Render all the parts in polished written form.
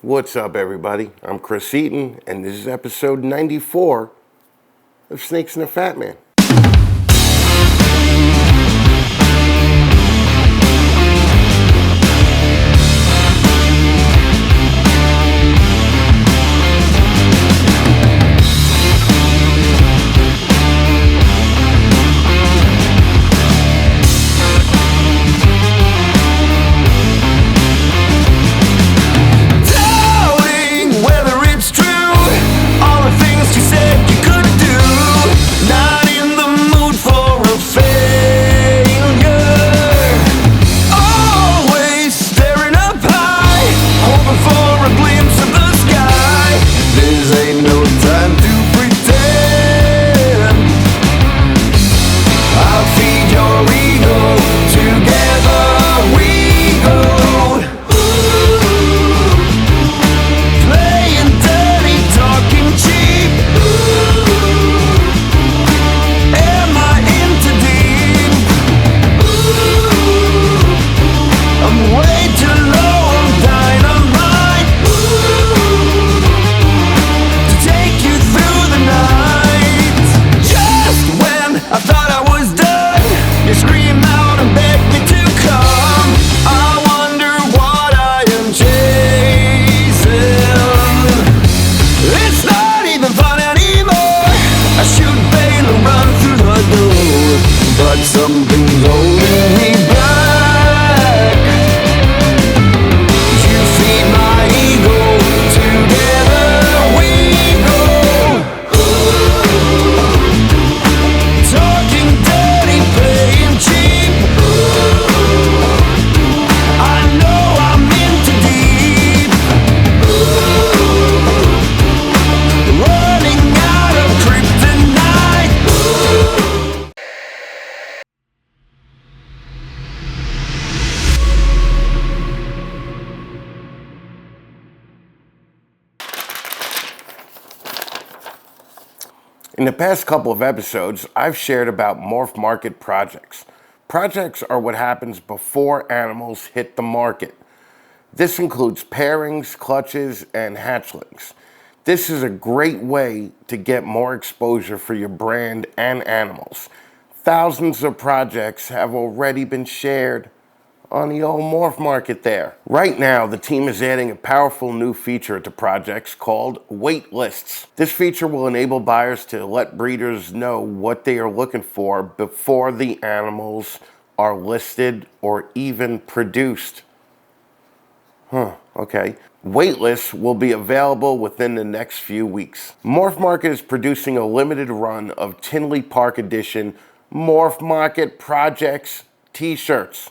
What's up, everybody? I'm Chris Eaton, and this is episode 94 of Snakes and a Fat Man. Something's holding me back. You feed my ego, together we go. Talking dirty, playing cheap. I know I'm in too deep. Running out of kryptonite. In the past couple of episodes, I've shared about morph market projects. Projects are what happens before animals hit the market. This includes pairings, clutches, and hatchlings. This is a great way to get more exposure for your brand and animals. Thousands of projects have already been shared on the old morph market there. Right now, the team is adding a powerful new feature to projects called wait lists. This feature will enable buyers to let breeders know what they are looking for before the animals are listed or even produced. Okay. Wait lists will be available within the next few weeks. Morph Market is producing a limited run of Tinley Park Edition Morph Market Projects t-shirts.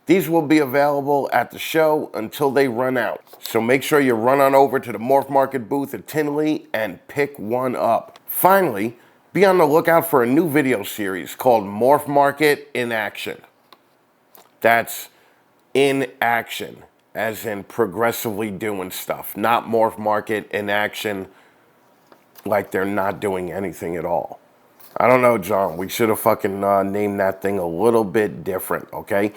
These will be available at the show until they run out. So make sure you run on over to the Morph Market booth at Tinley and pick one up. Finally, be on the lookout for a new video series called Morph Market in Action. That's in action, as in progressively doing stuff, not Morph Market in Action like they're not doing anything at all. I don't know, John. We should have fucking named that thing a little bit different, okay?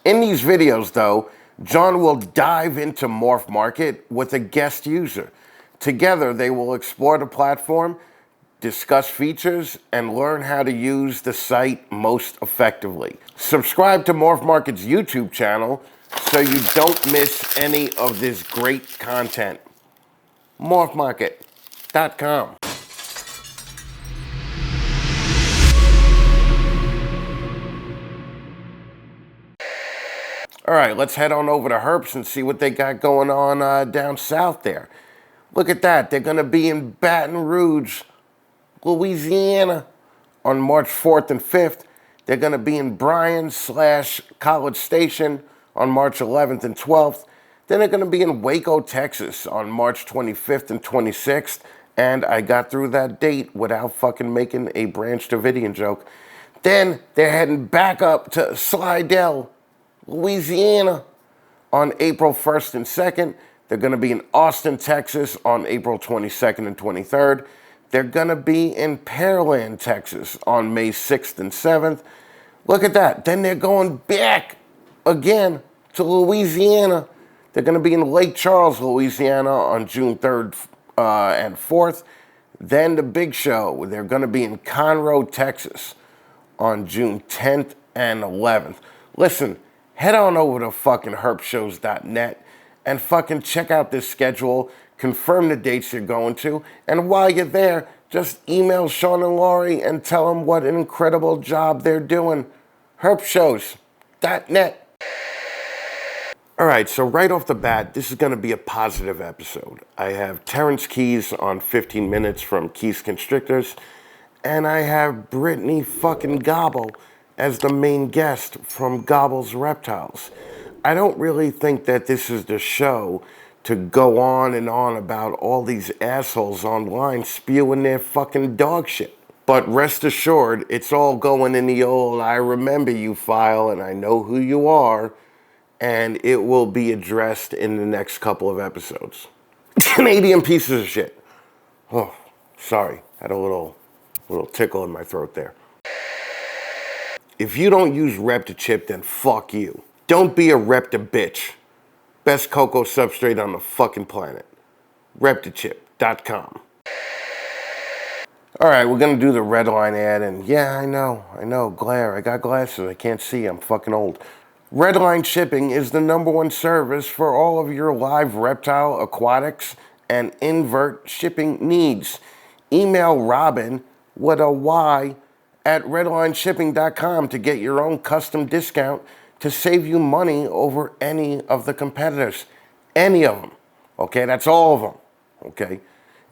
In these videos, though, John will dive into Morph Market with a guest user. Together, they will explore the platform, discuss features, and learn how to use the site most effectively. Subscribe to Morph Market's YouTube channel so you don't miss any of this great content. morphmarket.com. All right, let's head on over to Herps and see what they got going on down south there. Look at that. They're going to be in Baton Rouge, Louisiana on March 4th and 5th. They're going to be in Bryan/College Station on March 11th and 12th. Then they're going to be in Waco, Texas on March 25th and 26th. And I got through that date without fucking making a Branch Davidian joke. Then they're heading back up to Slidell, Louisiana on April 1st and 2nd. They're going to be in Austin, Texas on April 22nd and 23rd. They're going to be in Pearland, Texas on May 6th and 7th. Look at that. Then they're going back again to Louisiana They're going to be in Lake Charles, Louisiana on June 3rd and 4th. Then the big show, they're going to be in Conroe, Texas on June 10th and 11th. Listen, head on over to fucking herpshows.net and fucking check out this schedule, confirm the dates you're going to, and while you're there, just email Sean and Laurie and tell them what an incredible job they're doing. herpshows.net. All right, so right off the bat, this is going to be a positive episode. I have Terence Keys on 15 Minutes from Keys Constrictors, and I have Brittney fucking Gobble as the main guest from Gobble's Reptiles. I don't really think that this is the show to go on and on about all these assholes online spewing their fucking dog shit. But rest assured, it's all going in the old I remember you file and I know who you are, and it will be addressed in the next couple of episodes. Canadian pieces of shit. Oh, sorry. Had a little tickle in my throat there. If you don't use Reptichip, then fuck you. Don't be a Repta bitch. Best cocoa substrate on the fucking planet. Reptichip.com. All right, we're going to do the red line ad, and yeah, I know, glare. I got glasses, I can't see, I'm fucking old. Redline Shipping is the #1 service for all of your live reptile, aquatics, and invert shipping needs. Email Robin with a Y at redlineshipping.com to get your own custom discount to save you money over any of the competitors. Any of them. Okay, that's all of them. Okay,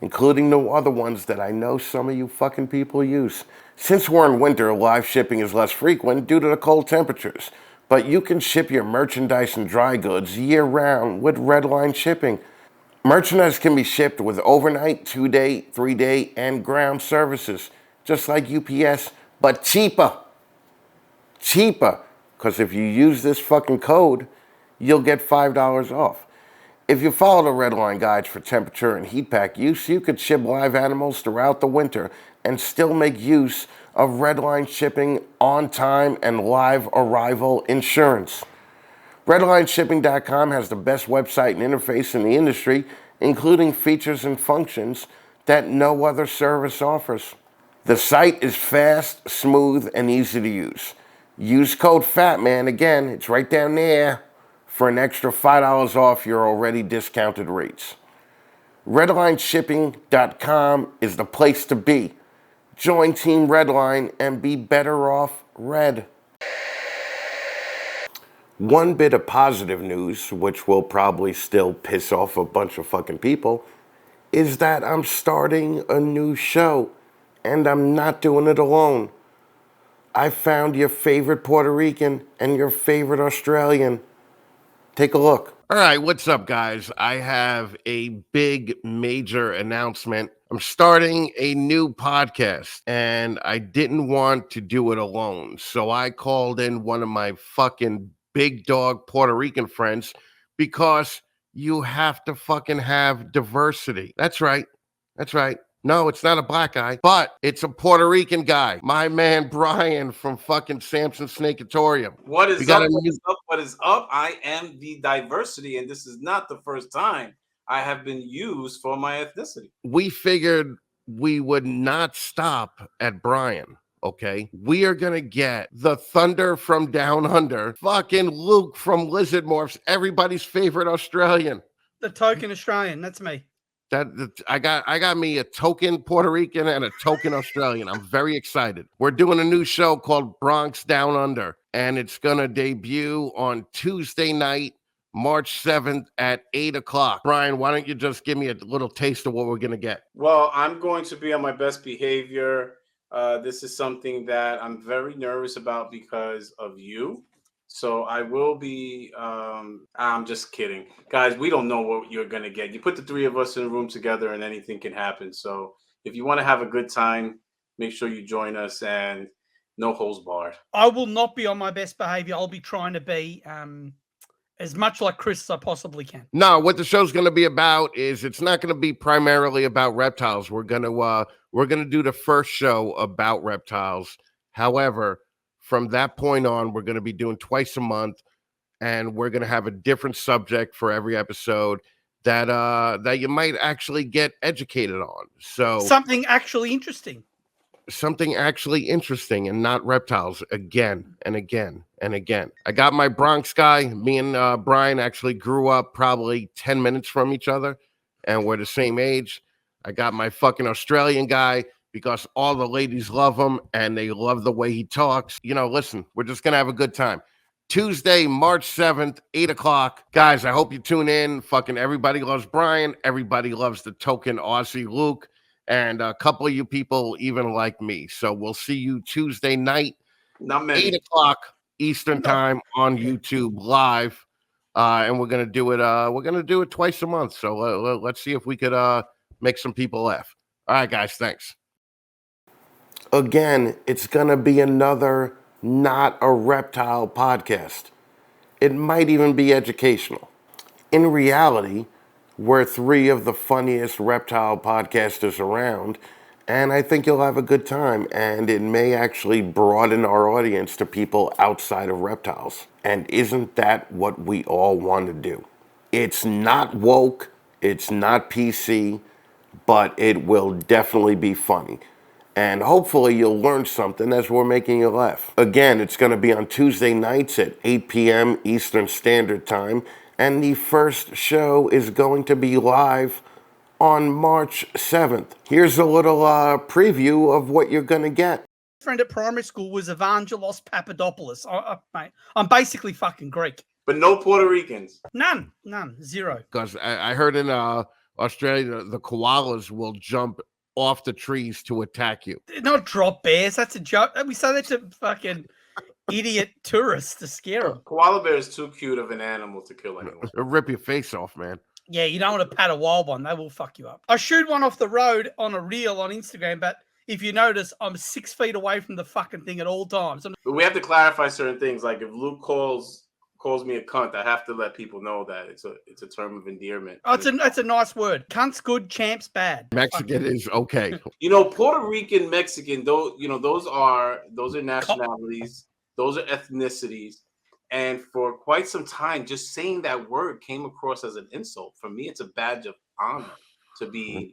including the other ones that I know some of you fucking people use. Since we're in winter, live shipping is less frequent due to the cold temperatures. But you can ship your merchandise and dry goods year-round with Redline Shipping. Merchandise can be shipped with overnight, 2-day, 3-day, and ground services, just like UPS, but cheaper. Cheaper, because if you use this fucking code, you'll get $5 off. If you follow the Redline guides for temperature and heat pack use, you could ship live animals throughout the winter and still make use of Redline Shipping on time and live arrival insurance. RedlineShipping.com has the best website and interface in the industry, including features and functions that no other service offers. The site is fast, smooth, and easy to use. Use code FATMAN, again, it's right down there, for an extra $5 off your already discounted rates. RedlineShipping.com is the place to be. Join Team Redline and be better off red. One bit of positive news, which will probably still piss off a bunch of fucking people, is that I'm starting a new show, and I'm not doing it alone. I found your favorite Puerto Rican and your favorite Australian. Take a look. All right, what's up, guys? I have a big, major announcement. I'm starting a new podcast, and I didn't want to do it alone. So I called in one of my fucking big dog Puerto Rican friends because you have to fucking have diversity. That's right. That's right. No, it's not a black guy, but it's a Puerto Rican guy. My man Brian from fucking Samson Snakeatorium. What is We got up? a What new- is up? What is up? I am the diversity, and this is not the first time I have been used for my ethnicity. We figured we would not stop at Brian. Okay, we are gonna get the Thunder from Down Under, fucking Luke from Lizard Morphs, everybody's favorite Australian. The token Australian, that's me. I got me a token Puerto Rican and a token Australian. I'm very excited. We're doing a new show called Bronx Down Under, and it's gonna debut on Tuesday night, March 7th at 8 o'clock. Brian, why don't you just give me a little taste of what we're gonna get? Well, I'm going to be on my best behavior. This is something that I'm very nervous about because of you. So I will be, I'm just kidding. Guys, we don't know what you're going to get. You put the three of us in a room together and anything can happen. So if you want to have a good time, make sure you join us and no holds barred. I will not be on my best behavior. I'll be trying to be as much like Chris as I possibly can. No, what the show's going to be about is it's not going to be primarily about reptiles. We're going to do the first show about reptiles. However, from that point on, we're going to be doing twice a month and we're going to have a different subject for every episode that you might actually get educated on. So Something actually interesting. something actually interesting and not reptiles again and again and again. I got my Bronx guy. Me and Brian actually grew up probably 10 minutes from each other, and we're the same age. I got my fucking Australian guy because all the ladies love him and they love the way he talks. You know, listen, we're just going to have a good time. Tuesday, March 7th, 8 o'clock. Guys, I hope you tune in. Fucking everybody loves Brian. Everybody loves the token Aussie Luke. And a couple of you people even like me. So we'll see you Tuesday night, Not many. 8 o'clock Eastern time on YouTube live. And we're gonna do it. We're gonna do it twice a month. So let's see if we could make some people laugh. All right, guys. Thanks. Again, it's gonna be another Not a Reptile podcast. It might even be educational. In reality, we're three of the funniest reptile podcasters around, and I think you'll have a good time, and it may actually broaden our audience to people outside of reptiles. And isn't that what we all want to do? It's not woke, it's not PC, but it will definitely be funny. And hopefully you'll learn something as we're making you laugh. Again, it's going to be on Tuesday nights at 8 p.m. Eastern Standard Time. And the first show is going to be live on March 7th. Here's a little preview of what you're going to get. Friend at primary school was Evangelos Papadopoulos. Mate, I'm basically fucking Greek. But no Puerto Ricans. None, zero. Because I heard in Australia, the koalas will jump off the trees to attack you. They're not drop bears. That's a joke. We say that to fucking idiot tourists to scare them. Koala bear is too cute of an animal to kill anyone. They'll rip your face off, man. Yeah, you don't want to pat a wild one. They will fuck you up. I shoot one off the road on a reel on Instagram, but if you notice, I'm 6 feet away from the fucking thing at all times. But we have to clarify certain things. Like if Luke calls me a cunt, I have to let people know that it's a term of endearment. Oh, that's a nice word. Cunt's good, champ's bad. Mexican is okay. You know, Puerto Rican, Mexican, those are nationalities, those are ethnicities. And for quite some time, just saying that word came across as an insult. For me, it's a badge of honor to be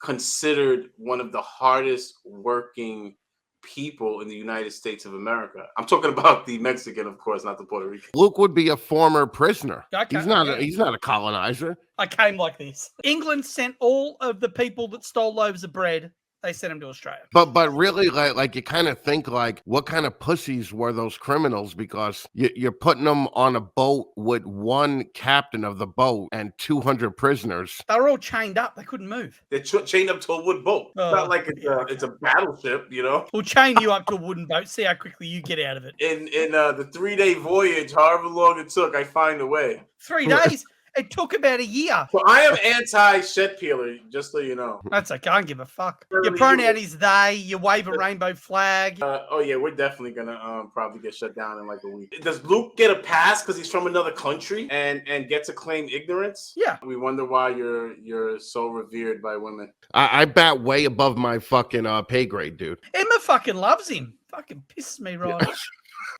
considered one of the hardest working people in the United States of America. I'm talking about the Mexican, of course, not the Puerto Rican. Luke would be a former prisoner. Okay, He's not a colonizer. I came like this. England sent all of the people that stole loaves of bread. They sent them to Australia. But really, like you kind of think like, what kind of pussies were those criminals? Because you're putting them on a boat with one captain of the boat and 200 prisoners. They were all chained up. They couldn't move. They're chained up to a wood boat. It's not like it's a battleship, you know? We'll chain you up to a wooden boat. See how quickly you get out of it. In the 3-day voyage, however long it took, I find a way. 3 days? It took about a year. So I am anti-shed peeler, just so you know. That's okay. I don't give a fuck. Your pronoun is they. You wave a rainbow flag. Oh yeah, we're definitely gonna probably get shut down in like a week. Does Luke get a pass because he's from another country and get to claim ignorance? Yeah. We wonder why you're so revered by women. I bat way above my fucking pay grade, dude. Emma fucking loves him. Fucking pisses me right off.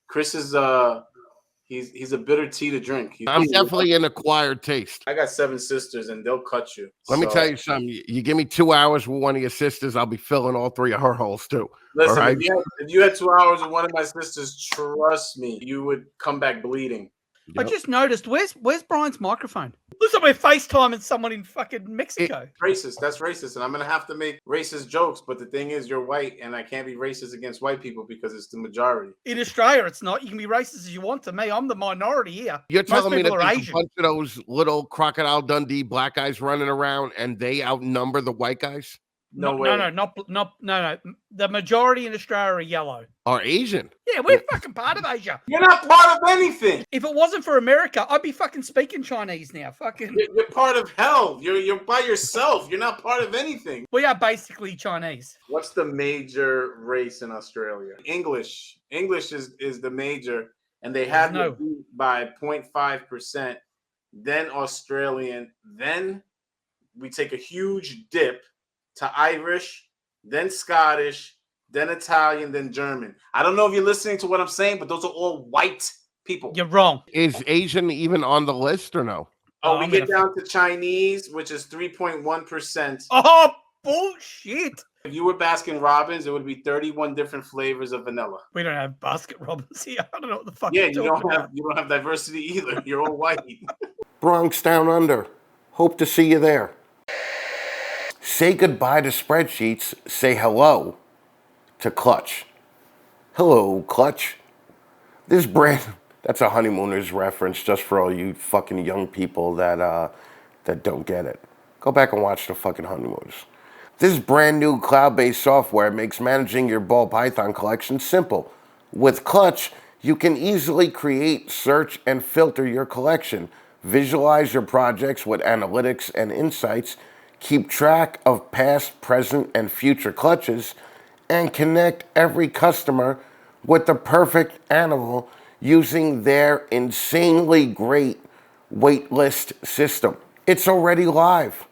Chris is he's a bitter tea to drink. I'm definitely an acquired taste. I got 7 sisters and they'll cut you. Let me tell you something. You give me 2 hours with one of your sisters, I'll be filling all 3 of her holes too. Listen, all right? if you had 2 hours with one of my sisters, trust me, you would come back bleeding. I just noticed, where's Brian's microphone? Looks like we're FaceTiming someone in fucking Mexico. Racist. That's racist. And I'm going to have to make racist jokes. But the thing is, you're white and I can't be racist against white people because it's the majority. In Australia, it's not. You can be racist as you want to me. I'm the minority here. You're telling me that are there's Asian. a bunch of those little Crocodile Dundee black guys running around and they outnumber the white guys? No way. No. The majority in Australia are yellow. Or Asian? Yeah, we're fucking part of Asia. You're not part of anything. If it wasn't for America, I'd be fucking speaking Chinese now. Fucking. You're part of hell. You're by yourself. You're not part of anything. We are basically Chinese. What's the major race in Australia? English. English is the major, and they have it beat by 0.5%. Then Australian. Then we take a huge dip to Irish, then Scottish, then Italian, then German. I don't know if you're listening to what I'm saying, but those are all white People. You're wrong. Is Asian even on the list or no? Oh, Oh, we I'm get gonna down to Chinese, which is 3.1%. Oh, bullshit. If you were Baskin Robbins, it would be 31 different flavors of vanilla. We don't have Basket Robbins here. I don't know what the fuck Yeah, you're talking about. you don't have diversity either. You're all white. Bronx Down Under. Hope to see you there. Say goodbye to spreadsheets. Say hello to Clutch. Hello, Clutch. This brand, that's a Honeymooners reference just for all you fucking young people that don't get it. Go back and watch the fucking Honeymooners. This brand new cloud-based software makes managing your ball python collection simple. With Clutch, you can easily create, search, and filter your collection, visualize your projects with analytics and insights, keep track of past, present, and future clutches, and connect every customer with the perfect animal using their insanely great waitlist system. It's already live.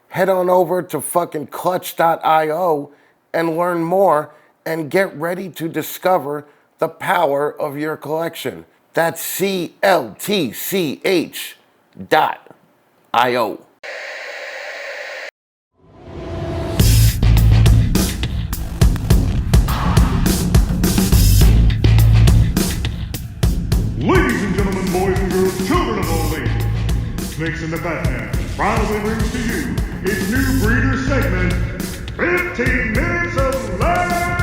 Head on over to fucking clutch.io and learn more and get ready to discover the power of your collection. That's CLTCH.io. Ladies and gentlemen, boys and girls, children of all ages, Snakes in the Fatman proudly brings to you its new breeder segment, 15 Minutes of Lame!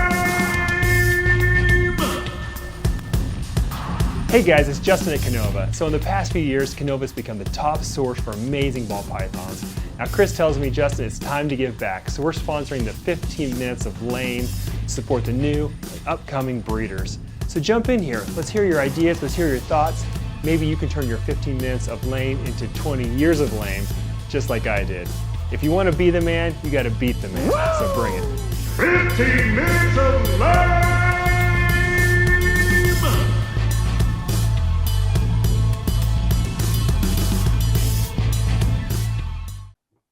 Hey guys, it's Justin at Canova. So in the past few years, Canova's become the top source for amazing ball pythons. Now Chris tells me, Justin, it's time to give back. So we're sponsoring the 15 Minutes of Lame to support the new and upcoming breeders. So jump in here. Let's hear your ideas. Let's hear your thoughts. Maybe you can turn your 15 minutes of lame into 20 years of lame, just like I did. If you want to be the man, you got to beat the man. So bring it. 15 Minutes of Lame!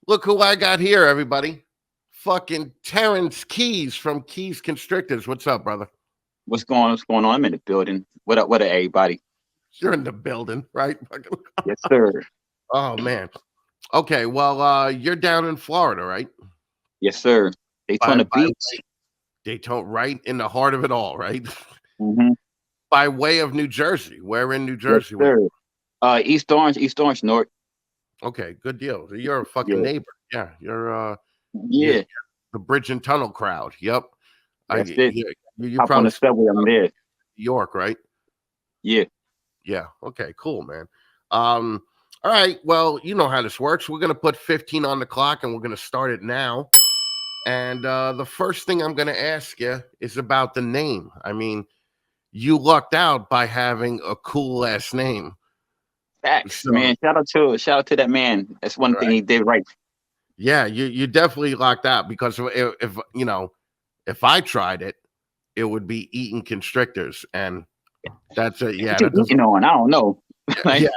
Look who I got here, everybody. Fucking Terence Keys from Keys Constrictors. What's up, brother? What's going on? What's going on? I'm in the building. What up, everybody? You're in the building, right? Yes, sir. Oh, man. Okay, well, you're down in Florida, right? Yes, sir. Daytona By Beach. Daytona, right in the heart of it all, right? Mm-hmm. By way of New Jersey. Where in New Yes, Jersey? sir. East Orange North. Okay, good deal. You're a fucking Yeah. neighbor. Yeah, you're Yeah, the bridge and tunnel crowd. Yep. that's it. You Hop on probably the subway. I'm there. New York, right? Yeah. Yeah. Okay, cool, man. All right. Well, you know how this works. We're gonna put 15 on the clock and we're gonna start it now. And the first thing I'm gonna ask you is about the name. I mean, you lucked out by having a cool last name. Facts, So, man. Shout out to that man. That's one thing he did right. yeah, you definitely lucked out because if you know, if I tried it, it would be eating constrictors, and that's a yeah, What you that doesn't, eating on? I don't know. Like,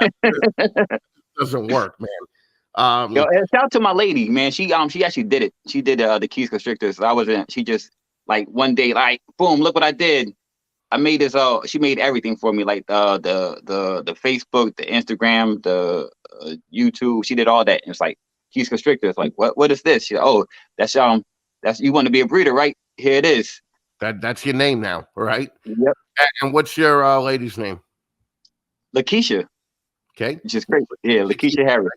doesn't work, man. yo, shout out to my lady, man. She actually did it. She did the Keys Constrictors. I wasn't. She just like one day, like boom, look what I did. I made this. She made everything for me, like the Facebook, the Instagram, the YouTube. She did all that. And it's like Keys Constrictors. Like what is this? She, oh, that's you want to be a breeder, right? Here it is. That's your name now, right? Yep. And what's your lady's name? Lakeisha, Okay. which is great. Yeah, Lakeisha Harris.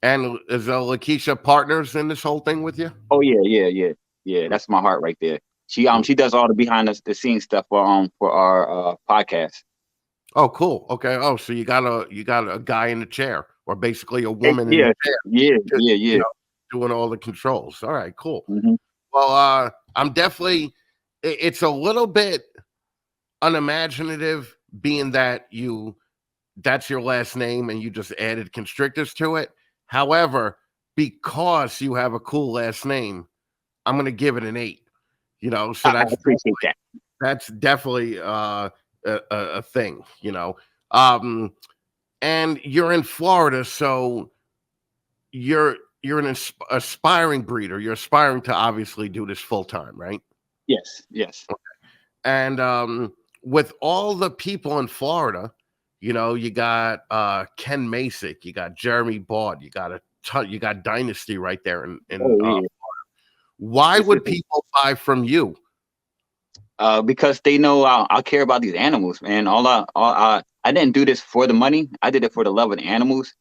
And is Lakeisha partners in this whole thing with you? Oh yeah. That's my heart right there. She does all the behind the scenes stuff for our podcast. Oh, cool. Okay. Oh, so you got a guy in the chair, or basically a woman in Yeah, the chair, yeah. you know, doing all the controls. All right, cool. Mm-hmm. Well, I'm definitely. It's a little bit unimaginative, being that that's your last name and you just added constrictors to it. However, because you have a cool last name, I'm gonna give it an 8. You know, so I appreciate that. That's definitely a thing. You know, and you're in Florida, so you're an aspiring breeder. You're aspiring to obviously do this full time, right? Yes. And with all the people in Florida, You know, you got Ken Masick, you got Jeremy Baud, you got you got Dynasty right there. Oh yeah. Why This would is people buy from you? because they know I care about these animals, man. I didn't do this for the money. I did it for the love of the animals,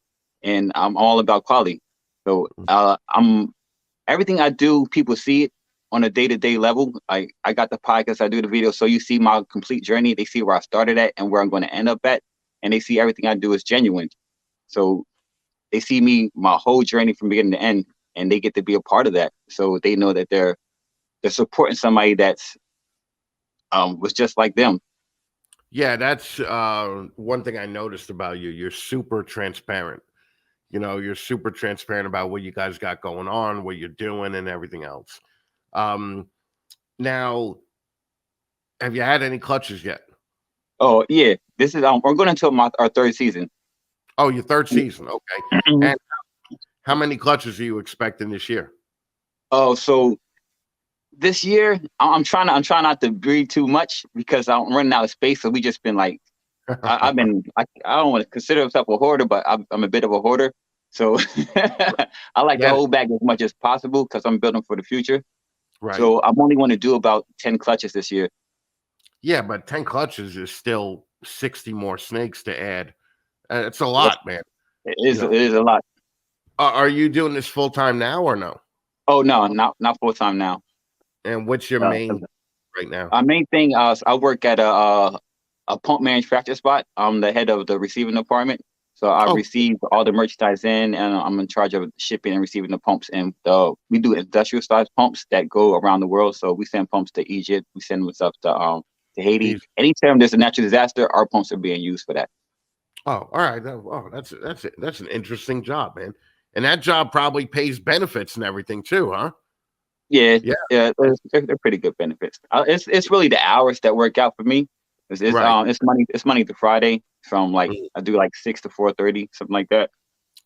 and I'm all about quality. So I'm everything I do. People see it on a day-to-day level. I got the podcast, I do the video, so you see my complete journey. They see where I started at and where I'm going to end up at, and they see everything I do is genuine. So they see me my whole journey from beginning to end, and they get to be a part of that. So they know that they're supporting somebody that's was just like them. Yeah, that's one thing I noticed about you. You're super transparent. You know, you're super transparent about what you guys got going on, what you're doing, and everything else. Now, have you had any clutches yet? Oh yeah, this is we're going into our third season. Oh, your third season. Okay. And how many clutches are you expecting this year? Oh, so this year I'm trying not to breathe too much because I'm running out of space. So we just been like, I don't want to consider myself a hoarder, but I'm a bit of a hoarder. So I like to hold back as much as possible because I'm building for the future. Right. So I'm only going to do about 10 clutches this year. Yeah, but 10 clutches is still 60 more snakes to add. It's a lot, man. It is a lot. Are you doing this full time now or no? Oh no, not full time now. And what's your main right now? Our main thing, I work at a pump manufacturer spot. I'm the head of the receiving department. So I receive all the merchandise in, and I'm in charge of shipping and receiving the pumps. And we do industrial size pumps that go around the world. So we send pumps to Egypt. We send them up to Haiti. Anytime there's a natural disaster, our pumps are being used for that. Oh, all right. Oh, that's an interesting job, man. And that job probably pays benefits and everything too, huh? Yeah. They're pretty good benefits. It's really the hours that work out for me. It's Monday to Friday from I do 6 to 4:30, something like that.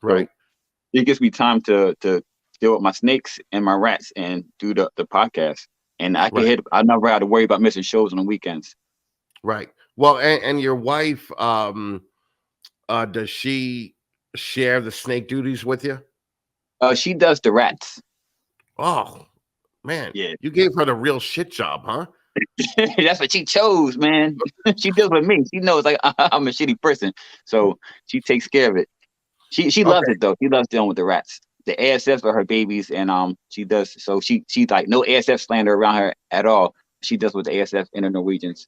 Right. So it gives me time to deal with my snakes and my rats and do the podcast. And I never had to worry about missing shows on the weekends. Right. Well, and your wife, does she share the snake duties with you? She does the rats. Oh, man. Yeah. You gave her the real shit job, huh? That's what she chose, man. She deals with me. She knows I'm a shitty person. So she takes care of it. She loves it though. She loves dealing with the rats. The ASFs are her babies, and she does so she no ASF slander around her at all. She does with the ASF and the Norwegians.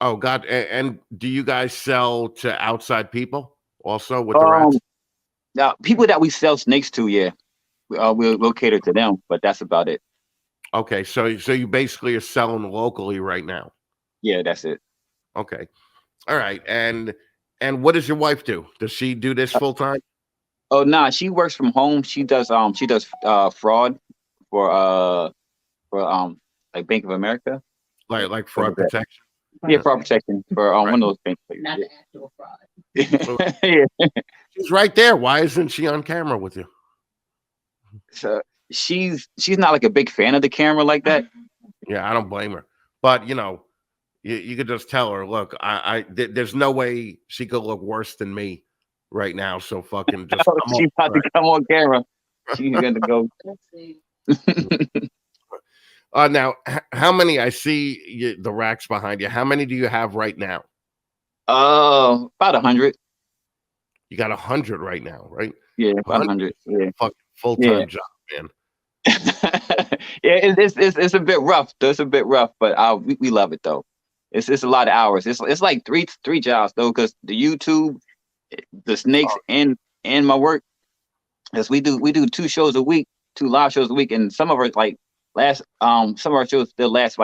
Oh God. And do you guys sell to outside people also with the rats? Now, people that we sell snakes to, yeah. We'll cater to them, but that's about it. Okay, so you basically are selling locally right now. Yeah, that's it. Okay, all right. And what does your wife do? Does she do this full time? Oh nah, she works from home. She does fraud for Bank of America. Like fraud protection. Yeah, fraud protection for one of those banks. Not the actual fraud. Yeah. She's right there. Why isn't she on camera with you? So she's not like a big fan of the camera like that. Yeah, I don't blame her. But you could just tell her, look, there's no way she could look worse than me right now. So fucking just she's about to come on camera. She's gonna go. Let's see. Now, how many? I see the racks behind you. How many do you have right now? About 100. You got 100 right now, right? Yeah, 100. Yeah, fucking full-time job, man. Yeah, it's a bit rough. Though. It's a bit rough, but we love it though. It's a lot of hours. It's like three jobs though, because the YouTube, the snakes, and my work. Because we do 2 shows a week, 2 live shows a week, and some of our some of our shows still last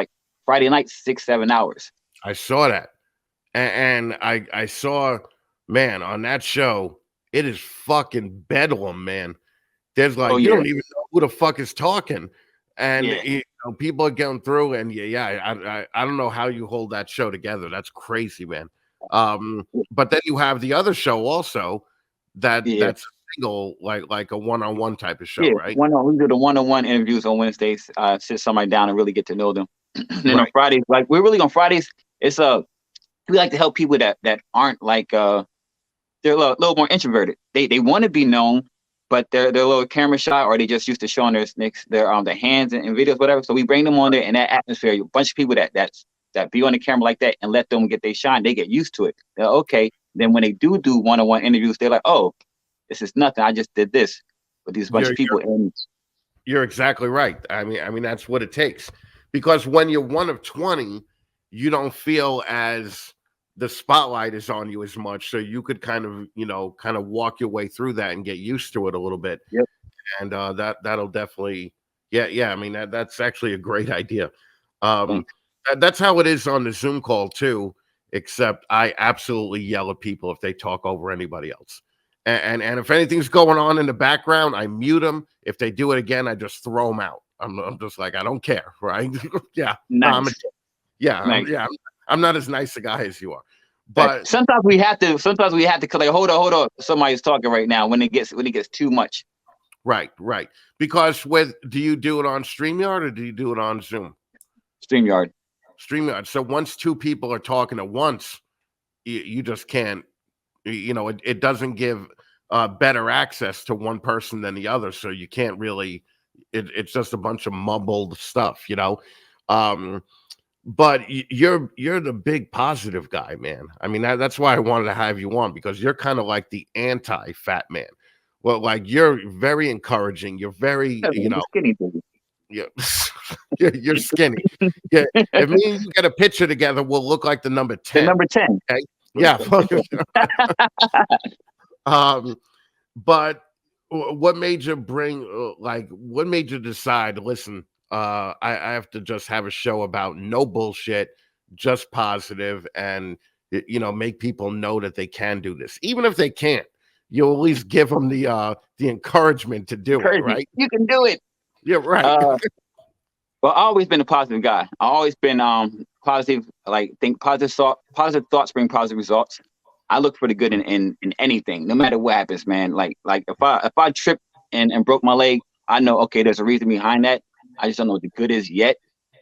Friday night 6-7 hours. I saw that, and I saw, man, on that show, it is fucking bedlam, man. There's you don't even know who the fuck is talking, and people are going through, and I don't know how you hold that show together. That's crazy, man. But then you have the other show also that's a single, like a one-on-one type of show, right? We do the one-on-one interviews on Wednesdays. Sit somebody down and really get to know them. And then on Fridays, we're really on Fridays. It's we like to help people that aren't like they're a little more introverted. They want to be known, but they're a little camera shy, or they just used to showing their hands and videos, whatever. So we bring them on there in that atmosphere. A bunch of people that be on the camera like that, and let them get their shine. They get used to it. They're okay. Then when they do one-on-one interviews, they're like, oh, this is nothing. I just did this with these bunch of people. And you're exactly right. I mean that's what it takes, because when you're one of 20, you don't feel as the spotlight is on you as much, so you could kind of walk your way through that and get used to it a little bit. Yep. And that'll definitely, yeah. I mean that's actually a great idea. That's how it is on the Zoom call too, except I absolutely yell at people if they talk over anybody else. And if anything's going on in the background, I mute them. If they do it again, I just throw them out. I'm just like, I don't care, right? Yeah. nice. No, I'm not as nice a guy as you are. But sometimes we have to cause like, hold on, somebody's talking right now when it gets too much. Right. Because do you do it on StreamYard or do you do it on Zoom? StreamYard. So once two people are talking at once, you just can't, it doesn't give better access to one person than the other. So you can't really, it's just a bunch of mumbled stuff, but you're the big positive guy, man. I mean, that's why I wanted to have you on, because you're kind of like the anti-fat man. Well, like, you're very encouraging. You're very, skinny baby. Yeah, you're skinny. Yeah, if me and you get a picture together, we'll look like the number 10. The number 10. Okay? Yeah. But what made you what made you decide, listen, I have to just have a show about no bullshit, just positive, and make people know that they can do this. Even if they can't, you'll at least give them the encouragement to do it, right? You can do it. Yeah, right. Well, I've always been a positive guy. I've always been positive, think positive thoughts bring positive results. I look for the good in anything, no matter what happens, man. Like if I trip and broke my leg, I know, okay, there's a reason behind that. I just don't know what the good is yet,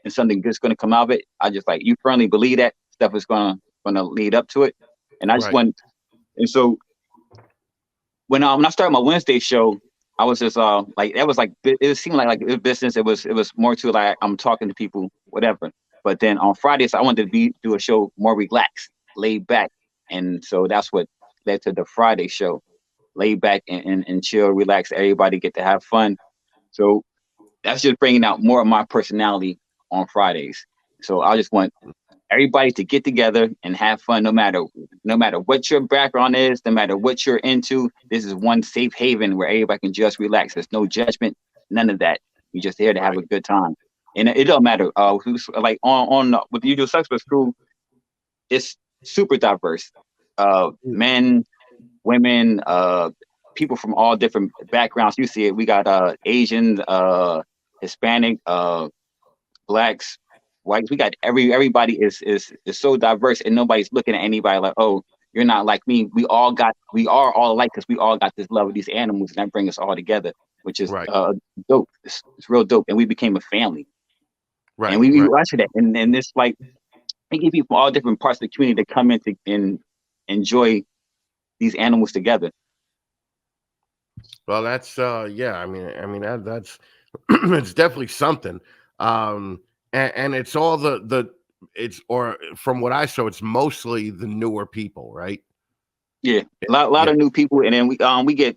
and something good's going to come out of it. I just you firmly believe that stuff is going to lead up to it, and I just want. And so when I started my Wednesday show, I was just it seemed like it was business. It was more to like I'm talking to people, whatever. But then on Fridays, I wanted to do a show more relaxed, laid back, and so that's what led to the Friday show, laid back and chill, relax. Everybody get to have fun. So that's just bringing out more of my personality on Fridays. So I just want everybody to get together and have fun, no matter what your background is, no matter what you're into. This is one safe haven where everybody can just relax. There's no judgment, none of that. We're just here to have a good time. And it don't matter who's like on with the Usual Suspects crew, it's super diverse. Men, women, people from all different backgrounds. You see it. We got Asians, Hispanic, blacks, whites. We got everybody is so diverse, and nobody's looking at anybody like, oh, you're not like me. We are all alike because we all got this love of these animals, and that brings us all together, which is dope. It's real dope, and we became a family. Right. And we watch that, and it's like we get people from all different parts of the community to come in and enjoy these animals together. Well, that's yeah. I mean that's it's definitely something. And it's all or from what I saw, it's mostly the newer people, right? Yeah, a lot of new people, and then we get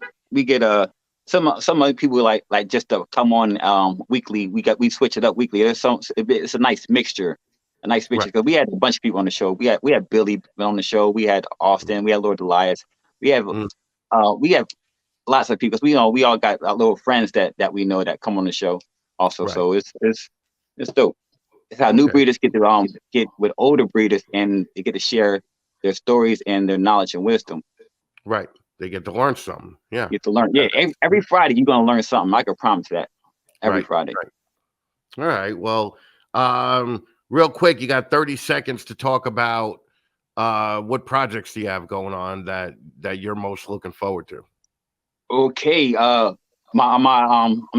some other people like just to come on weekly. We switch it up weekly. It's a nice mixture, because we had a bunch of people on the show. We had Billy on the show. We had Austin. We had Lord Elias. We have lots of people. We all got little friends that we know that come on the show also. Right. So it's dope. It's how new breeders get to get with older breeders, and they get to share their stories and their knowledge and wisdom. Right. They get to learn something. Yeah. You get to learn. Yeah. Every Friday you're gonna learn something. I can promise that. Every Friday. Right. All right. Well, real quick, you got 30 seconds to talk about what projects do you have going on that you're most looking forward to? Okay. I'm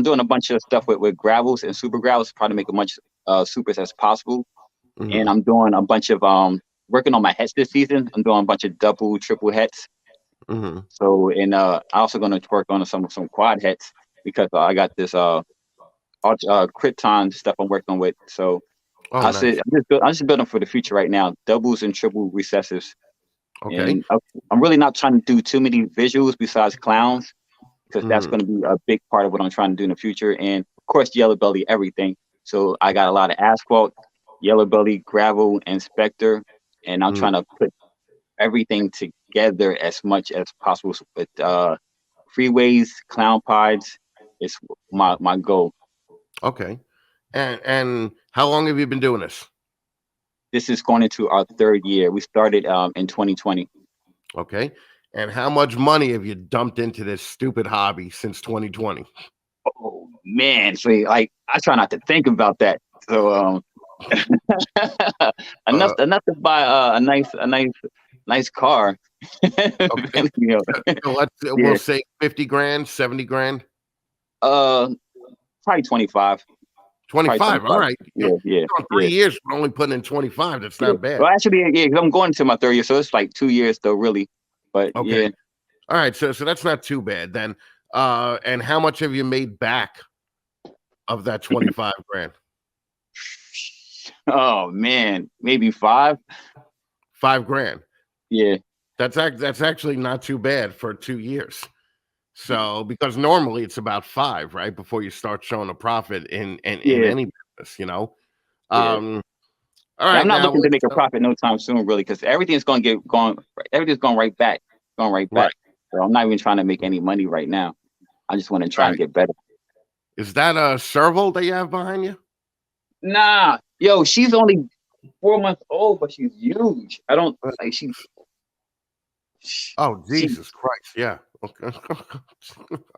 doing a bunch of stuff with gravels and super gravels, trying to make as much supers as possible. Mm-hmm. And I'm doing a bunch of working on my hets this season. I'm doing a bunch of double, triple hets. Mm-hmm. So, and I'm also going to work on some quad hets because I got this Krypton stuff I'm working with. So Oh, I nice. said I'm just building for the future right now. Doubles and triple recessives. Okay. And I'm really not trying to do too many visuals besides clowns because that's Mhm. going to be a big part of what I'm trying to do in the future. And of course, yellow belly, everything. So I got a lot of asphalt, yellow belly, gravel, and specter, and I'm Mhm. trying to put everything together as much as possible with freeways, clown pods. It's my goal. Okay. And how long have you been doing this? This is going into our 3rd year. We started in 2020. Okay. And how much money have you dumped into this stupid hobby since 2020? Oh man, so like I try not to think about that. So enough to buy a nice car. Okay. You know, So we'll say 50 grand, 70 grand, probably 25. 25. All right. Yeah, yeah, On 3 years, we're only putting in 25. That's yeah. not bad. Well, actually, yeah, 'cause I'm going to my 3rd year, so it's like 2 years though, really. But Okay. yeah, All right. So that's not too bad then. And how much have you made back of that 25 grand? oh man, maybe 5. 5 grand. Yeah, That's actually not too bad for 2 years. So because normally it's about 5, right? Before you start showing a profit in yeah, any business, you know. yeah. All Yeah, right, I'm not now looking to make a let's, profit no time soon, really, because everything's going to get going. Everything's going right back, going right right. back. So I'm not even trying to make any money right now. I just want to All try and right. get better. Is that a serval that you have behind you? Nah, yo, she's only 4 months old, but she's huge. I don't like Oh, she. Jesus Christ. Yeah. Okay.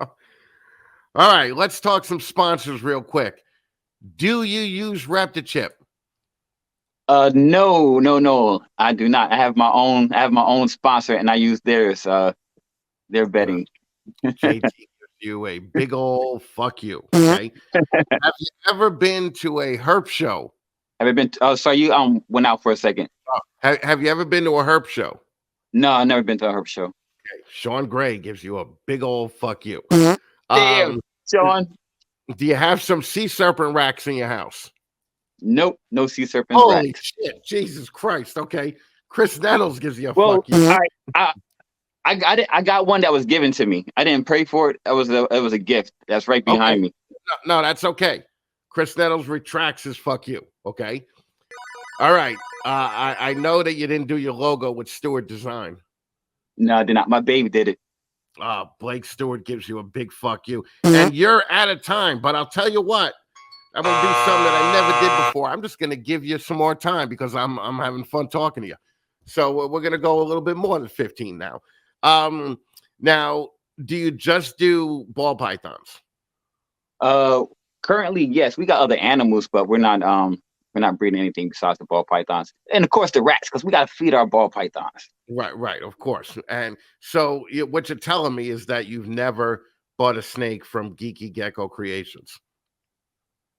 All right, let's talk some sponsors real quick. Do you use Reptichip? No, I do not. I have my own sponsor, and I use theirs. Their betting. JT gives you a big old fuck you. Okay. Have you ever been to a herp show? Have you been? Oh, sorry, you went out for a second. Have you ever been to a herp show? No, I've never been to a herp show. Okay. Sean Gray gives you a big old fuck you. Damn, Sean. Do you have some sea serpent racks in your house? Nope, no sea serpents. Holy Racks. shit. Jesus Christ. Okay. Chris Nettles gives you a Well, fuck you. I got one that was given to me. I didn't pray for it. It was a gift. That's right behind me. No, that's okay. Chris Nettles retracts his fuck you. Okay. All right. I know that you didn't do your logo with Stewart Design. No, I did not. My baby did it. Blake Stewart gives you a big fuck you. And you're out of time, but I'll tell you what. I'm gonna do something that I never did before. I'm just gonna give you some more time because I'm having fun talking to you. So we're gonna go a little bit more than 15 now. Now, do you just do ball pythons? Currently, yes, we got other animals, but we're not breeding anything besides the ball pythons, and of course the rats, because we got to feed our ball pythons. Right, of course. And so what you're telling me is that you've never bought a snake from Geeky Gecko Creations.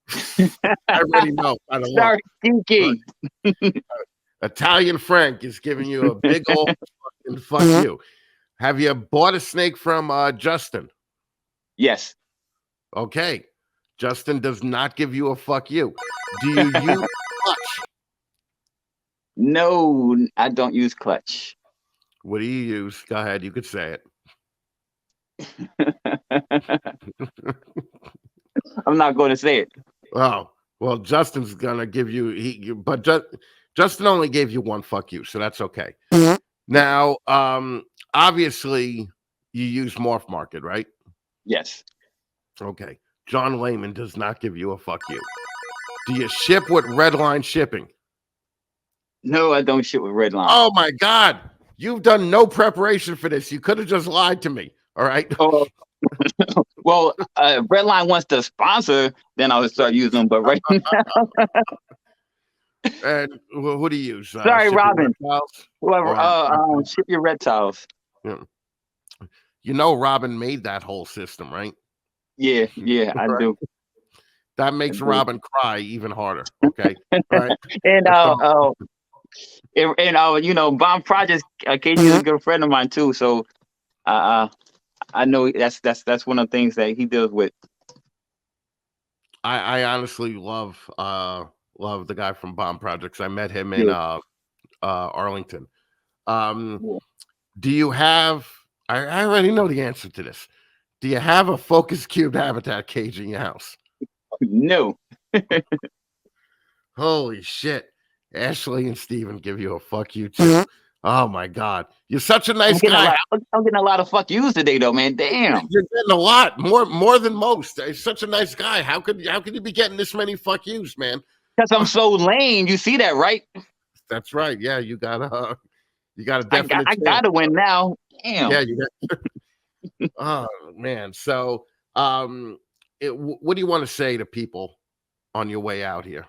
I already know. By the Sorry, Geeky. Italian Frank is giving you a big old fucking fuck you. Have you bought a snake from Justin? Yes. Okay. Justin does not give you a fuck you. Do you use clutch? No, I don't use clutch. What do you use? Go ahead. You could say it. I'm not going to say it. Oh, well, Justin's going to give you, but Justin only gave you one fuck you, so that's okay. Now, obviously, you use Morph Market, right? Yes. Okay. John Lehman does not give you a fuck you. Do you ship with Redline shipping? No, I don't ship with Redline. Oh, my God. You've done no preparation for this. You could have just lied to me. All right. Oh, well, Redline wants to sponsor, then I would start using them. But right now, and who do you use? Sorry, Robin. Whoever, ship your reptiles. Yeah. You know, Robin made that whole system, right? Yeah, I do. That makes Robin cry even harder. Okay. All right. And And Bomb Projects, KG is a good friend of mine too. So I know that's one of the things that he deals with. I honestly love the guy from Bomb Projects. I met him in Arlington. Do you have? I already know the answer to this. Do you have a focus cube habitat cage in your house? No. Holy shit! Ashley and Steven give you a fuck you too. Oh my god, you're such a nice guy. I'm getting a lot of fuck yous today, though, man. Damn, you're getting a lot more than most. He's such a nice guy. How could you be getting this many fuck yous, man? Because I'm so lame. You see that, right? That's right. Yeah, you got a definite. I gotta win now. Damn. Yeah, you got. Oh man. So, what do you want to say to people on your way out here?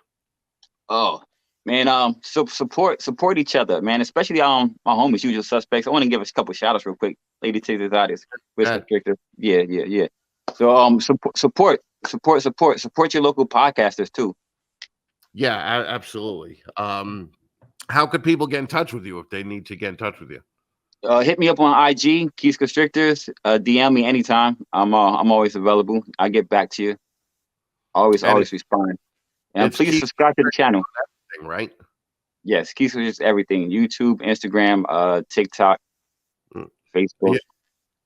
Oh man, so support each other, man. Especially my homies, Usual Suspects. I want to give us a couple shout outs real quick. Lady Texas artists, yeah. So support your local podcasters too. Yeah, absolutely. How could people get in touch with you if they need to get in touch with you? Hit me up on IG, Keys Constrictors. DM me anytime. I'm always available. I get back to you. Always respond. And please subscribe to the channel. Right? Yes, Keys Constrictors everything. YouTube, Instagram, TikTok, Facebook.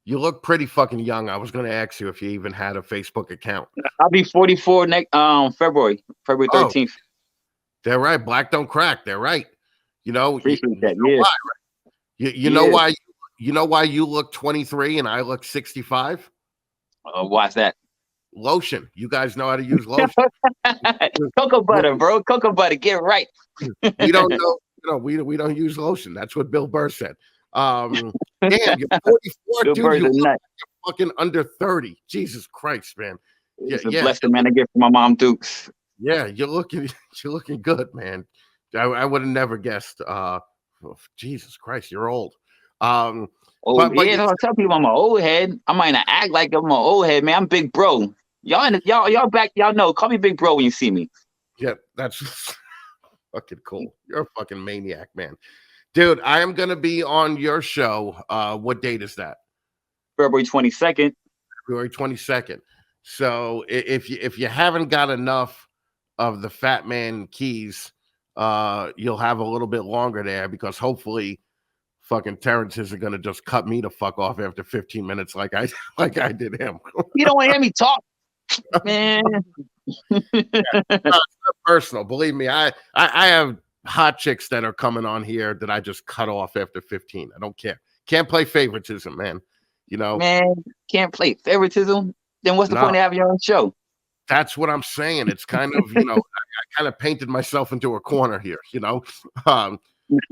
You look pretty fucking young. I was going to ask you if you even had a Facebook account. I'll be 44 next February 13th. They're right. Black don't crack. They're right. Appreciate that. Why, right? You know why? You know why you look 23 and I look 65? Why's that? Lotion. You guys know how to use lotion. Cocoa butter, bro. Cocoa butter. Get right. We don't know. We don't use lotion. That's what Bill Burr said. Damn, you're 44, dude. You look like you're fucking under 30. Jesus Christ, man. It's a blessing, man. I get from my mom too. Yeah, you're looking good, man. I would have never guessed. Jesus Christ, you're old. I tell people I'm an old head. I might not act like I'm an old head, man. I'm big bro. Y'all back. Y'all know. Call me big bro when you see me. Yeah, that's fucking cool. You're a fucking maniac, man. Dude, I am gonna be on your show. What date is that? February 22nd. February 22nd. So if you haven't got enough of the Fatman Keys, you'll have a little bit longer there because hopefully fucking Terence isn't gonna just cut me the fuck off after 15 minutes like I did him. You don't want to hear me talk, man. It's not personal. Believe me, I have hot chicks that are coming on here that I just cut off after 15. I don't care. Can't play favoritism, man. Man, can't play favoritism. Then what's the point of having your own show? That's what I'm saying. It's kind of, I kind of painted myself into a corner here,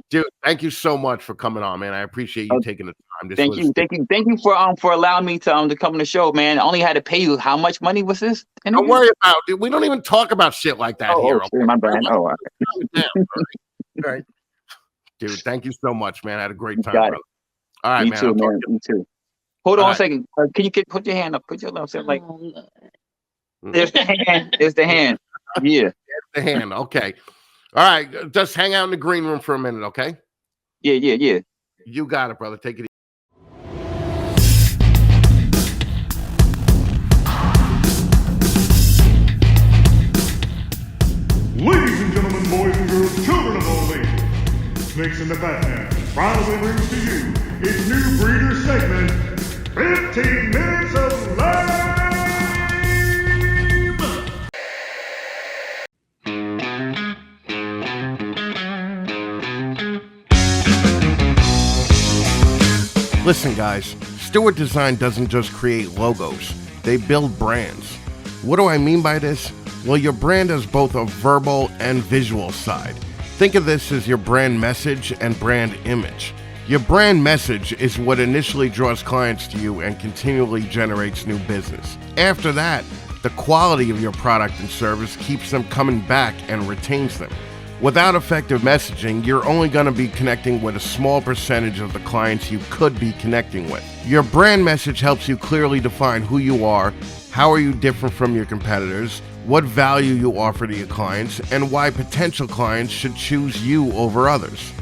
Dude, thank you so much for coming on, man. I appreciate you taking the time. Thank you for allowing me to come on the show, man. I only had to pay you. How much money was this? Don't worry about it. We don't even talk about shit like that here. Okay? My bad. All right. Dude, thank you so much, man. I had a great time, brother. All right, man. Too, man. Me too. Hold on a second. Can you put your hand up? Put your left hand like. There's the hand. There's the hand. Yeah. There's the hand. Okay. All right. Just hang out in the green room for a minute, okay? Yeah. You got it, brother. Take it easy. Ladies and gentlemen, boys and girls, children of all ages, Snakes in the Fatman proudly brings to you its new breeder segment, 15 Minutes of Lame! Listen, guys, Stewart Design doesn't just create logos, they build brands. What do I mean by this? Well, your brand has both a verbal and visual side. Think of this as your brand message and brand image. Your brand message is what initially draws clients to you and continually generates new business. After that, the quality of your product and service keeps them coming back and retains them. Without effective messaging, you're only going to be connecting with a small percentage of the clients you could be connecting with. Your brand message helps you clearly define who you are, how are you different from your competitors, what value you offer to your clients, and why potential clients should choose you over others.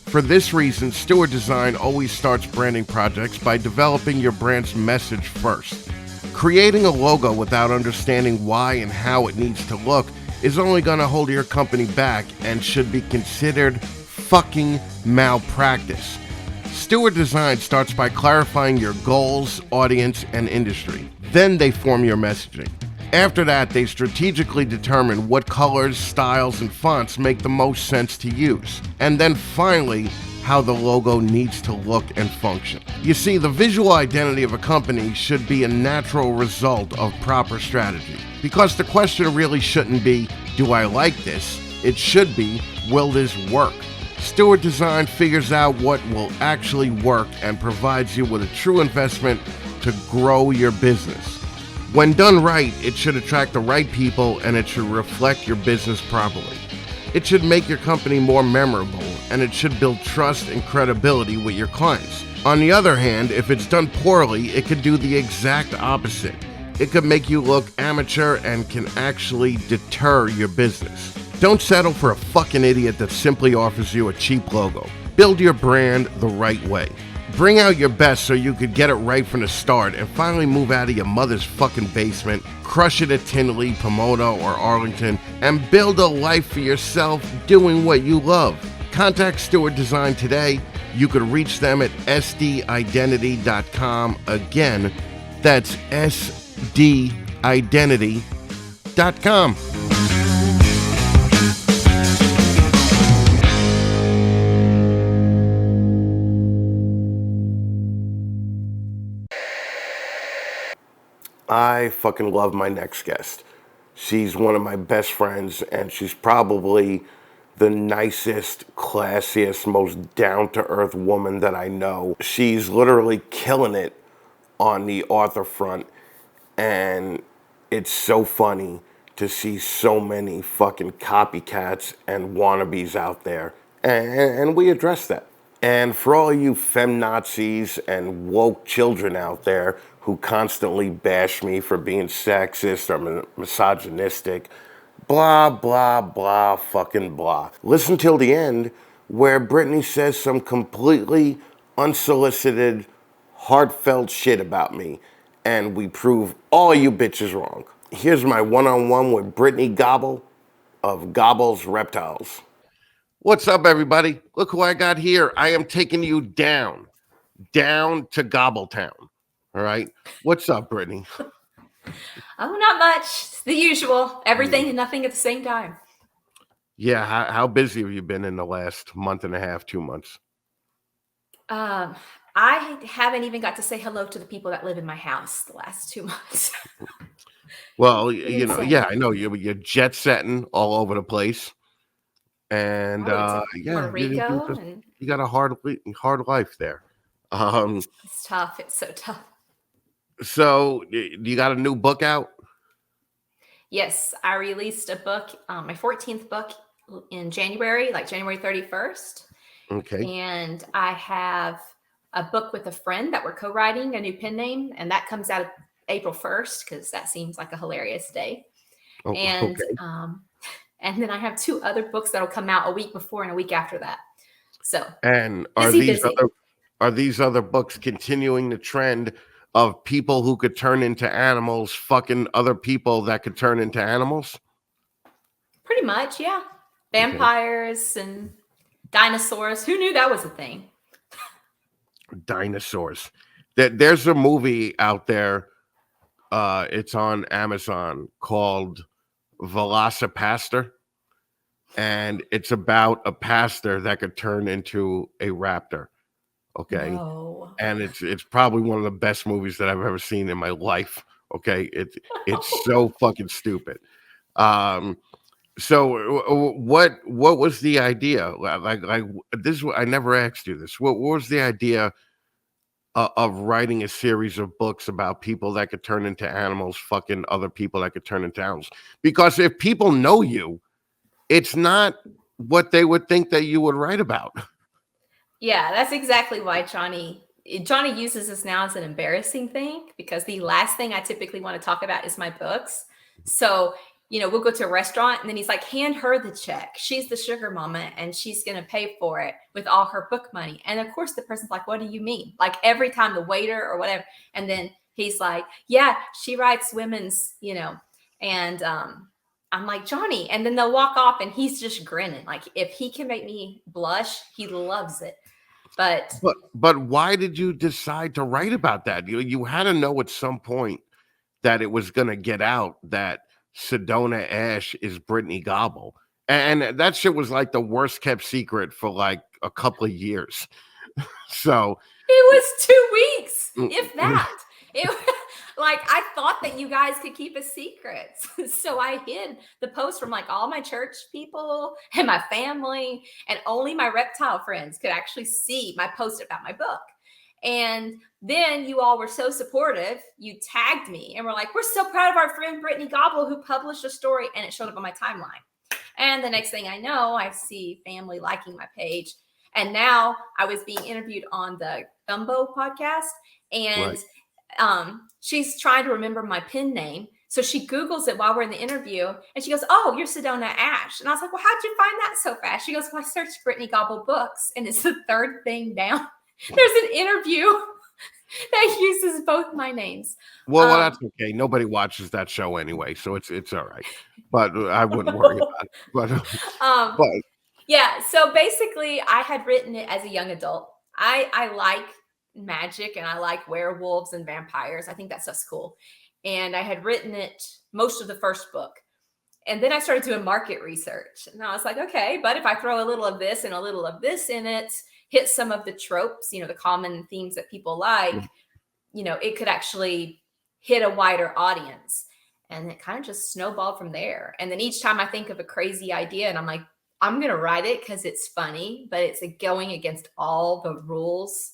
For this reason, Stewart Design always starts branding projects by developing your brand's message first. Creating a logo without understanding why and how it needs to look is only going to hold your company back and should be considered fucking malpractice. Stewart Design starts by clarifying your goals, audience, and industry. Then they form your messaging. After that, they strategically determine what colors, styles, and fonts make the most sense to use. And then finally, how the logo needs to look and function. You see, the visual identity of a company should be a natural result of proper strategy. Because the question really shouldn't be, do I like this? It should be, will this work? Stewart Design figures out what will actually work and provides you with a true investment to grow your business. When done right, it should attract the right people and it should reflect your business properly. It should make your company more memorable, and it should build trust and credibility with your clients. On the other hand, if it's done poorly, it could do the exact opposite. It could make you look amateur and can actually deter your business. Don't settle for a fucking idiot that simply offers you a cheap logo. Build your brand the right way. Bring out your best so you could get it right from the start and finally move out of your mother's fucking basement, crush it at Tinley, Pomona, or Arlington, and build a life for yourself doing what you love. Contact Stewart Design today. You could reach them at sdidentity.com. Again, that's sdidentity.com. I fucking love my next guest. She's one of my best friends, and she's probably the nicest, classiest, most down-to-earth woman that I know. She's literally killing it on the author front, and it's so funny to see so many fucking copycats and wannabes out there, and we address that. And for all you fem-nazis and woke children out there who constantly bash me for being sexist or misogynistic, blah, blah, blah, fucking blah. Listen till the end where Brittney says some completely unsolicited, heartfelt shit about me, and we prove all you bitches wrong. Here's my one-on-one with Brittney Gobble of Gobble's Reptiles. What's up, everybody? Look who I got here. I am taking you down to Gobbletown. All right. What's up, Brittney? Oh, not much. It's the usual. Everything and nothing at the same time. Yeah. How busy have you been in the last month and a half, 2 months? I haven't even got to say hello to the people that live in my house the last 2 months. Well, you know, insane. yeah, I know you're jet setting all over the place, and Puerto yeah, Rico, and you got a hard life there. it's tough. It's so tough. So you got a new book out? Yes, I released a book, my 14th book in January, like January 31st. Okay. And I have a book with a friend that we're co-writing, a new pen name, and that comes out April 1st because that seems like a hilarious day. Oh, And okay. and then I have 2 other books that'll come out a week before and a week after that. So And are busy. these other books continuing the trend of people who could turn into animals fucking other people that could turn into animals? Pretty much, yeah. Vampires and dinosaurs. Who knew that was a thing? Dinosaurs. There's a movie out there. It's on Amazon called Velocipastor, and it's about a pastor that could turn into a raptor. Okay. No. And it's probably one of the best movies that I've ever seen in my life. Okay. It's so fucking stupid. So what was the idea? Like this, I never asked you this. What was the idea of writing a series of books about people that could turn into animals, fucking other people that could turn into animals? Because if people know you, it's not what they would think that you would write about. Yeah, that's exactly why Johnny uses this now as an embarrassing thing, because the last thing I typically want to talk about is my books. So, we'll go to a restaurant and then he's like, hand her the check. She's the sugar mama and she's going to pay for it with all her book money. And of course the person's like, what do you mean? Like every time the waiter or whatever. And then he's like, yeah, she writes women's, and I'm like, Johnny. And then they'll walk off and he's just grinning. Like if he can make me blush, he loves it. But why did you decide to write about that? You had to know at some point that it was going to get out that Sedona Ash is Brittney Gobble. And that shit was like the worst kept secret for like a couple of years. So it was 2 weeks, if that. Like I thought that you guys could keep a secret. So I hid the post from like all my church people and my family, and only my reptile friends could actually see my post about my book. And then you all were so supportive. You tagged me and were like, we're so proud of our friend Brittney Gobble who published a story, and it showed up on my timeline. And the next thing I know, I see family liking my page. And now I was being interviewed on the Gumbo podcast, and she's trying to remember my pen name. So she Googles it while we're in the interview and she goes, oh, you're Sedona Ash. And I was like, well, how'd you find that so fast? She goes, well, I searched Brittney Gobble books and it's the third thing down. There's an interview that uses both my names. Well, that's okay. Nobody watches that show anyway, so it's all right. But I wouldn't worry about it. But yeah, so basically I had written it as a young adult. I like magic and I like werewolves and vampires. I think that stuff's cool. And I had written it most of the first book. And then I started doing market research. And I was like, okay, but if I throw a little of this and a little of this in it, hit some of the tropes, the common themes that people like, it could actually hit a wider audience. And it kind of just snowballed from there. And then each time I think of a crazy idea and I'm like, I'm going to write it because it's funny, but it's going against all the rules.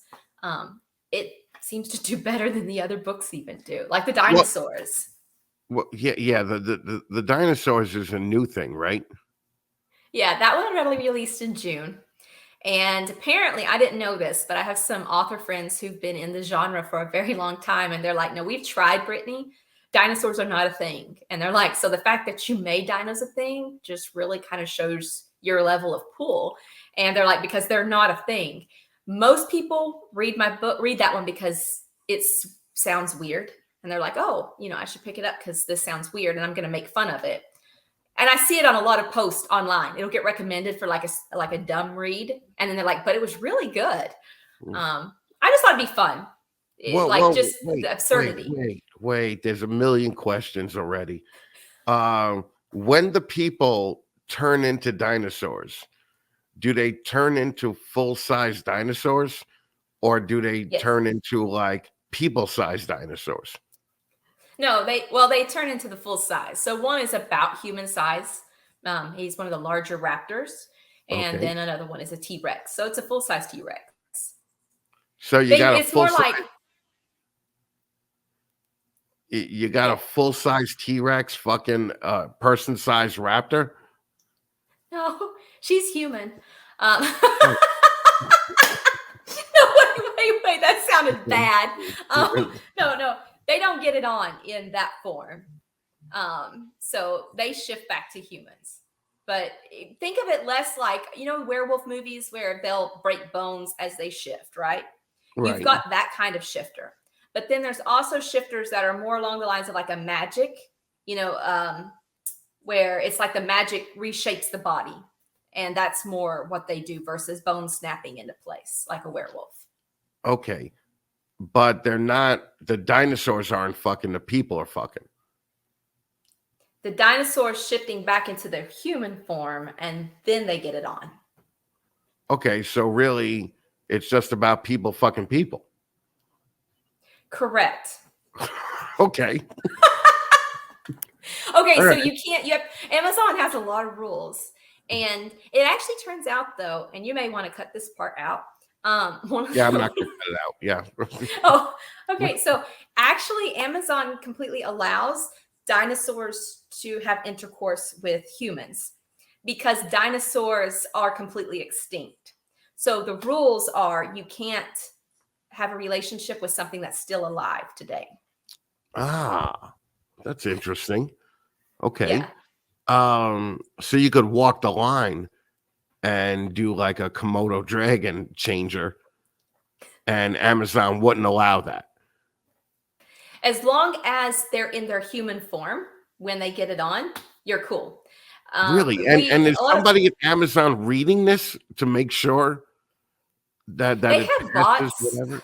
It seems to do better than the other books even do, like the dinosaurs. Well, yeah. The dinosaurs is a new thing, right? Yeah, that one really released in June. And apparently, I didn't know this, but I have some author friends who've been in the genre for a very long time. And they're like, no, we've tried, Brittney. Dinosaurs are not a thing. And they're like, so the fact that you made dinos a thing just really kind of shows your level of pool. And they're like, because they're not a thing. Most people read my book, read that one because it sounds weird. And they're like, oh, I should pick it up because this sounds weird and I'm going to make fun of it. And I see it on a lot of posts online. It'll get recommended for like a dumb read. And then they're like, but it was really good. I just thought it'd be fun. The absurdity. Wait. There's a million questions already. When the people turn into dinosaurs, do they turn into full-size dinosaurs or do they turn into like people-sized dinosaurs? No, they turn into the full size. So one is about human size. He's one of the larger raptors. And then another one is a T-Rex. So it's a full-size T-Rex. So you got a full-size T-Rex fucking person-sized raptor? No, she's human. No, wait, that sounded bad. No, they don't get it on in that form. So they shift back to humans. But think of it less like, werewolf movies where they'll break bones as they shift, right? You've got that kind of shifter. But then there's also shifters that are more along the lines of like a magic, where it's like the magic reshapes the body. And that's more what they do versus bone snapping into place like a werewolf. Okay. But they're not, the dinosaurs aren't fucking, the people are fucking. The dinosaurs shifting back into their human form and then they get it on. Okay, so really it's just about people fucking people. Correct. Okay. Okay, so you can't, Amazon has a lot of rules. And it actually turns out though, and you may want to cut this part out. I'm not gonna cut it out. Yeah. Oh, okay. So actually, Amazon completely allows dinosaurs to have intercourse with humans. because dinosaurs are completely extinct. So the rules are you can't have a relationship with something that's still alive today. Ah, that's interesting. Okay. Yeah. So you could walk the line and do like a Komodo dragon changer, and Amazon wouldn't allow that. As long as they're in their human form when they get it on, you're cool. Really? And is A lot of somebody at Amazon reading this to make sure that they it have passes bots. whatever?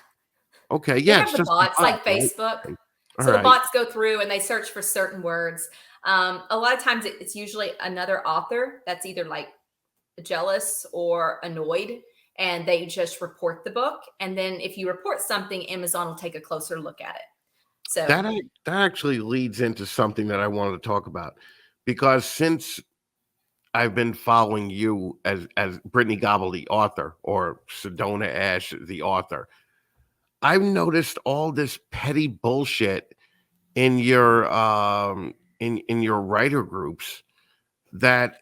Okay, They yeah, it's have the just a bots bot, like right? Facebook. All So the right. bots go through and they search for certain words. A lot of times it's usually another author that's either like jealous or annoyed, and they just report the book. And then if you report something, Amazon will take a closer look at it. So That actually leads into something that I wanted to talk about, because since I've been following you as Brittney Gobble, the author, or Sedona Ash, the author, I've noticed all this petty bullshit in your in your writer groups that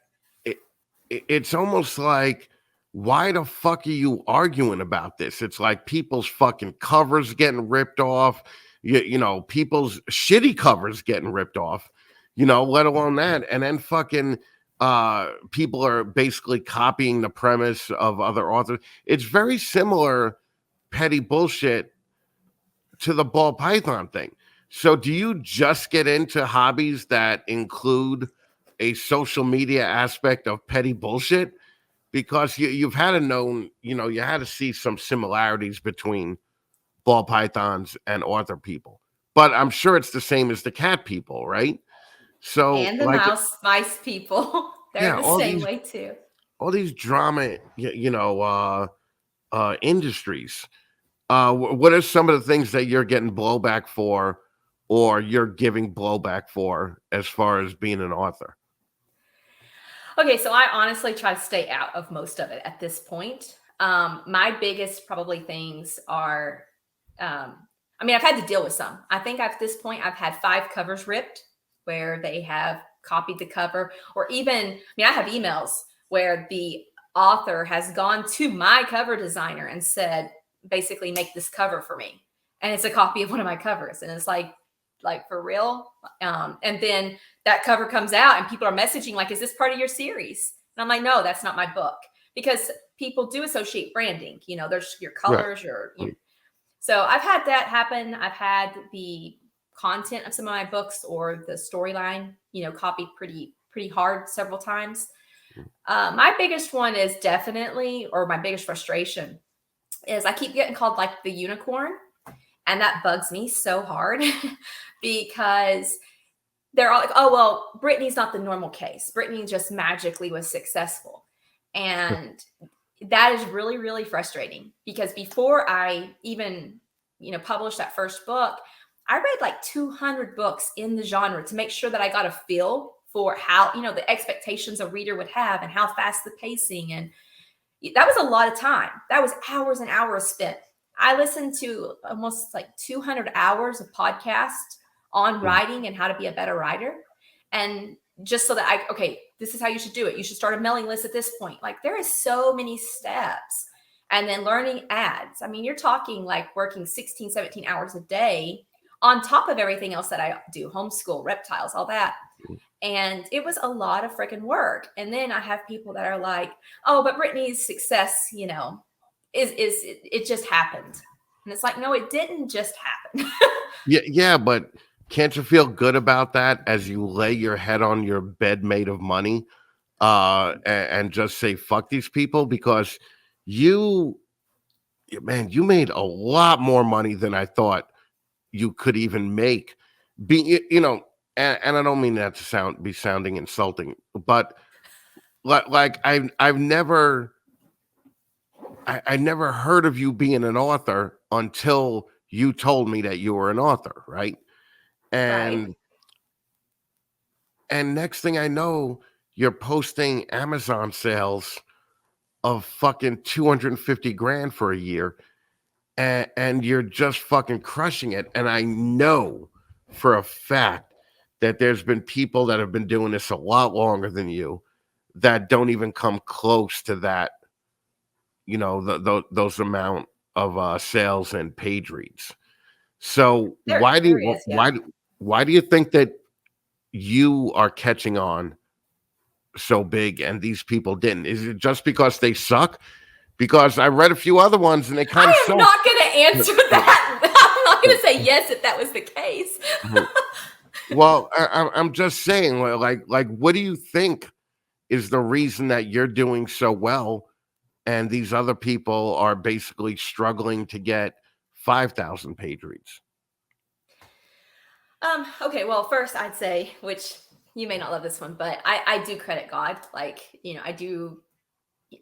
it's almost like, why the fuck are you arguing about this? It's like people's fucking covers getting ripped off, you know, people's shitty covers getting ripped off, you know, let alone that. And then fucking people are basically copying the premise of other authors. It's very similar petty bullshit to the ball python thing. So do you just get into hobbies that include a social media aspect of petty bullshit? Because you've had to know, you know, you had to see some similarities between ball pythons and author people. But I'm sure it's the same as the cat people, right? So and the like, mice people, they're yeah, the same way too. all these drama, you know, industries. What are some of the things that you're getting blowback for, or you're giving blowback for, as far as being an author? Okay, so I honestly try to stay out of most of it at this point. My biggest probably things are, I mean, I've had to deal with some. I think at this point, I've had 5 covers ripped where they have copied the cover, or even, I mean, I have emails where the author has gone to my cover designer and said, basically, make this cover for me. And it's a copy of one of my covers. And it's like for real. And then that cover comes out and people are messaging like, is this part of your series? And I'm like, no, that's not my book, because people do associate branding, you know, there's your colors, so I've had that happen. I've had the content of some of my books or the storyline, you know, copied pretty hard several times. My biggest one is definitely, or my biggest frustration is I keep getting called like the unicorn. And that bugs me so hard because they're all like, oh, well, Brittney's not the normal case. Brittney just magically was successful. And that is really, really frustrating, because before I even, you know, published that first book, I read like 200 books in the genre to make sure that I got a feel for how, you know, the expectations a reader would have and how fast the pacing. And that was a lot of time. That was hours and hours spent. I listened to almost like 200 hours of podcasts on writing and how to be a better writer. And just so that okay, this is how you should do it. You should start a mailing list at this point. Like, there is so many steps. And then learning ads. I mean, you're talking like working 16, 17 hours a day on top of everything else that I do, homeschool, reptiles, all that. And it was a lot of freaking work. And then I have people that are like, oh, but Brittney's success, you know, it just happened. And it's like, no, it didn't just happen. Yeah, but can't you feel good about that as you lay your head on your bed made of money, and just say fuck these people? Because you made a lot more money than I thought you could even make. You know, and I don't mean that to be sounding insulting, but like I've never I never heard of you being an author until you told me that you were an author, right? And next thing I know, you're posting Amazon sales of fucking 250 grand for a year, and you're just fucking crushing it. And I know for a fact that there's been people that have been doing this a lot longer than you that don't even come close to that, those amount of sales and page reads. So There is, yeah. why do you think that you are catching on so big and these people didn't? Is it just because they suck? Because I read a few other ones and they kind of I am suck. not going to answer that. I'm not going to say yes if that was the case. Well, I'm just saying, like, what do you think is the reason that you're doing so well and these other people are basically struggling to get 5,000 page reads? Okay, well, first I'd say, which you may not love this one, but I do credit God. Like, I do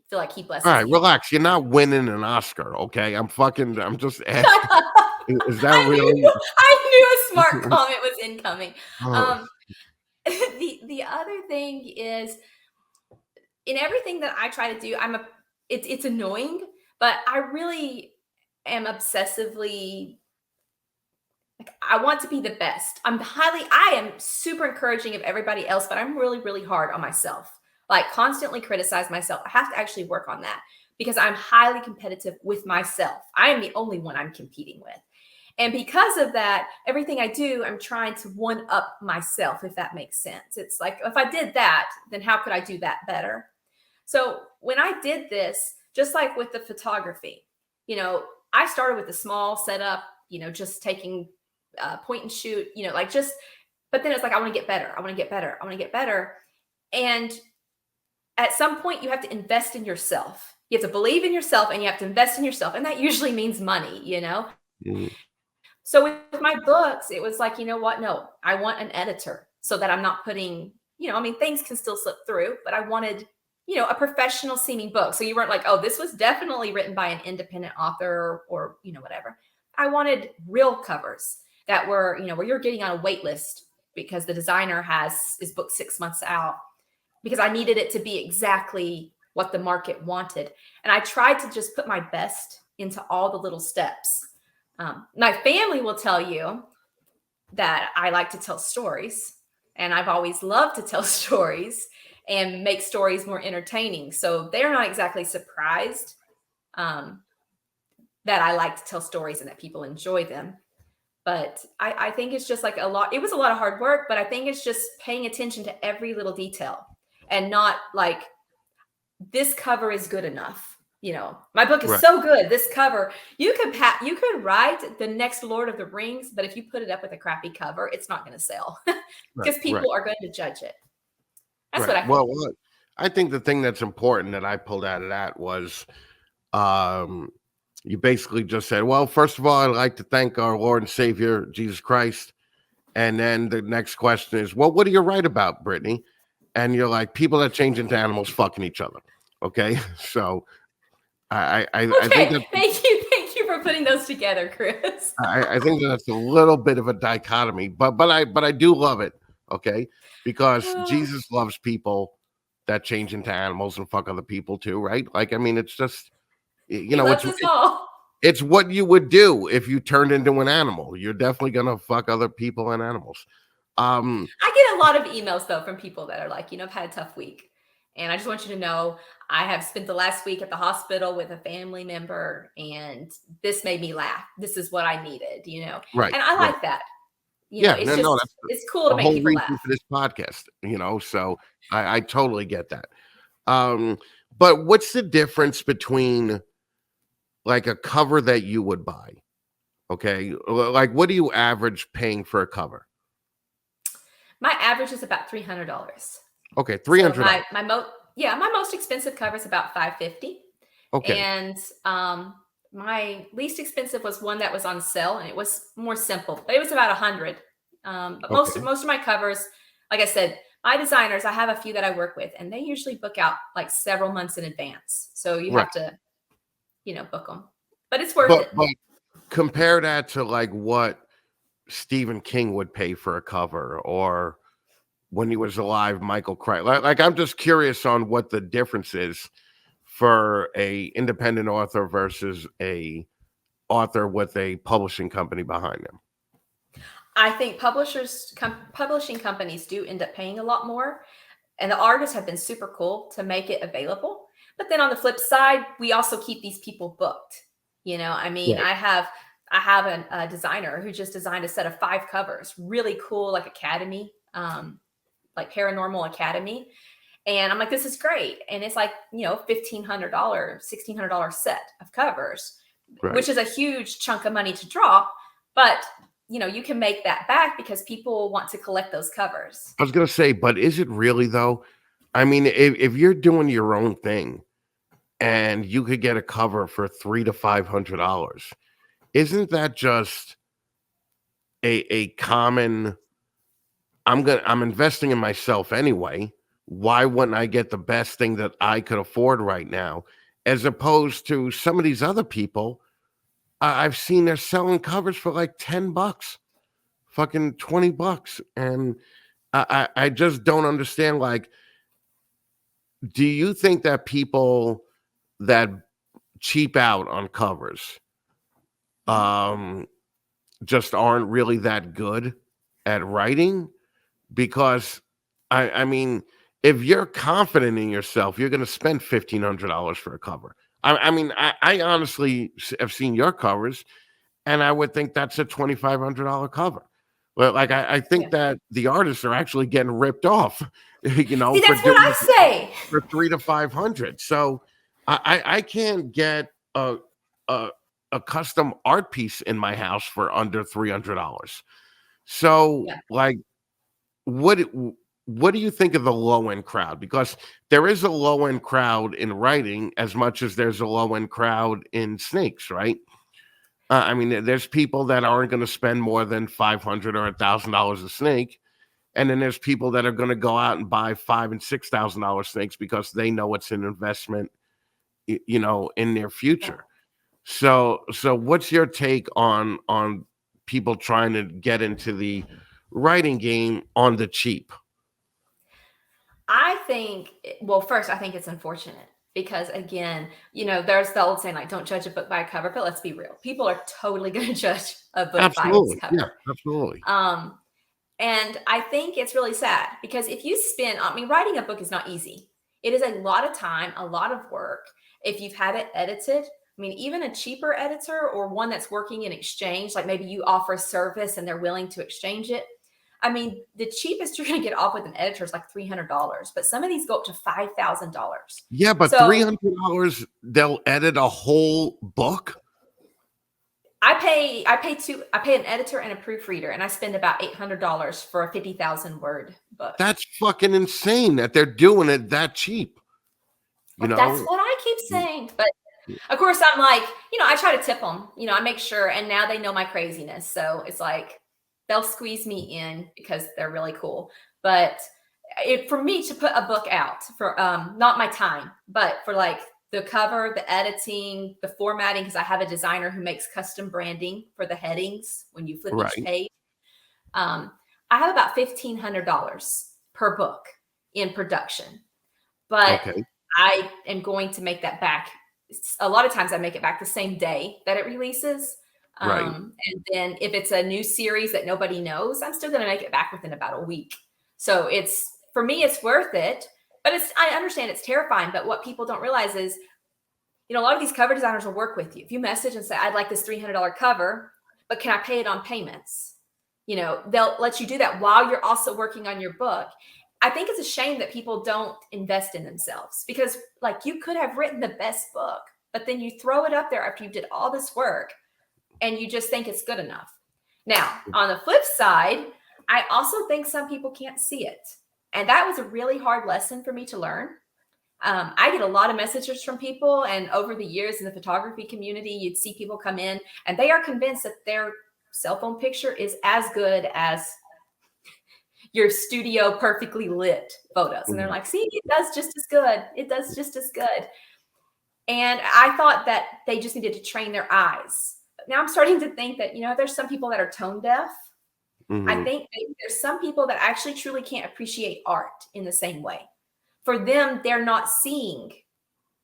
feel like he blesses All right, people. relax. You're not winning an Oscar, okay? I'm just asking. Is that I really? knew a smart comment was incoming. Oh. The other thing is, in everything that I try to do, it's annoying, but I really am obsessively, like, I want to be the best. I am super encouraging of everybody else, but I'm really, really hard on myself. Like, constantly criticize myself. I have to actually work on that because I'm highly competitive with myself. I am the only one I'm competing with. And because of that, everything I do, I'm trying to one up myself, if that makes sense. It's like, if I did that, then how could I do that better? So when I did this, just like with the photography, I started with a small setup, just taking point and shoot, but then it's like, I want to get better. I want to get better. I want to get better. And at some point you have to invest in yourself. You have to believe in yourself and you have to invest in yourself. And that usually means money, Mm. So with my books, it was like, you know what? No, I want an editor so that I'm not putting, things can still slip through, but I wanted, a professional seeming book. So you weren't like, oh, this was definitely written by an independent author or whatever. I wanted real covers that were, where you're getting on a wait list because the designer is booked 6 months out, because I needed it to be exactly what the market wanted. And I tried to just put my best into all the little steps. My family will tell you that I like to tell stories, and I've always loved to tell stories and make stories more entertaining. So they're not exactly surprised that I like to tell stories and that people enjoy them. But I think it's just like it was a lot of hard work, but I think it's just paying attention to every little detail and not like, this cover is good enough. My book is Right. so good. This cover, you could write the next Lord of the Rings, but if you put it up with a crappy cover, it's not going to sell because people are going to judge it. That's what I think. Well, I think the thing that's important that I pulled out of that was, you basically just said, well, first of all, I'd like to thank our Lord and Savior, Jesus Christ. And then the next question is, well, what do you write about, Brittney? And you're like, people that change into animals fucking each other. Okay. So I think that, Thank you for putting those together, Chris. I think that's a little bit of a dichotomy, but I do love it. Okay. Because Jesus loves people that change into animals and fuck other people too. Right. Like, I mean, it's just, it's what you would do if you turned into an animal. You're definitely going to fuck other people and animals. I get a lot of emails though from people that are like, I've had a tough week. And I just want you to know, I have spent the last week at the hospital with a family member, and this made me laugh. This is what I needed, Right. And I like that. It's cool to make people laugh. For this podcast, so I totally get that. But what's the difference between like a cover that you would buy? Okay. Like, what do you average paying for a cover? My average is about $300. Okay, $300. So my most expensive cover is about $550. Okay. And my least expensive was one that was on sale, and it was more simple, but it was about $100. But most of my covers, like I said, my designers, I have a few that I work with, and they usually book out like several months in advance. So you have to, book them. But it's worth it. But compare that to like what Stephen King would pay for a cover, or when he was alive, Michael Crichton. Like, I'm just curious on what the difference is for a independent author versus a author with a publishing company behind them. I think publishing companies do end up paying a lot more. And the artists have been super cool to make it available. But then on the flip side, we also keep these people booked. You know, I mean, Right. I have a designer who just designed a set of 5 covers, really cool, like Academy, like Paranormal Academy. And I'm like, this is great. And it's like, $1,500, $1,600 set of covers, Right. which is a huge chunk of money to drop. But, you can make that back because people want to collect those covers. I was gonna say, but is it really though? I mean, if you're doing your own thing and you could get a cover for $300 to $500, isn't that just a common? I'm investing in myself anyway. Why wouldn't I get the best thing that I could afford right now, as opposed to some of these other people? I've seen they're selling covers for like $10, fucking $20, and I just don't understand. Like, do you think that people that cheap out on covers just aren't really that good at writing? Because I mean, if you're confident in yourself, you're going to spend $1,500 for a cover. I mean, I honestly have seen your covers, and I would think that's a $2,500 cover. But like, I think that the artists are actually getting ripped off, See, for that's what I say. for $300 to $500. So I can't get a custom art piece in my house for under $300. So Yeah. like, what do you think of the low end crowd? Because there is a low end crowd in writing as much as there's a low end crowd in snakes, right? I mean, there's people that aren't going to spend more than $500 or $1,000 a snake, and then there's people that are going to go out and buy $5,000 and $6,000 snakes because they know it's an investment, in their future. So what's your take on people trying to get into the writing game on the cheap? I think, well, first, I think it's unfortunate because, again, there's the old saying, like, don't judge a book by a cover, but let's be real. People are totally going to judge a book by its Absolutely. cover. Yeah, absolutely. And I think it's really sad because if you writing a book is not easy. It is a lot of time, a lot of work. If you've had it edited, even a cheaper editor or one that's working in exchange, like maybe you offer a service and they're willing to exchange it. The cheapest you're going to get off with an editor is like $300, but some of these go up to $5,000. Yeah, but So $300, they'll edit a whole book? I pay an editor and a proofreader, and I spend about $800 for a 50,000 word book. That's fucking insane that they're doing it that cheap. That's what I keep saying. But of course, I'm like, I try to tip them. I make sure, and now they know my craziness. So it's like they'll squeeze me in because they're really cool. But for me to put a book out for not my time, but for like the cover, the editing, the formatting, because I have a designer who makes custom branding for the headings when you flip each page. I have about $1,500 per book in production, but I am going to make that back. A lot of times I make it back the same day that it releases. And then if it's a new series that nobody knows, I'm still going to make it back within about a week. So for me, it's worth it. But I understand it's terrifying. But what people don't realize is, a lot of these cover designers will work with you. If you message and say, I'd like this $300 cover, but can I pay it on payments? They'll let you do that while you're also working on your book. I think it's a shame that people don't invest in themselves because like you could have written the best book, but then you throw it up there after you did all this work and you just think it's good enough. Now, on the flip side, I also think some people can't see it. And that was a really hard lesson for me to learn. I get a lot of messages from people, and over the years in the photography community, you'd see people come in and they are convinced that their cell phone picture is as good as your studio perfectly lit photos. And they're like, see, it does just as good. It does just as good. And I thought that they just needed to train their eyes. But now I'm starting to think that, there's some people that are tone deaf. I think there's some people that actually truly can't appreciate art in the same way. For them, they're not seeing,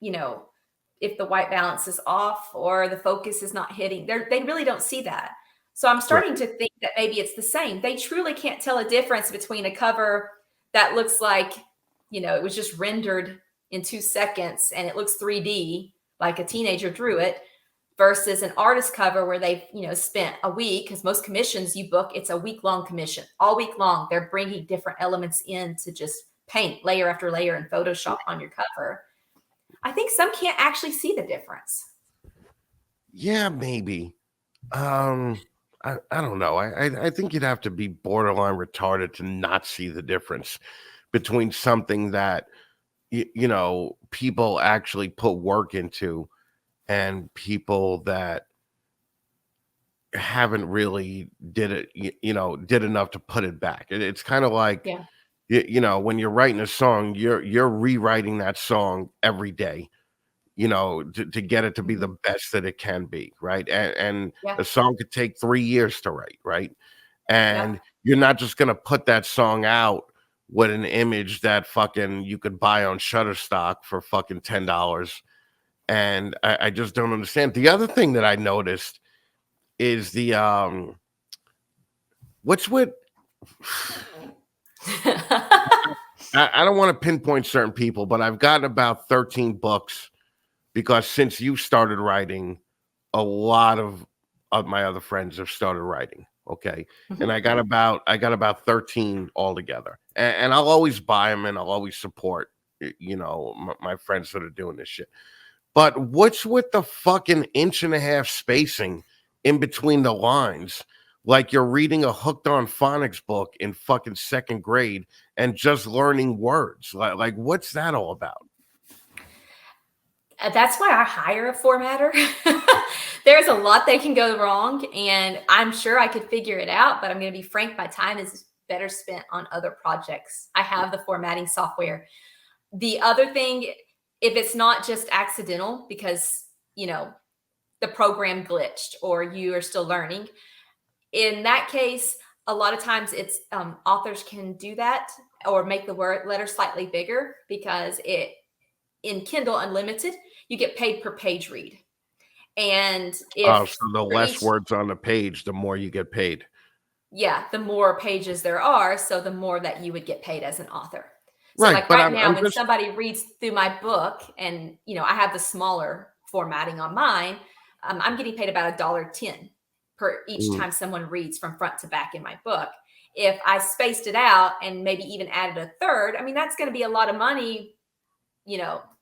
if the white balance is off or the focus is not hitting. They really don't see that. So I'm starting to think that maybe it's the same. They truly can't tell a difference between a cover that looks like, it was just rendered in 2 seconds and it looks 3D like a teenager drew it, versus an artist cover where they've, spent a week, because most commissions you book, it's a week-long commission. All week long, they're bringing different elements in to just paint layer after layer in Photoshop on your cover. I think some can't actually see the difference. Yeah, maybe. I don't know. I think you'd have to be borderline retarded to not see the difference between something that people actually put work into and people that haven't really did enough to put it back. It's kind of like when you're writing a song, you're rewriting that song every day, to get it to be the best that it can be, right? And a song could take 3 years to write, right? And you're not just gonna put that song out with an image that fucking you could buy on Shutterstock for fucking $10. And I just don't understand. The other thing that I noticed is the what's with I don't want to pinpoint certain people, but I've gotten about 13 books because since you started writing, a lot of my other friends have started writing. Okay. And I got about 13 altogether. And I'll always buy them and I'll always support, my friends that are doing this shit. But what's with the fucking 1.5-inch spacing in between the lines? Like you're reading a Hooked on Phonics book in fucking 2nd grade and just learning words. Like what's that all about? That's why I hire a formatter. There's a lot that can go wrong, and I'm sure I could figure it out, but I'm going to be frank, my time is better spent on other projects. I have the formatting software. The other thing, if it's not just accidental because, the program glitched or you are still learning, in that case, a lot of times it's authors can do that or make the letter slightly bigger, because in Kindle Unlimited, you get paid per page read. And if so the less words on the page, the more you get paid. Yeah, the more pages there are, so the more that you would get paid as an author. So Right, like but right I'm now, when just somebody reads through my book and, I have the smaller formatting on mine, I'm getting paid about $1.10 per each time someone reads from front to back in my book. If I spaced it out and maybe even added a third, that's going to be a lot of money,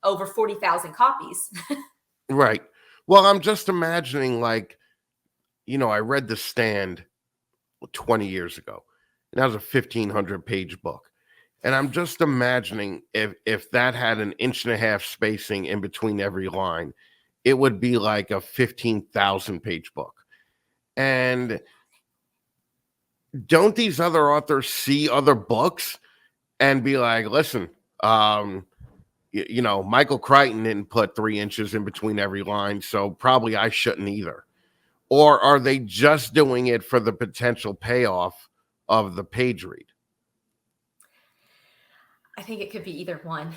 over 40,000 copies. right. Well, I'm just imagining I read The Stand 20 years ago, and that was a 1,500 page book. And I'm just imagining if that had an 1.5-inch spacing in between every line, it would be like a 15,000 page book. And don't these other authors see other books and be like, listen, Michael Crichton didn't put 3 inches in between every line, so probably I shouldn't either. Or are they just doing it for the potential payoff of the page read? I think it could be either one,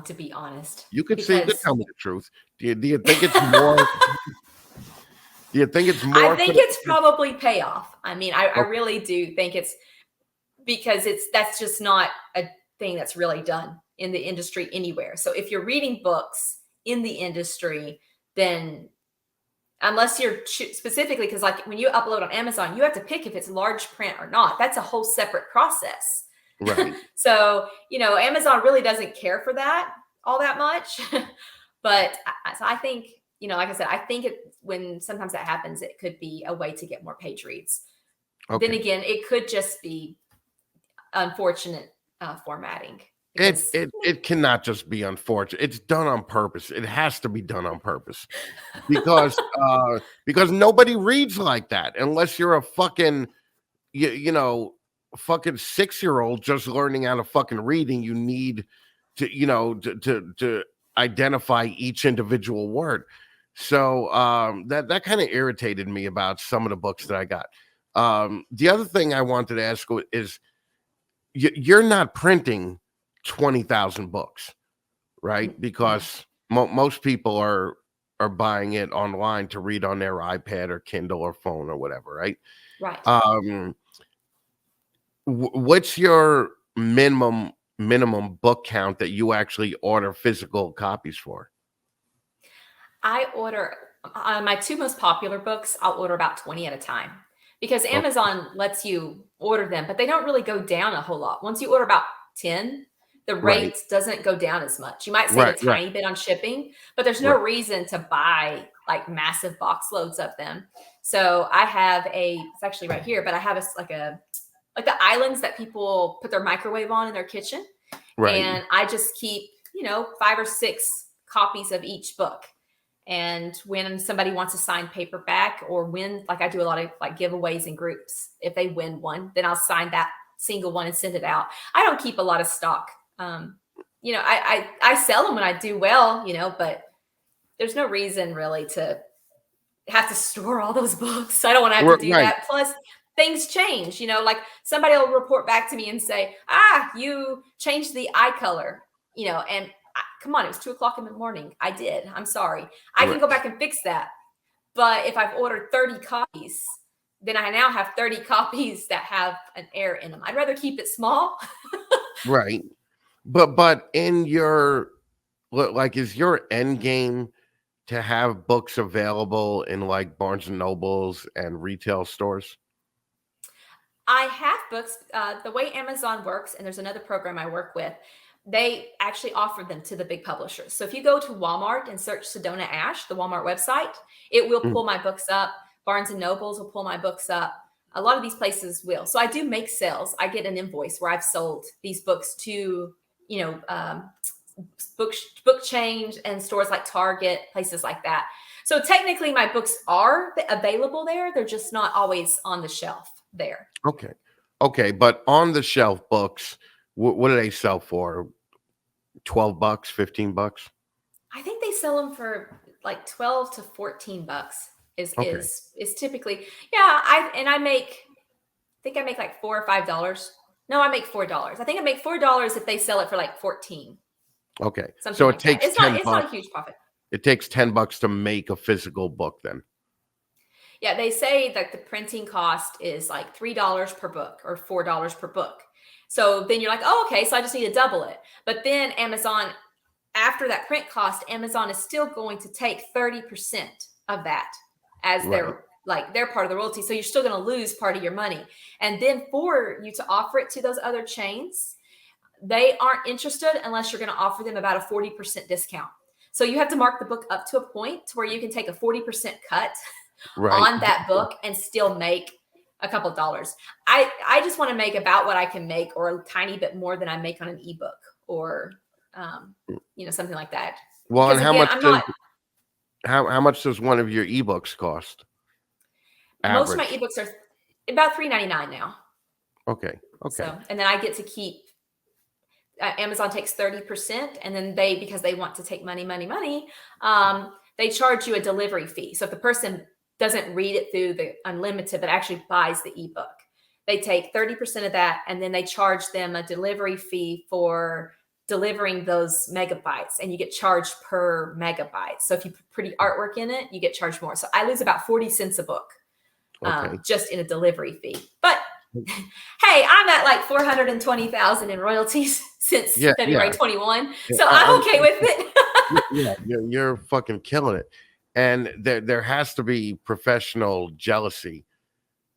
to be honest. You could see. You could tell me the truth. Do you think it's more? Do you think it's more? I think it's probably payoff. I really do think it's because that's just not a thing that's really done in the industry anywhere. So if you're reading books in the industry, then unless you're specifically, because like when you upload on Amazon, you have to pick if it's large print or not. That's a whole separate process. Right. So, Amazon really doesn't care for that all that much. But so I think, like I said, I think when sometimes that happens, it could be a way to get more page reads. Okay. Then again, it could just be unfortunate formatting. It cannot just be unfortunate. It's done on purpose. It has to be done on purpose because nobody reads like that unless you're a fucking fucking 6-year-old just learning how to fucking reading. You need to to identify each individual word. So that kind of irritated me about some of the books that I got. The other thing I wanted to ask is you're not printing 20,000 books, right? Because most people are buying it online to read on their iPad or Kindle or phone or whatever, right? Right. What's your minimum minimum book count that you actually order physical copies for? I order my 2 most popular books. I'll order about 20 at a time because Okay. Amazon lets you order them, but they don't really go down a whole lot. Once you order about 10, the Right. rate doesn't go down as much. You might save Right, a right, tiny bit on shipping, but there's no right. reason to buy like massive box loads of them. So I have it's actually right here, but I have like the islands that people put their microwave on in their kitchen. Right. And I just keep, 5 or 6 copies of each book. And when somebody wants a signed paperback or win, like I do a lot of like giveaways in groups, if they win one, then I'll sign that single one and send it out. I don't keep a lot of stock. I sell them when I do well, but there's no reason really to have to store all those books. I don't want to have to do Right. that. Plus things change, like somebody will report back to me and say, you changed the eye color, and come on, it was 2:00 in the morning. I did. I'm sorry. I can go back and fix that. But if I've ordered 30 copies, then I now have 30 copies that have an error in them. I'd rather keep it small. Right. But in your, like, is your end game to have books available in like Barnes and Nobles and retail stores? I have books. The way Amazon works, and there's another program I work with, they actually offer them to the big publishers. So if you go to Walmart and search Sedona Ash, the Walmart website, it will pull my books up. Barnes and Nobles will pull my books up. A lot of these places will. So I do make sales. I get an invoice where I've sold these books to, book chains and stores like Target, places like that. So technically my books are available there. They're just not always on the shelf there. Okay. But on the shelf books, what do they sell for? $12, $15? I think they sell them for like 12 to 14 bucks is typically. Yeah. I think I make like $4 or $5. No, I make $4. I think I make $4 if they sell it for like 14. Okay. Something So like it takes that. $10. It's not a huge profit. It takes $10 to make a physical book then. Yeah, they say that the printing cost is like $3 per book or $4 per book. So then you're like, oh, okay, so I just need to double it. But then Amazon, after that print cost, Amazon is still going to take 30% of that as their part of the royalty. So you're still going to lose part of your money. And then for you to offer it to those other chains, they aren't interested unless you're going to offer them about a 40% discount. So you have to mark the book up to a point where you can take a 40% cut on that book and still make a couple of dollars. I just want to make about what I can make or a tiny bit more than I make on an ebook or something like that. Well, Because and again, how much does one of your ebooks cost? Most of my ebooks are about $3.99 now. Okay. So, and then I get to keep. Amazon takes 30%, and then because they want to take money, they charge you a delivery fee. So if the person doesn't read it through the unlimited, but actually buys the ebook, they take 30% of that, and then they charge them a delivery fee for delivering those megabytes, and you get charged per megabyte. So if you put pretty artwork in it, you get charged more. So I lose about 40 cents a book just in a delivery fee. But hey, I'm at like 420,000 in royalties since February 21. So I'm okay with it. You're fucking killing it. And there has to be professional jealousy,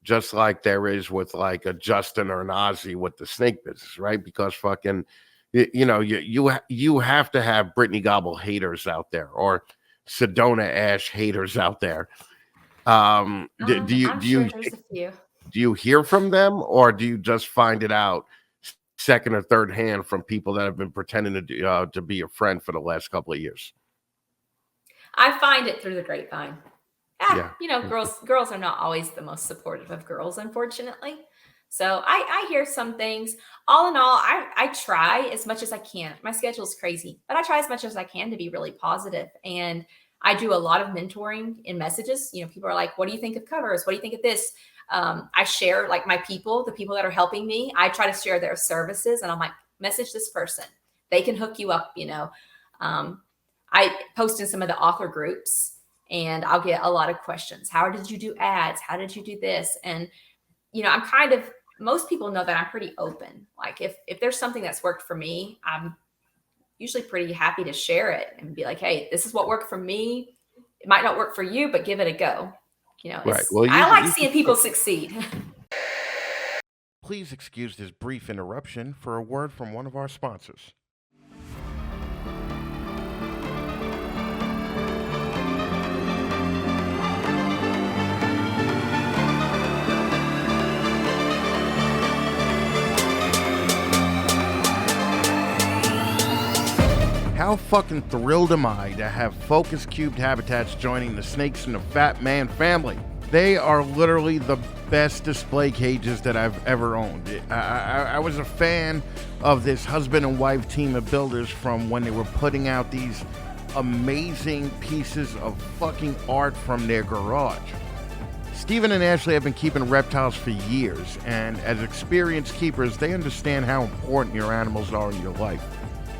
just like there is with like a Justin or an Ozzy with the snake business, right? Because fucking, you have to have Brittney Gobble haters out there or Sedona Ash haters out there. Do you hear from them, or do you just find it out second or third hand from people that have been pretending to be a friend for the last couple of years? I find it through the grapevine. Girls are not always the most supportive of girls, unfortunately. So I hear some things. All in all, I try as much as I can. My schedule is crazy, but I try as much as I can to be really positive. And I do a lot of mentoring in messages. People are like, what do you think of covers? What do you think of this? I share like the people that are helping me. I try to share their services, and I'm like, message this person. They can hook you up. I post in some of the author groups, and I'll get a lot of questions. How did you do ads? How did you do this? And, I'm kind of most people know that I'm pretty open. Like if there's something that's worked for me, I'm usually pretty happy to share it and be like, hey, this is what worked for me. It might not work for you, but give it a go. You know, Right. Well, I like seeing people succeed. Please excuse this brief interruption for a word from one of our sponsors. How fucking thrilled am I to have Focus Cubed Habitats joining the Snakes in the Fatman family. They are literally the best display cages that I've ever owned. I was a fan of this husband and wife team of builders from when they were putting out these amazing pieces of fucking art from their garage. Stephen and Ashley have been keeping reptiles for years, and as experienced keepers, they understand how important your animals are in your life.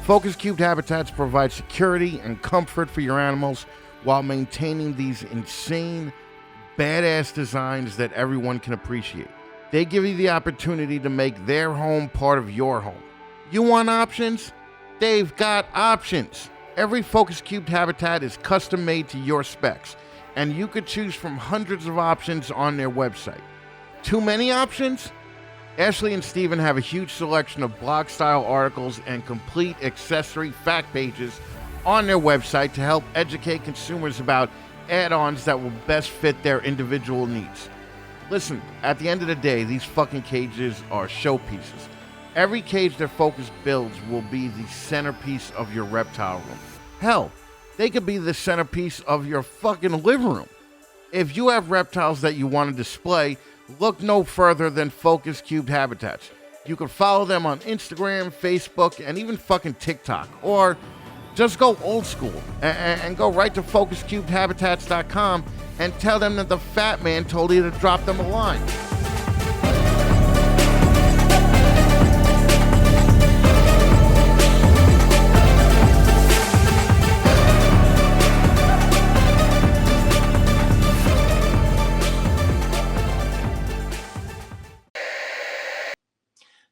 Focus Cubed Habitats provide security and comfort for your animals while maintaining these insane, badass designs that everyone can appreciate. They give you the opportunity to make their home part of your home. You want options? They've got options. Every Focus Cubed Habitat is custom made to your specs, and you could choose from hundreds of options on their website. Too many options? Ashley and Steven have a huge selection of blog-style articles and complete accessory fact pages on their website to help educate consumers about add-ons that will best fit their individual needs. Listen, at the end of the day, these fucking cages are showpieces. Every cage that Focus builds will be the centerpiece of your reptile room. Hell, they could be the centerpiece of your fucking living room. If you have reptiles that you want to display, look no further than Focus Cubed Habitats. You can follow them on Instagram, Facebook, and even fucking TikTok. Or just go old school and go right to FocusCubedHabitats.com and tell them that the Fat Man told you to drop them a line.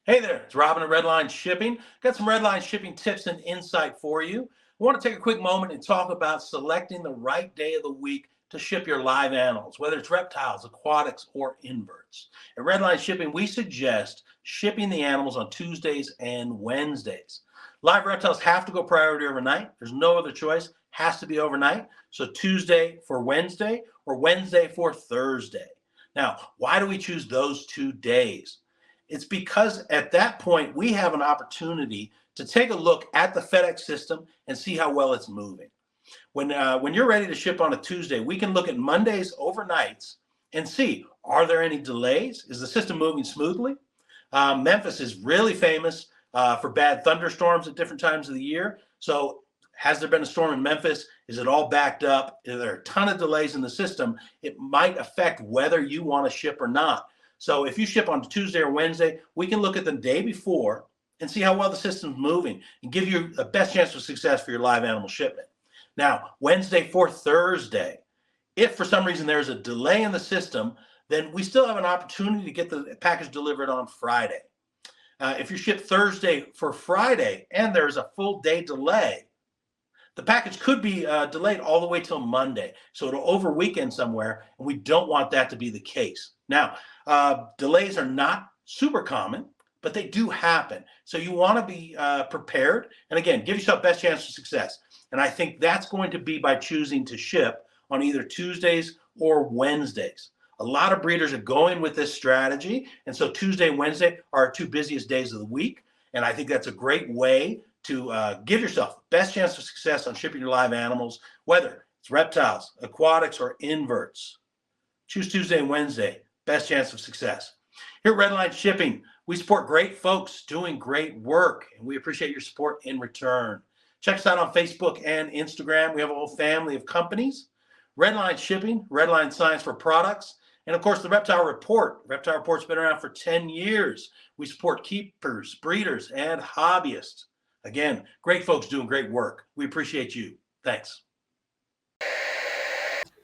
Hey there, it's Robin at Redline Shipping. Got some Redline Shipping tips and insight for you. I want to take a quick moment and talk about selecting the right day of the week to ship your live animals, whether it's reptiles, aquatics, or inverts. At Redline Shipping, we suggest shipping the animals on Tuesdays and Wednesdays. Live reptiles have to go priority overnight. There's no other choice. Has to be overnight. So Tuesday for Wednesday or Wednesday for Thursday. Now, why do we choose those 2 days? It's because at that point, we have an opportunity to take a look at the FedEx system and see how well it's moving. When you're ready to ship on a Tuesday, we can look at Mondays overnights and see, are there any delays? Is the system moving smoothly? Memphis is really famous for bad thunderstorms at different times of the year. So has there been a storm in Memphis? Is it all backed up? Is there a ton of delays in the system? It might affect whether you want to ship or not. So if you ship on Tuesday or Wednesday, we can look at the day before and see how well the system's moving and give you the best chance of success for your live animal shipment. Now, Wednesday for Thursday, if for some reason there's a delay in the system, then we still have an opportunity to get the package delivered on Friday. If you ship Thursday for Friday and there's a full day delay, the package could be delayed all the way till Monday. So it'll over weekend somewhere, and we don't want that to be the case. Now, delays are not super common, but they do happen. So you want to be prepared. And again, give yourself best chance of success. And I think that's going to be by choosing to ship on either Tuesdays or Wednesdays. A lot of breeders are going with this strategy. And so Tuesday and Wednesday are our 2 busiest days of the week. And I think that's a great way to give yourself best chance of success on shipping your live animals, whether it's reptiles, aquatics, or inverts. Choose Tuesday and Wednesday, best chance of success. Here at Redline Shipping, we support great folks doing great work, and we appreciate your support in return. Check us out on Facebook and Instagram. We have a whole family of companies. Redline Shipping, Redline Science for Products, and of course the Reptile Report. Reptile Report's been around for 10 years. We support keepers, breeders, and hobbyists. Again, great folks doing great work. We appreciate you. Thanks.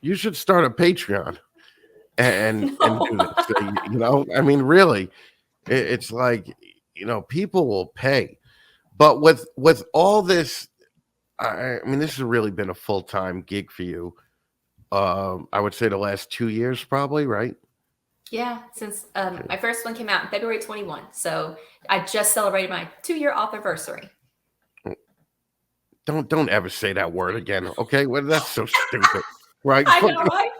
You should start a Patreon and do this. You know, I mean, really, It's like, people will pay, but with all this, I mean, this has really been a full-time gig for you. I would say the last 2 years, probably, right? Yeah, since my first one came out in February 21. So I just celebrated my 2-year authorversary. Don't ever say that word again, okay? Well, that's so stupid, right? I know, right?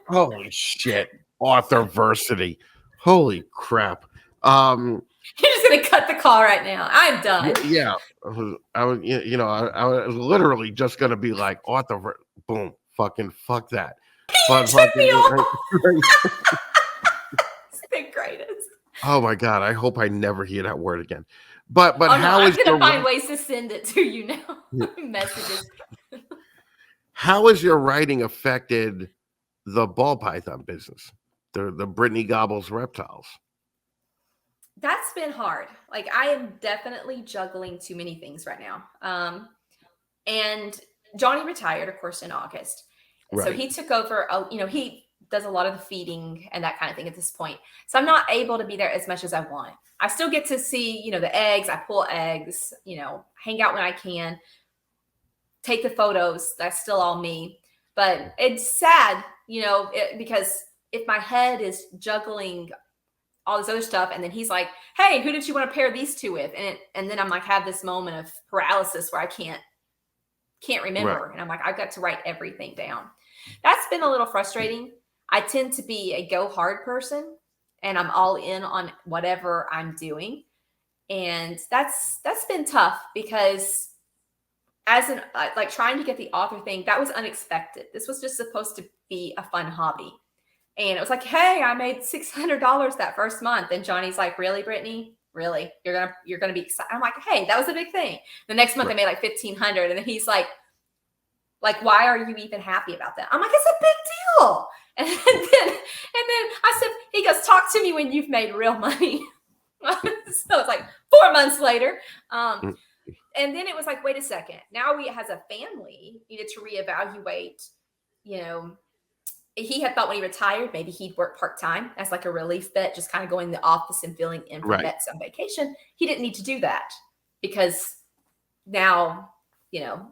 Holy shit, authorversity. Holy crap. You're just gonna cut the call right now. I'm done. Yeah, I was, I was literally just gonna be like, boom, fucking fuck that. But Took me off. It's the greatest. Oh my god, I hope I never hear that word again. But Oh no, how I'm is gonna your find ways to send it to you now. Messages. how has your writing affected the ball python business? The Brittney Gobble's Reptiles. That's been hard. Like I am definitely juggling too many things right now. And Johnny retired, of course, in August. So he took over. He does a lot of the feeding and that kind of thing at this point. So I'm not able to be there as much as I want. I still get to see, the eggs. I pull eggs. Hang out when I can. Take the photos. That's still all me. But it's sad, because if my head is juggling all this other stuff, and then he's like, "Hey, who did you want to pair these two with?" And then I'm like, have this moment of paralysis where I can't remember, and I'm like, I've got to write everything down. That's been a little frustrating. I tend to be a go hard person, and I'm all in on whatever I'm doing, and that's been tough because as an like trying to get the author thing, that was unexpected. This was just supposed to be a fun hobby. And it was like, hey, I made $600 that first month. And Johnny's like, really, Brittney? Really? You're gonna be excited? I'm like, hey, that was a big thing. The next month I made like $1,500. And then he's like, why are you even happy about that? I'm like, it's a big deal. And then I said, he goes, talk to me when you've made real money. So it's like 4 months later. And then it was like, wait a second. Now we as a family needed to reevaluate, he had thought when he retired, maybe he'd work part-time as like a relief vet, just kind of going to the office and filling in for vets on vacation. He didn't need to do that because now,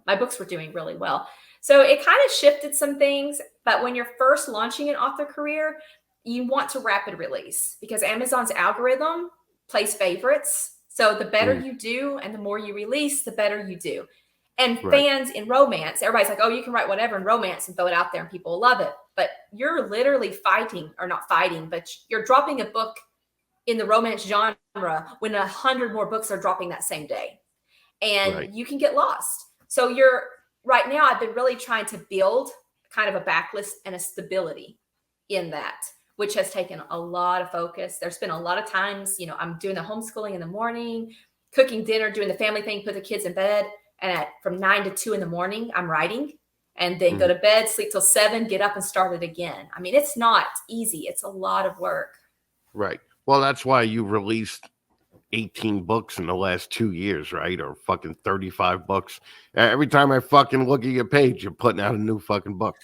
my books were doing really well. So it kind of shifted some things. But when you're first launching an author career, you want to rapid release because Amazon's algorithm plays favorites. So the better you do and the more you release, the better you do. And fans in romance, everybody's like, oh, you can write whatever in romance and throw it out there and people will love it. But you're literally not fighting, but you're dropping a book in the romance genre when 100 more books are dropping that same day. And you can get lost. So right now, I've been really trying to build kind of a backlist and a stability in that, which has taken a lot of focus. There's been a lot of times, I'm doing the homeschooling in the morning, cooking dinner, doing the family thing, put the kids in bed. And from 9 to 2 in the morning, I'm writing and then go to bed, sleep till 7, get up and start it again. I mean, it's not easy. It's a lot of work. Right. Well, that's why you released 18 books in the last 2 years, right? Or fucking 35 books. Every time I fucking look at your page, you're putting out a new fucking book.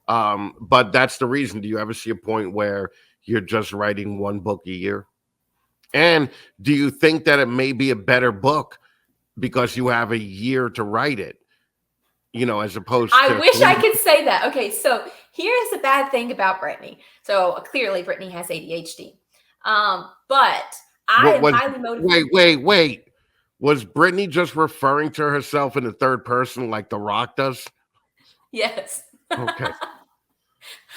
But that's the reason. Do you ever see a point where you're just writing one book a year? And do you think that it may be a better book because you have a year to write it, as opposed to... I wish I could say that. Okay, so here's the bad thing about Brittney. So clearly Brittney has ADHD. But I am highly motivated. Wait. Was Brittney just referring to herself in the third person like The Rock does? Yes. Okay.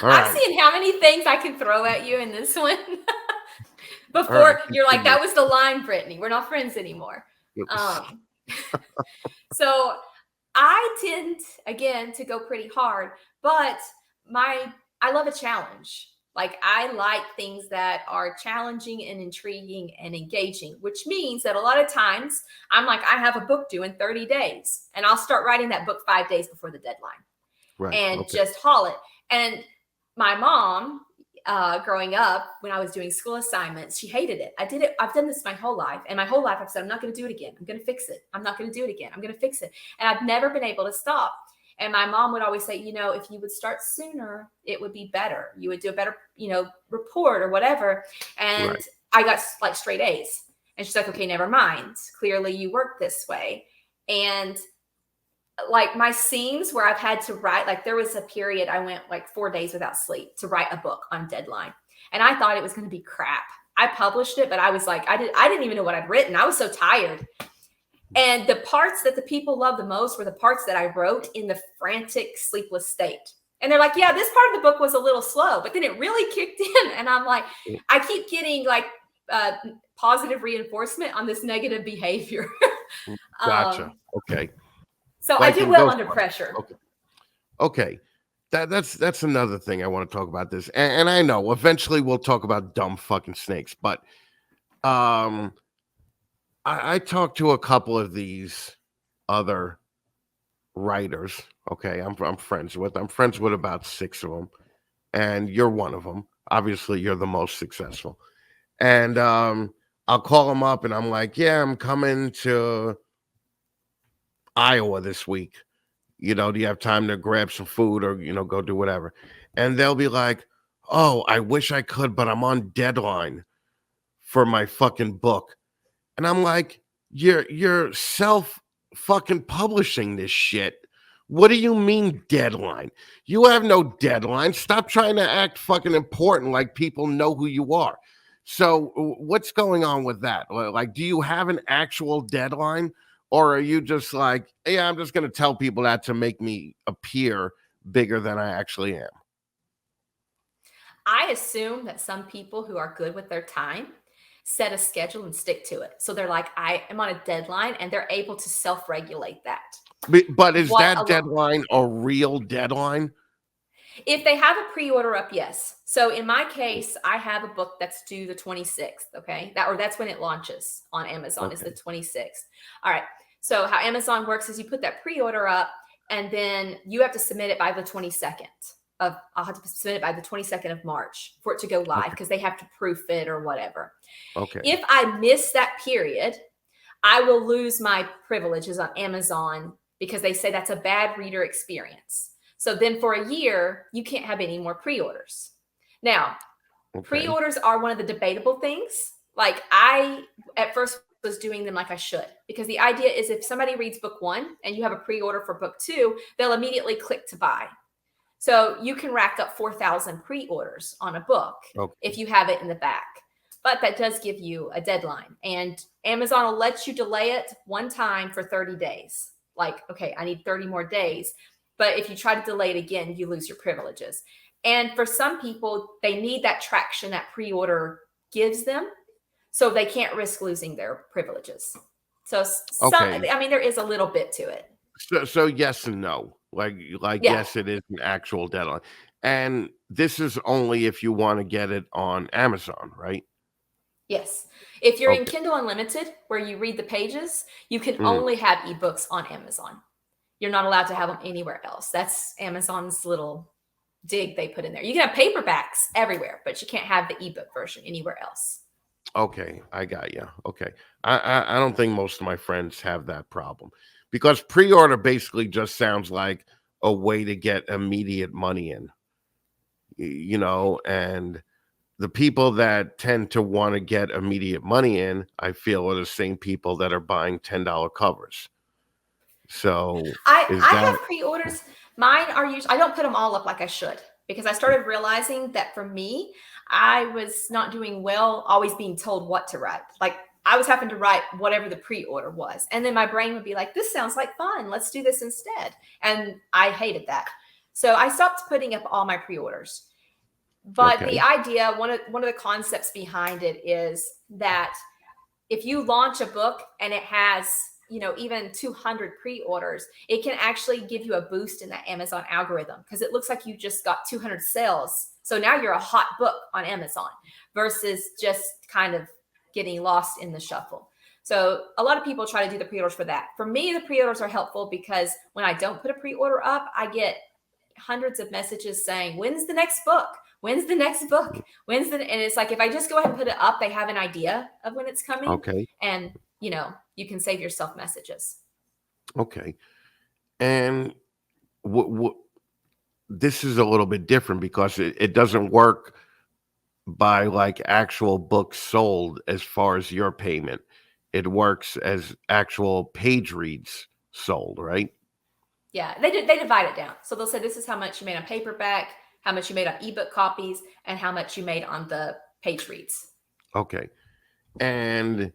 I'm seeing how many things I can throw at you in this one. Before you're like, that was the line, Brittney. We're not friends anymore. So I tend, again, to go pretty hard, but I love a challenge. Like I like things that are challenging and intriguing and engaging, which means that a lot of times I'm like, I have a book due in 30 days and I'll start writing that book 5 days before the deadline just haul it. And my mom, growing up, when I was doing school assignments, she hated it. I've done this my whole life. And my whole life I've said, I'm not going to do it again. I'm going to fix it. I'm not going to do it again. I'm going to fix it. And I've never been able to stop. And my mom would always say, if you would start sooner, it would be better. You would do a better, report or whatever. And I got like straight A's. And she's like, okay, never mind. Clearly you work this way. And like my scenes where I've had to write, like there was a period I went like 4 days without sleep to write a book on deadline. And I thought it was going to be crap. I published it, but I was like, I didn't even know what I'd written. I was so tired. And the parts that the people loved the most were the parts that I wrote in the frantic, sleepless state. And they're like, yeah, this part of the book was a little slow, but then it really kicked in. And I'm like, I keep getting like positive reinforcement on this negative behavior. Gotcha. Okay. So Like I do in well Ghost under Bus. pressure. Okay. That's another thing I want to talk about this. And I know eventually we'll talk about dumb fucking snakes, but I talked to a couple of these other writers. Okay, I'm friends with. I'm friends with about 6 of them, and you're one of them. Obviously, you're the most successful. And I'll call them up, and I'm like, "Yeah, I'm coming to Iowa this week. You know, do you have time to grab some food or go do whatever?" And they'll be like, "Oh, I wish I could, but I'm on deadline for my fucking book." And I'm like, you're self fucking publishing this shit. What do you mean deadline? You have no deadline. Stop trying to act fucking important like people know who you are. So what's going on with that? Like, do you have an actual deadline? Or are you just like, yeah, I'm just going to tell people that to make me appear bigger than I actually am? I assume that some people who are good with their time set a schedule and stick to it. So they're like, I am on a deadline, and they're able to self-regulate that. But is What that deadline a real deadline? If they have a pre-order up, yes. So in my case, I have a book that's due the 26th. Okay. That's when it launches on Amazon is the 26th. All right. So how Amazon works is you put that pre-order up, and then you have to submit it by the 22nd I'll have to submit it by the 22nd of March for it to go live because they have to proof it or whatever. Okay. If I miss that period, I will lose my privileges on Amazon because they say that's a bad reader experience. So then for a year, you can't have any more pre-orders. Now, pre-orders are one of the debatable things. Like I, at first, was doing them like I should, because the idea is if somebody reads book 1 and you have a pre-order for book 2, they'll immediately click to buy. So you can rack up 4,000 pre-orders on a book if you have it in the back. But that does give you a deadline. And Amazon will let you delay it one time for 30 days. Like, okay, I need 30 more days. But if you try to delay it again, you lose your privileges. And for some people, they need that traction that pre-order gives them. So they can't risk losing their privileges. So I mean, there is a little bit to it. So yes and no. Like yes, it is an actual deadline. And this is only if you want to get it on Amazon, right? Yes. If you're in Kindle Unlimited, where you read the pages, you can only have ebooks on Amazon. You're not allowed to have them anywhere else. That's Amazon's little dig they put in there. You can have paperbacks everywhere, but you can't have the ebook version anywhere else. Okay, I got you. Okay. I don't think most of my friends have that problem, because pre-order basically just sounds like a way to get immediate money in, and the people that tend to want to get immediate money in, I feel, are the same people that are buying $10 covers. So I have pre-orders. Mine are usually, I don't put them all up like I should, because I started realizing that for me, I was not doing well always being told what to write. Like I was having to write whatever the pre-order was. And then my brain would be like, this sounds like fun. Let's do this instead. And I hated that. So I stopped putting up all my pre-orders. But the idea, one of the concepts behind it is that if you launch a book and it has, even 200 pre-orders, it can actually give you a boost in that Amazon algorithm, because it looks like you just got 200 sales. So now you're a hot book on Amazon versus just kind of getting lost in the shuffle. So a lot of people try to do the pre-orders for that. For me, the pre-orders are helpful because when I don't put a pre-order up, I get hundreds of messages saying, when's the next book? When's the next book? And it's like, if I just go ahead and put it up, they have an idea of when it's coming. Okay. And, you can save yourself messages. Okay. And this is a little bit different because it doesn't work by like actual books sold as far as your payment. It works as actual page reads sold, right? Yeah, they divide it down. So they'll say this is how much you made on paperback, how much you made on ebook copies, and how much you made on the page reads. Okay. And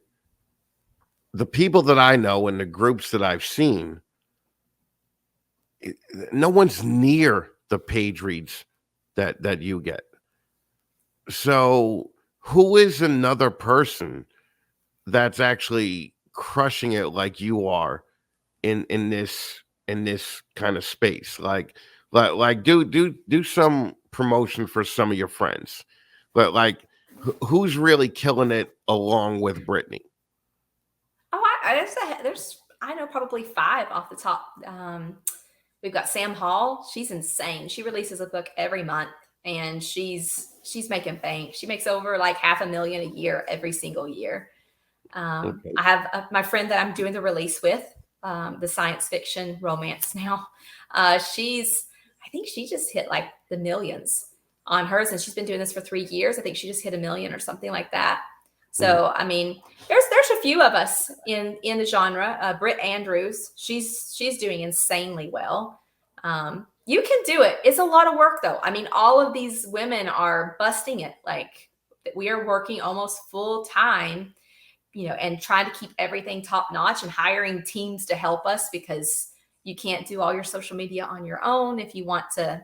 the people that I know and the groups that I've seen, no one's near the page reads that you get. So who is another person that's actually crushing it like you are in this kind of space? Like do some promotion for some of your friends. But like who's really killing it along with Brittney? Oh, there's I know probably 5 off the top. We've got Sam Hall. She's insane. She releases a book every month, and she's making bank. She makes over like $500,000 a year every single year. Okay. I have my friend that I'm doing the release with, the science fiction romance now. I think she just hit like the millions on hers, and she's been doing this for 3 years. I think she just hit 1 million or something like that. So, I mean, there's a few of us in the genre. Britt Andrews, she's doing insanely well. You can do it. It's a lot of work, though. I mean, all of these women are busting it. Like, we are working almost full time, and trying to keep everything top notch and hiring teams to help us, because you can't do all your social media on your own if you want to,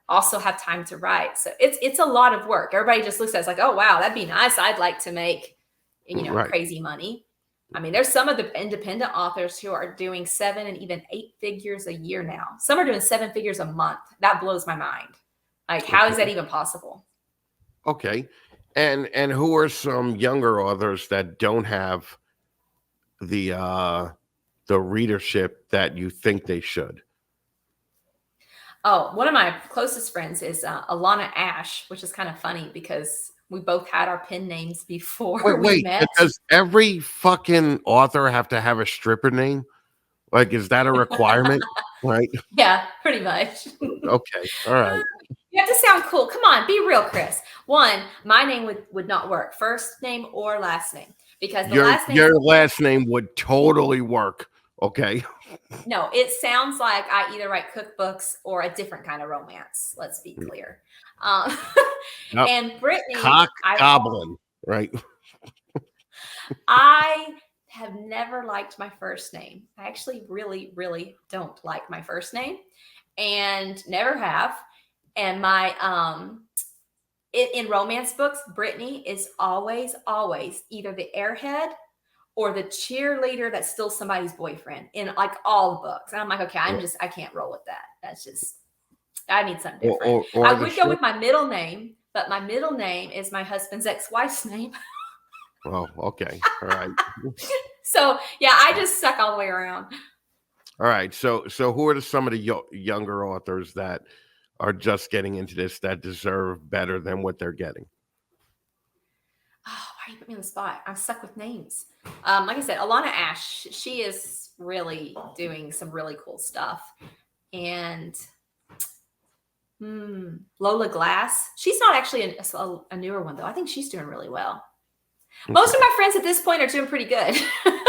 also have time to write. So it's a lot of work. Everybody just looks at us like, oh, wow, that'd be nice. I'd like to make, Right. crazy money. I mean, there's some of the independent authors who are doing 7 and even 8 figures a year now. Some are doing 7 figures a month. That blows my mind. Like, how is that even possible? Okay. And who are some younger authors that don't have the readership that you think they should? Oh, one of my closest friends is Alana Ash, which is kind of funny because we both had our pen names before we Wait, met. does every fucking author have to have a stripper name? Like, is that a requirement? Right? Yeah, pretty much. Okay. All right. You have to sound cool. Come on, be real, Chris. One, my name would not work. First name or last name. Because Your last name would totally work. Okay. No, it sounds like I either write cookbooks or a different kind of romance. Let's be clear. Yep. And Brittney, Cock goblin, right? I have never liked my first name. I actually really, really don't like my first name, and never have. And my in romance books, Brittney is always either the airhead or the cheerleader that steals somebody's boyfriend in like all the books. And I'm like, okay, I can't roll with that. That's just, I need something different. I would go with my middle name, but my middle name is my husband's ex-wife's name. Oh, okay. All right. So yeah, I just suck all the way around. All right. So who are some of the younger authors that are just getting into this that deserve better than what they're getting? Oh, why you put me on the spot? I'm stuck with names. Like I said, Alana Ash, she is really doing some really cool stuff. And Lola Glass, she's not actually a newer one, though. I think she's doing really well. Okay. Most of my friends at this point are doing pretty good.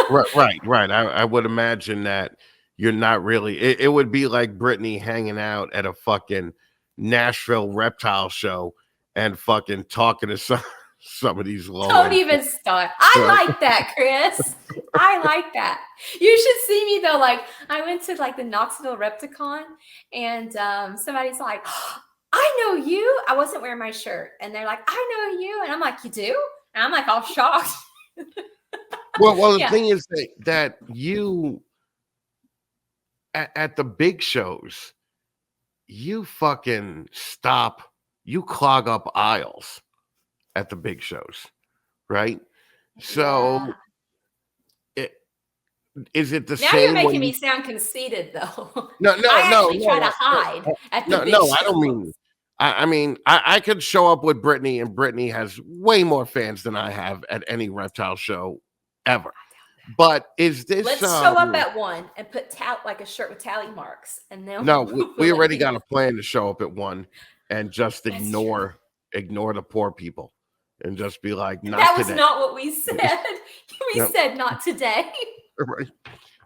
Right. I would imagine that you're not really. It would be like Brittney hanging out at a fucking Nashville reptile show and fucking talking to some of these low. Don't even start. I like that, Chris. I like that. You should see me though. Like, I went to like the Knoxville Repticon, and somebody's like, oh, I know you. I wasn't wearing my shirt, and they're like, I know you, and I'm like, you do? And I'm like all shocked. Well, the thing is that you at the big shows, you fucking stop. You clog up aisles at the big shows, right? So, is it the now same? You're making me sound conceited, though. No. I try to hide at the big shows. I don't mean. I mean, I could show up with Brittney, and Brittney has way more fans than I have at any reptile show ever. But is this? Let's show up at one and put like a shirt with tally marks, and then no, we already got a plan to show up at one and just ignore ignore the poor people and just be like, not That was today. not what we said. We Yep. said not today. Right.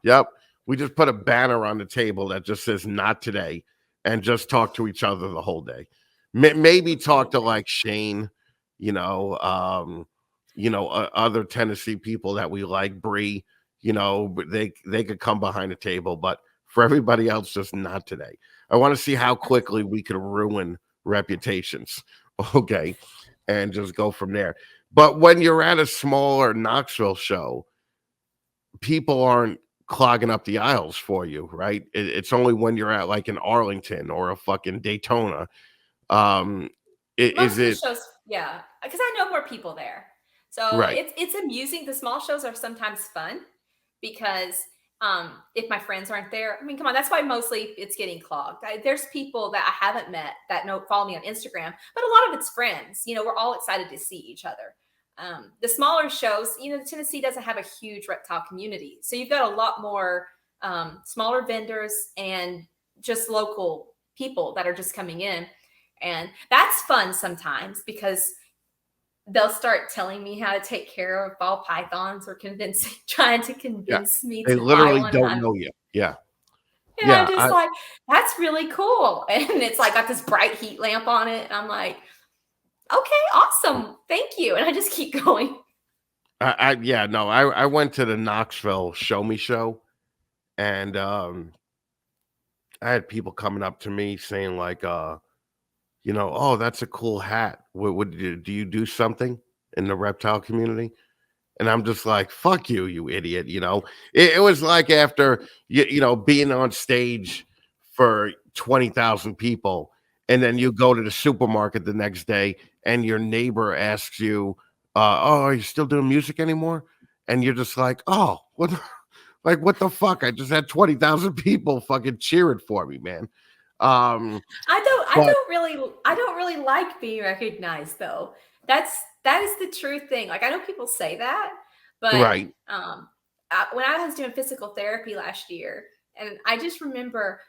Yep. We just put a banner on the table that just says not today and just talk to each other the whole day. Maybe talk to like Shane, other Tennessee people that we like, Bree, but they could come behind the table, but for everybody else, just not today. I want to see how quickly we could ruin reputations. Okay. And just go from there. But when you're at a smaller Knoxville show, people aren't clogging up the aisles for you, right? It's only when you're at like an Arlington or a fucking Daytona. Most Is of the it shows, yeah, because I know more people there, so right? it's amusing. The small shows are sometimes fun because if my friends aren't there, I mean, come on, that's why mostly it's getting clogged. There's people that I haven't met that follow me on Instagram, but a lot of it's friends. We're all excited to see each other. The smaller shows, Tennessee doesn't have a huge reptile community, so you've got a lot more smaller vendors and just local people that are just coming in. And that's fun sometimes because they'll start telling me how to take care of ball pythons or trying to convince me They to literally buy one. don't know you. Yeah. And I'm just like, that's really cool. And it's like got this bright heat lamp on it. And I'm like, okay, awesome. Thank you. And I just keep going. I went to the Knoxville Show Me Show, and I had people coming up to me saying like, oh, that's a cool hat. Do you do something in the reptile community? And I'm just like, fuck you, you idiot. It was like after, being on stage for 20,000 people, and then you go to the supermarket the next day and your neighbor asks you, are you still doing music anymore? And you're just like, oh, what the fuck? I just had 20,000 people fucking cheering for me, man. I don't really like being recognized though. That is the true thing. Like I know people say that, but right. When I was doing physical therapy last year, and I just remember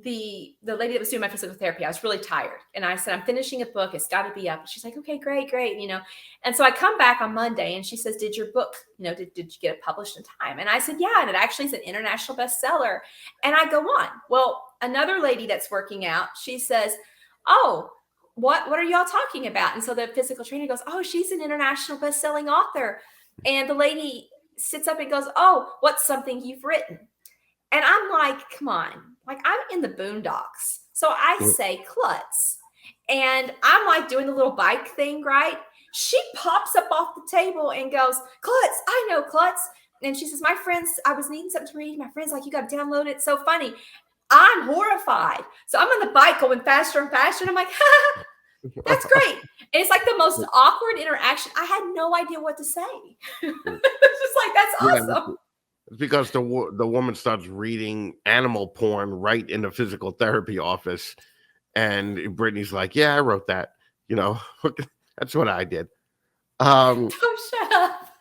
the lady that was doing my physical therapy, I was really tired. And I said, I'm finishing a book. It's got to be up. And she's like, okay, great. And so I come back on Monday and she says, did your book, did you get it published in time? And I said, yeah. And it actually is an international bestseller. And I go on. Well, another lady that's working out, she says, oh, what are y'all talking about? And so the physical trainer goes, oh, she's an international best-selling author. And the lady sits up and goes, oh, what's something you've written? And I'm like, come on, like I'm in the boondocks. So I say klutz. And I'm like doing the little bike thing, right? She pops up off the table and goes, klutz, I know klutz. And she says, my friends, I was needing something to read. My friend's like, you got to download it. It's so funny. I'm horrified. So I'm on the bike going faster and faster. And I'm like, ha, that's great. And it's like the most awkward interaction. I had no idea what to say. It's just like, that's awesome. It's because the woman starts reading animal porn right in the physical therapy office. And Brittany's like, yeah, I wrote that. That's what I did. Don't shut up.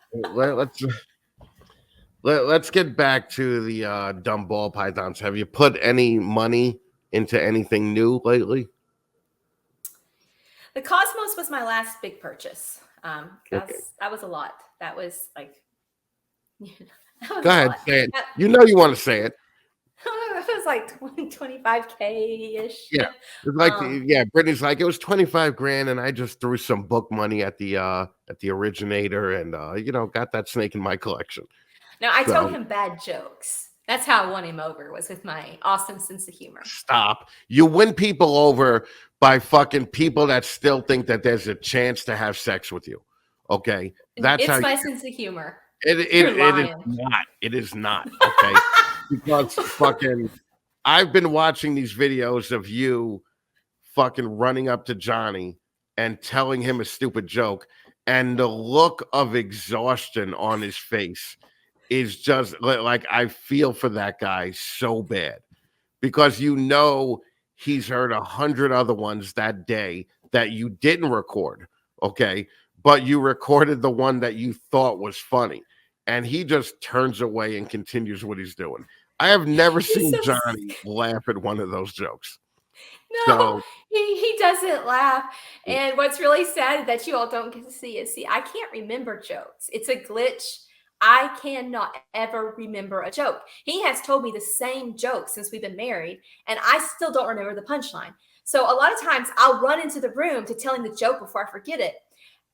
Let's get back to the dumb ball pythons. Have you put any money into anything new lately? The Cosmos was my last big purchase. Okay. That was a lot. That was like, go ahead, say it. You want to say it. It was like 25K-ish. Yeah. It's like, Brittany's like, it was 25 grand and I just threw some book money at the originator and, got that snake in my collection. No, I told him bad jokes. That's how I won him over, was with my awesome sense of humor. Stop. You win people over by fucking people that still think that there's a chance to have sex with you. Okay? That's it's my sense of humor. It is not. It is not. Okay? Because fucking I've been watching these videos of you fucking running up to Johnny and telling him a stupid joke, and the look of exhaustion on his face is just like, I feel for that guy so bad, because he's heard 100 other ones that day that you didn't record, okay? But you recorded the one that you thought was funny, and he just turns away and continues what he's doing. I have never seen Johnny laugh at one of those jokes. No, So he doesn't laugh. And what's really sad that you all don't get to see is, I can't remember jokes. It's a glitch. I cannot ever remember a joke. He has told me the same joke since we've been married, and I still don't remember the punchline. So a lot of times I'll run into the room to tell him the joke before I forget it.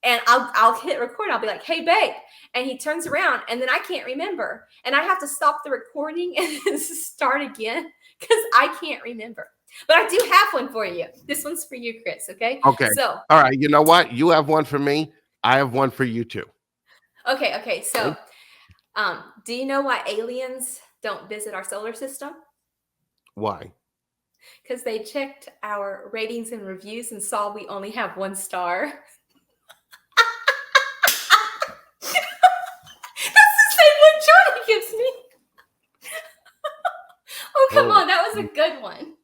And I'll hit record. I'll be like, "Hey, babe," and he turns around, and then I can't remember, and I have to stop the recording and start again because I can't remember. But I do have one for you. This one's for you, Chris. Okay. okay. So All right. You know what? You have one for me. I have one for you too. okay. So, do you know why aliens don't visit our solar system? Why? Because they checked our ratings and reviews and saw we only have 1 star. That's the same one Johnny gives me. Oh, come on. That was a good one.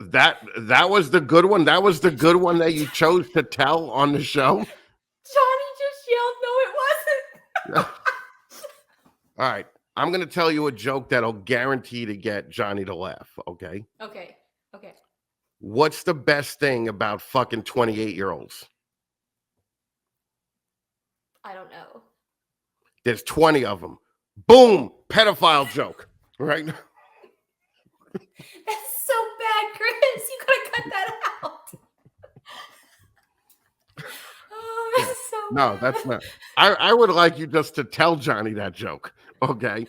That was the good one. That was the good one that you chose to tell on the show. Johnny just yelled, "No, it wasn't." All right. I'm going to tell you a joke that'll guarantee to get Johnny to laugh. Okay. Okay. What's the best thing about fucking 28-year-olds? I don't know. There's 20 of them. Boom. Pedophile joke. Right? That's so bad, Chris. You gotta cut that out. Oh, that's so No, bad. that's not. I would like you just to tell Johnny that joke. Okay.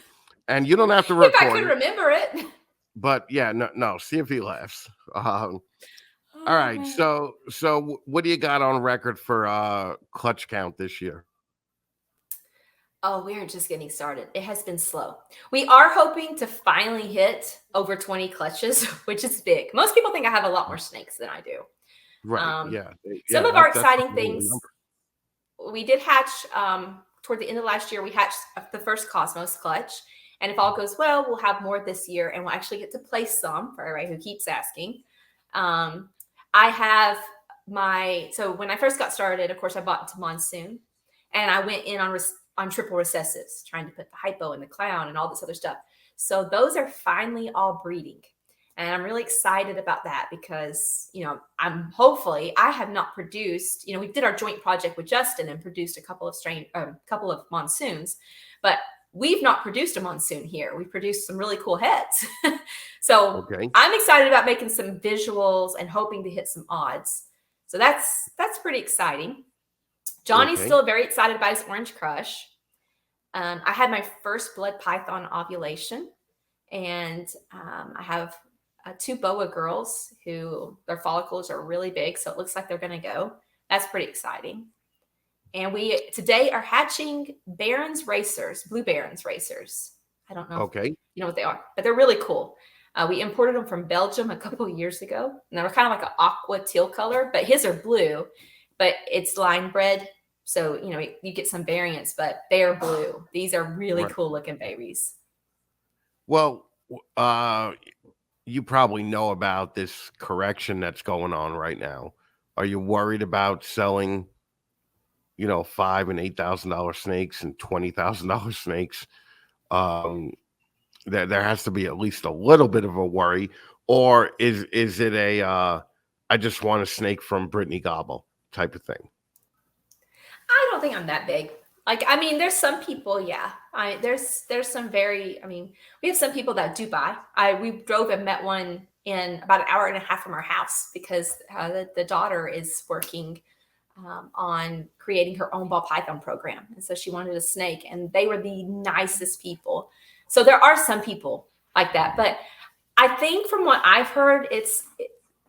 And you don't have to If I record could it. remember it. But yeah, no. See if he laughs. All Oh, right. man. So what do you got on record for clutch count this year? Oh, we are just getting started. It has been slow. We are hoping to finally hit over 20 clutches, which is big. Most people think I have a lot more snakes than I do. Right. Some of our that's a exciting low things, number. we did hatch toward the end of last year. We hatched the first Cosmos clutch. And if all goes well, we'll have more this year, and we'll actually get to place some for everybody who keeps asking. I have so when I first got started, of course, I bought into Monsoon, and I went in on triple recessives, trying to put the hypo and the clown and all this other stuff. So those are finally all breeding. And I'm really excited about that because, I have not produced, we did our joint project with Justin and produced a couple of monsoons, but we've not produced a monsoon here. We've produced some really cool heads. So Okay. I'm excited about making some visuals and hoping to hit some odds. So that's pretty exciting. Johnny's still very excited about his Orange Crush. I had my first blood python ovulation, and I have 2 boa girls who their follicles are really big, so it looks like they're going to go. That's pretty exciting. And we today are hatching Barons racers, blue Barons racers. I don't know if you know what they are, but they're really cool. We imported them from Belgium a couple of years ago, and they were kind of like an aqua teal color, but his are blue, but it's line bred. So, you get some variants, but they are blue. These are really cool looking babies. Well, you probably know about this correction that's going on right now. Are you worried about selling, $5,000 and $8,000 snakes and $20,000 snakes? There has to be at least a little bit of a worry, or is it a I just want a snake from Brittney Gobble type of thing? I don't think I'm that big. There's some people, yeah. There's some very, we have some people that do buy. We drove and met one in about an hour and a half from our house because the daughter is working on creating her own ball python program. And so she wanted a snake, and they were the nicest people. So there are some people like that. But I think from what I've heard, it's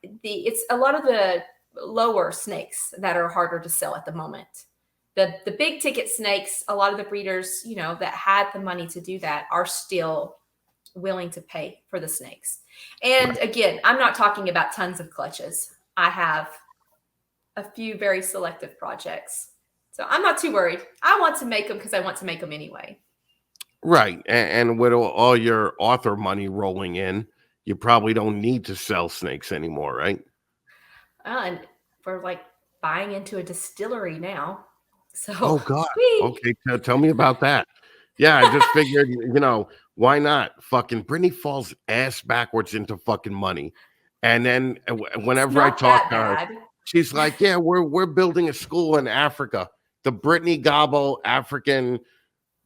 a lot of the lower snakes that are harder to sell at the moment. The big ticket snakes, a lot of the breeders, that had the money to do that are still willing to pay for the snakes. And again, I'm not talking about tons of clutches. I have a few very selective projects. So I'm not too worried. I want to make them because I want to make them anyway. Right. And with all your author money rolling in, you probably don't need to sell snakes anymore, right? And we're buying into a distillery now. So, oh God. Okay, tell me about that. Yeah, I just figured, Why not? Fucking Brittney falls ass backwards into fucking money. And then whenever I Not talk that to her, bad. she's like, yeah, we're building a school in Africa, the Brittney Gobble African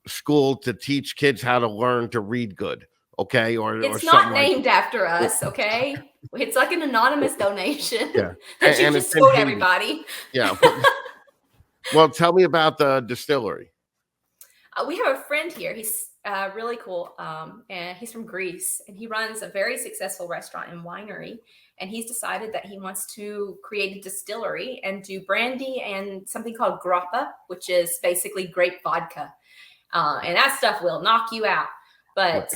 school to teach kids how to learn to read good. Okay. Or It's something not like named after us, okay? It's like an anonymous donation yeah. that you And it's just in told Haiti. everybody. Yeah. Well, tell me about the distillery. We have a friend here. He's really cool, and he's from Greece, and he runs a very successful restaurant and winery. And he's decided that he wants to create a distillery and do brandy and something called grappa, which is basically grape vodka, and that stuff will knock you out. But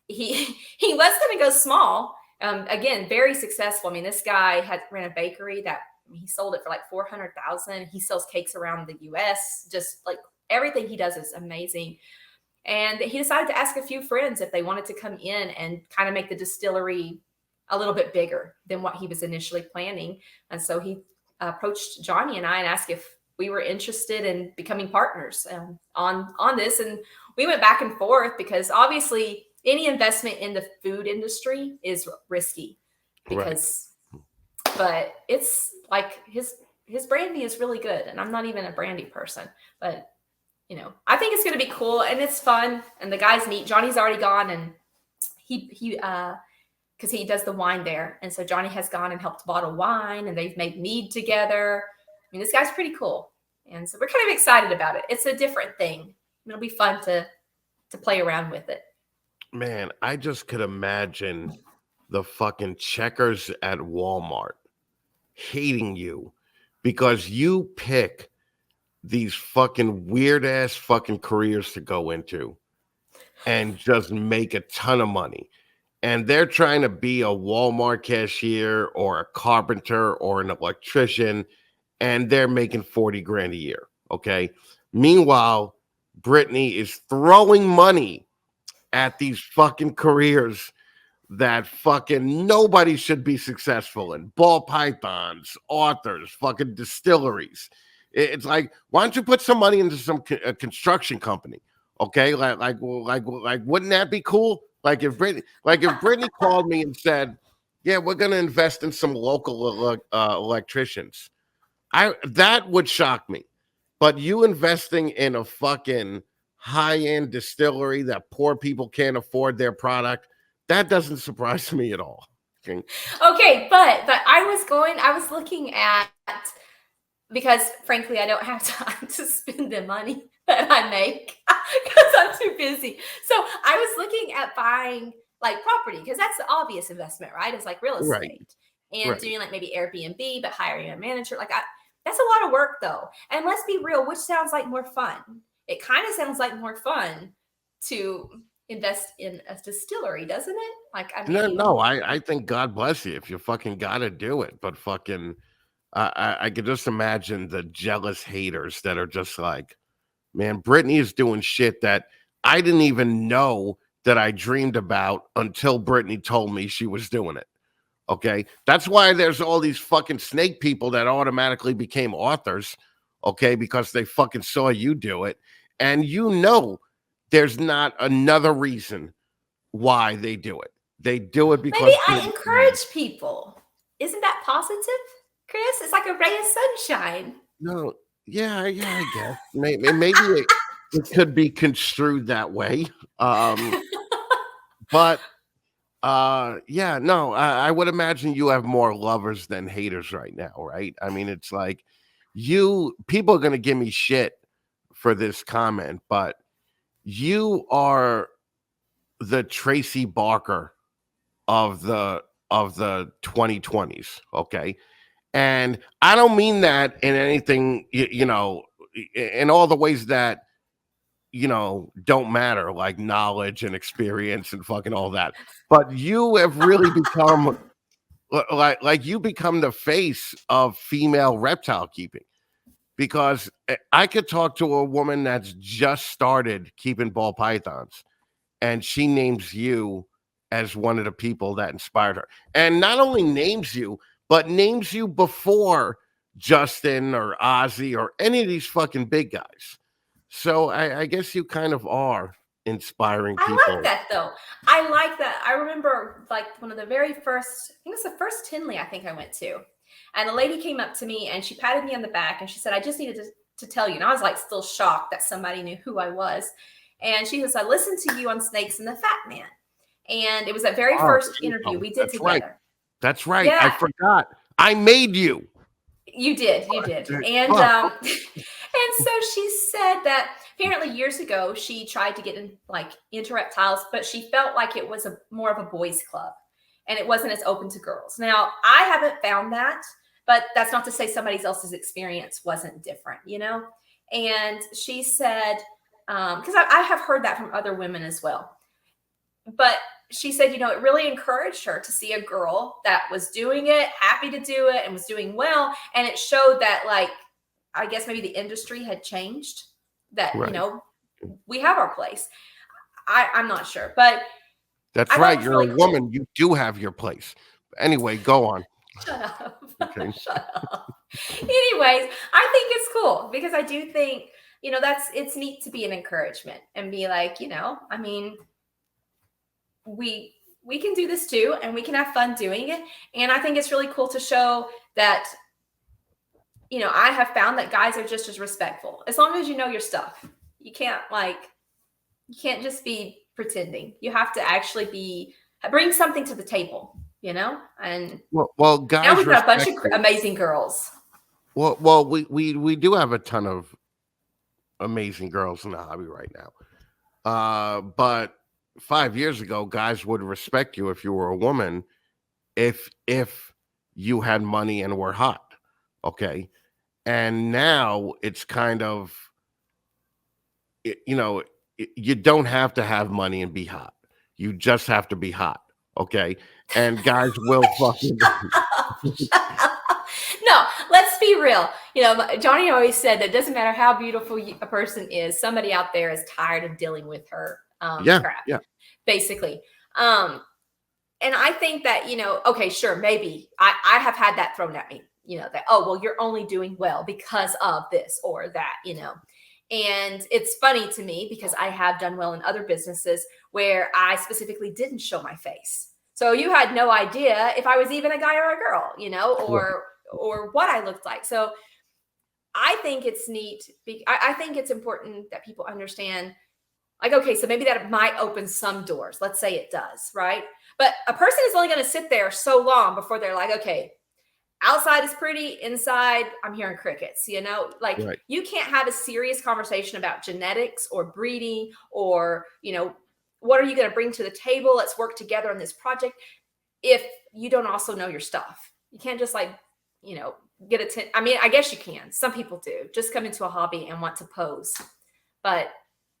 he was going to go small. Again, very successful. I mean, this guy ran a bakery that he sold it for like $400,000. He sells cakes around the U.S. Just like everything he does is amazing. And he decided to ask a few friends if they wanted to come in and kind of make the distillery a little bit bigger than what he was initially planning. And so he approached Johnny and I and asked if we were interested in becoming partners on this. And we went back and forth because obviously any investment in the food industry is risky because, but it's like his brandy is really good. And I'm not even a brandy person, but you know, I think it's going to be cool and it's fun. And the guys neat. Johnny's already gone and because he does the wine there. And so Johnny has gone and helped bottle wine and they've made mead together. I mean, this guy's pretty cool. And so we're kind of excited about it. It's a different thing. It'll be fun to play around with it. Man, I just could imagine the fucking checkers at Walmart hating you because you pick these fucking weird ass fucking careers to go into and just make a ton of money. And they're trying to be a Walmart cashier or a carpenter or an electrician, and they're making 40 grand a year. Okay. Meanwhile, Brittney is throwing money at these fucking careers that fucking nobody should be successful in. Ball pythons, authors, fucking distilleries. It's like, why don't you put some money into some construction company? Okay, like, wouldn't that be cool? Like if Brittney called me and said, "Yeah, we're gonna invest in some local electricians," that would shock me. But you investing in a fucking high-end distillery that poor people can't afford their product, that doesn't surprise me at all. Okay, but I was looking at, because frankly, I don't have time to spend the money that I make because I'm too busy. So I was looking at buying like property because that's the obvious investment, right? It's like real estate and doing like maybe Airbnb, but hiring a manager. That's a lot of work though. And let's be real, which sounds like more fun. It kind of sounds like more fun to invest in a distillery, doesn't it? Like, I mean, No, I think God bless you if you fucking gotta do it, but fucking I could just imagine the jealous haters that are just like, man, Brittney is doing shit that I didn't even know that I dreamed about until Brittney told me she was doing it. Okay. That's why there's all these fucking snake people that automatically became authors. Okay. Because they fucking saw you do it. And you know, there's not another reason why they do it. They do it because maybe I encourage people. Isn't that positive, Chris? It's like a ray of sunshine. No, yeah, I guess maybe it could be construed that way. But yeah, no, I would imagine you have more lovers than haters right now, right? I mean, it's like people are gonna give me shit for this comment, but you are the Tracy Barker of the 2020s, okay? And I don't mean that in anything, in all the ways that, don't matter, like knowledge and experience and fucking all that. But you have really become like you become the face of female reptile keeping, because I could talk to a woman that's just started keeping ball pythons and she names you as one of the people that inspired her. And not only names you, but names you before Justin or Ozzy or any of these fucking big guys. So I guess you kind of are inspiring I people. like that though. I like that. I remember like one of the very first, I think it was the first Tinley I think I went to. And a lady came up to me and she patted me on the back and she said, I just needed to tell you. And I was like still shocked that somebody knew who I was. And she says, I listened to you on Snakes and the Fat Man. And it was that very first interview we did together. Right. That's right. Yeah. I forgot. I made you. You did. And and so she said that apparently years ago she tried to get into reptiles, but she felt like it was more of a boys club and it wasn't as open to girls. Now, I haven't found that, but that's not to say somebody else's experience wasn't different, you know? And she said, because I have heard that from other women as well. But she said, you know, it really encouraged her to see a girl that was doing it, happy to do it, and was doing well. And it showed that, like, I guess maybe the industry had changed, that, you know, we have our place. I'm not sure, but that's right. You're really a woman. Cool. You do have your place. Anyway, go on. Shut up. Okay. Shut up. Anyways, I think it's cool because I do think, you know, it's neat to be an encouragement and be like, you know, I mean, we can do this too, and we can have fun doing it. And I think it's really cool to show that, you know, I have found that guys are just as respectful as long as you know your stuff. You can't just be pretending. You have to actually bring something to the table, you know? And well guys, now we've got a bunch of amazing girls. Well, we do have a ton of amazing girls in the hobby right now. But 5 years ago, guys would respect you if you were a woman, if you had money and were hot. Okay. And now it's kind of, you know, you don't have to have money and be hot. You just have to be hot. Okay. And guys will fucking. No, let's be real. You know, Johnny always said that it doesn't matter how beautiful a person is, somebody out there is tired of dealing with her crap. Yeah. Basically. And I think that, you know, okay, sure, maybe I have had that thrown at me, you know, that, oh, well, you're only doing well because of this or that, you know. And it's funny to me because I have done well in other businesses where I specifically didn't show my face. So you had no idea if I was even a guy or a girl, you know, or what I looked like. So I think it's neat. I think it's important that people understand, like, okay, so maybe that might open some doors. Let's say it does, right? But a person is only going to sit there so long before they're like, okay, outside is pretty, inside I'm hearing crickets, you know? Like, you can't have a serious conversation about genetics or breeding or, you know, what are you going to bring to the table? Let's work together on this project if you don't also know your stuff. You can't just, like, you know, I mean, I guess you can. Some people do. Just come into a hobby and want to pose. But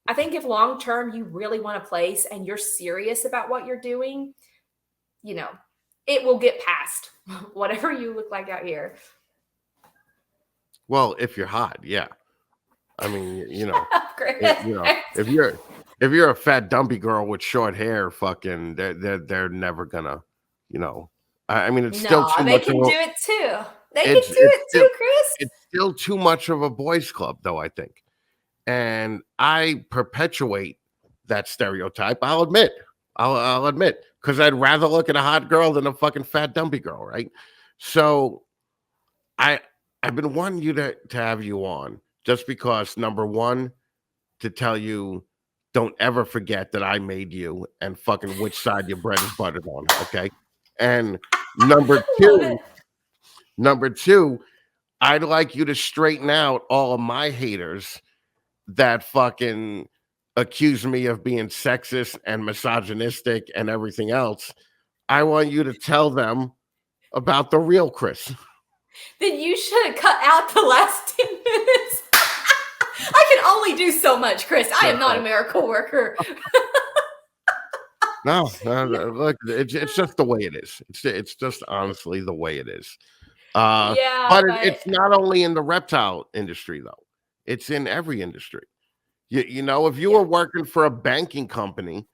I think if long-term you really want a place and you're serious about what you're doing, you know, it will get past whatever you look like out here. Well, if you're hot, yeah. I mean, you know, if you're a fat dumpy girl with short hair, fucking, they're never gonna, you know. I mean, it's still too much. They can do it too. They can do it too, Chris. It's still too much of a boys' club, though, I think. And I perpetuate that stereotype. I'll admit, because I'd rather look at a hot girl than a fucking fat dumpy girl, right? So I've been wanting you to have you on just because, number one, to tell you, don't ever forget that I made you and fucking which side your bread is buttered on, okay? And number two, I'd like you to straighten out all of my haters that fucking accuse me of being sexist and misogynistic and everything else. I want you to tell them about the real Chris. Then you should have cut out the last 10 minutes. I can only do so much, Chris. I am not a miracle worker. No, look, it's just the way it is. It's just honestly the way it is. But it's not only in the reptile industry, though. It's in every industry. You know, if you were working for a banking company,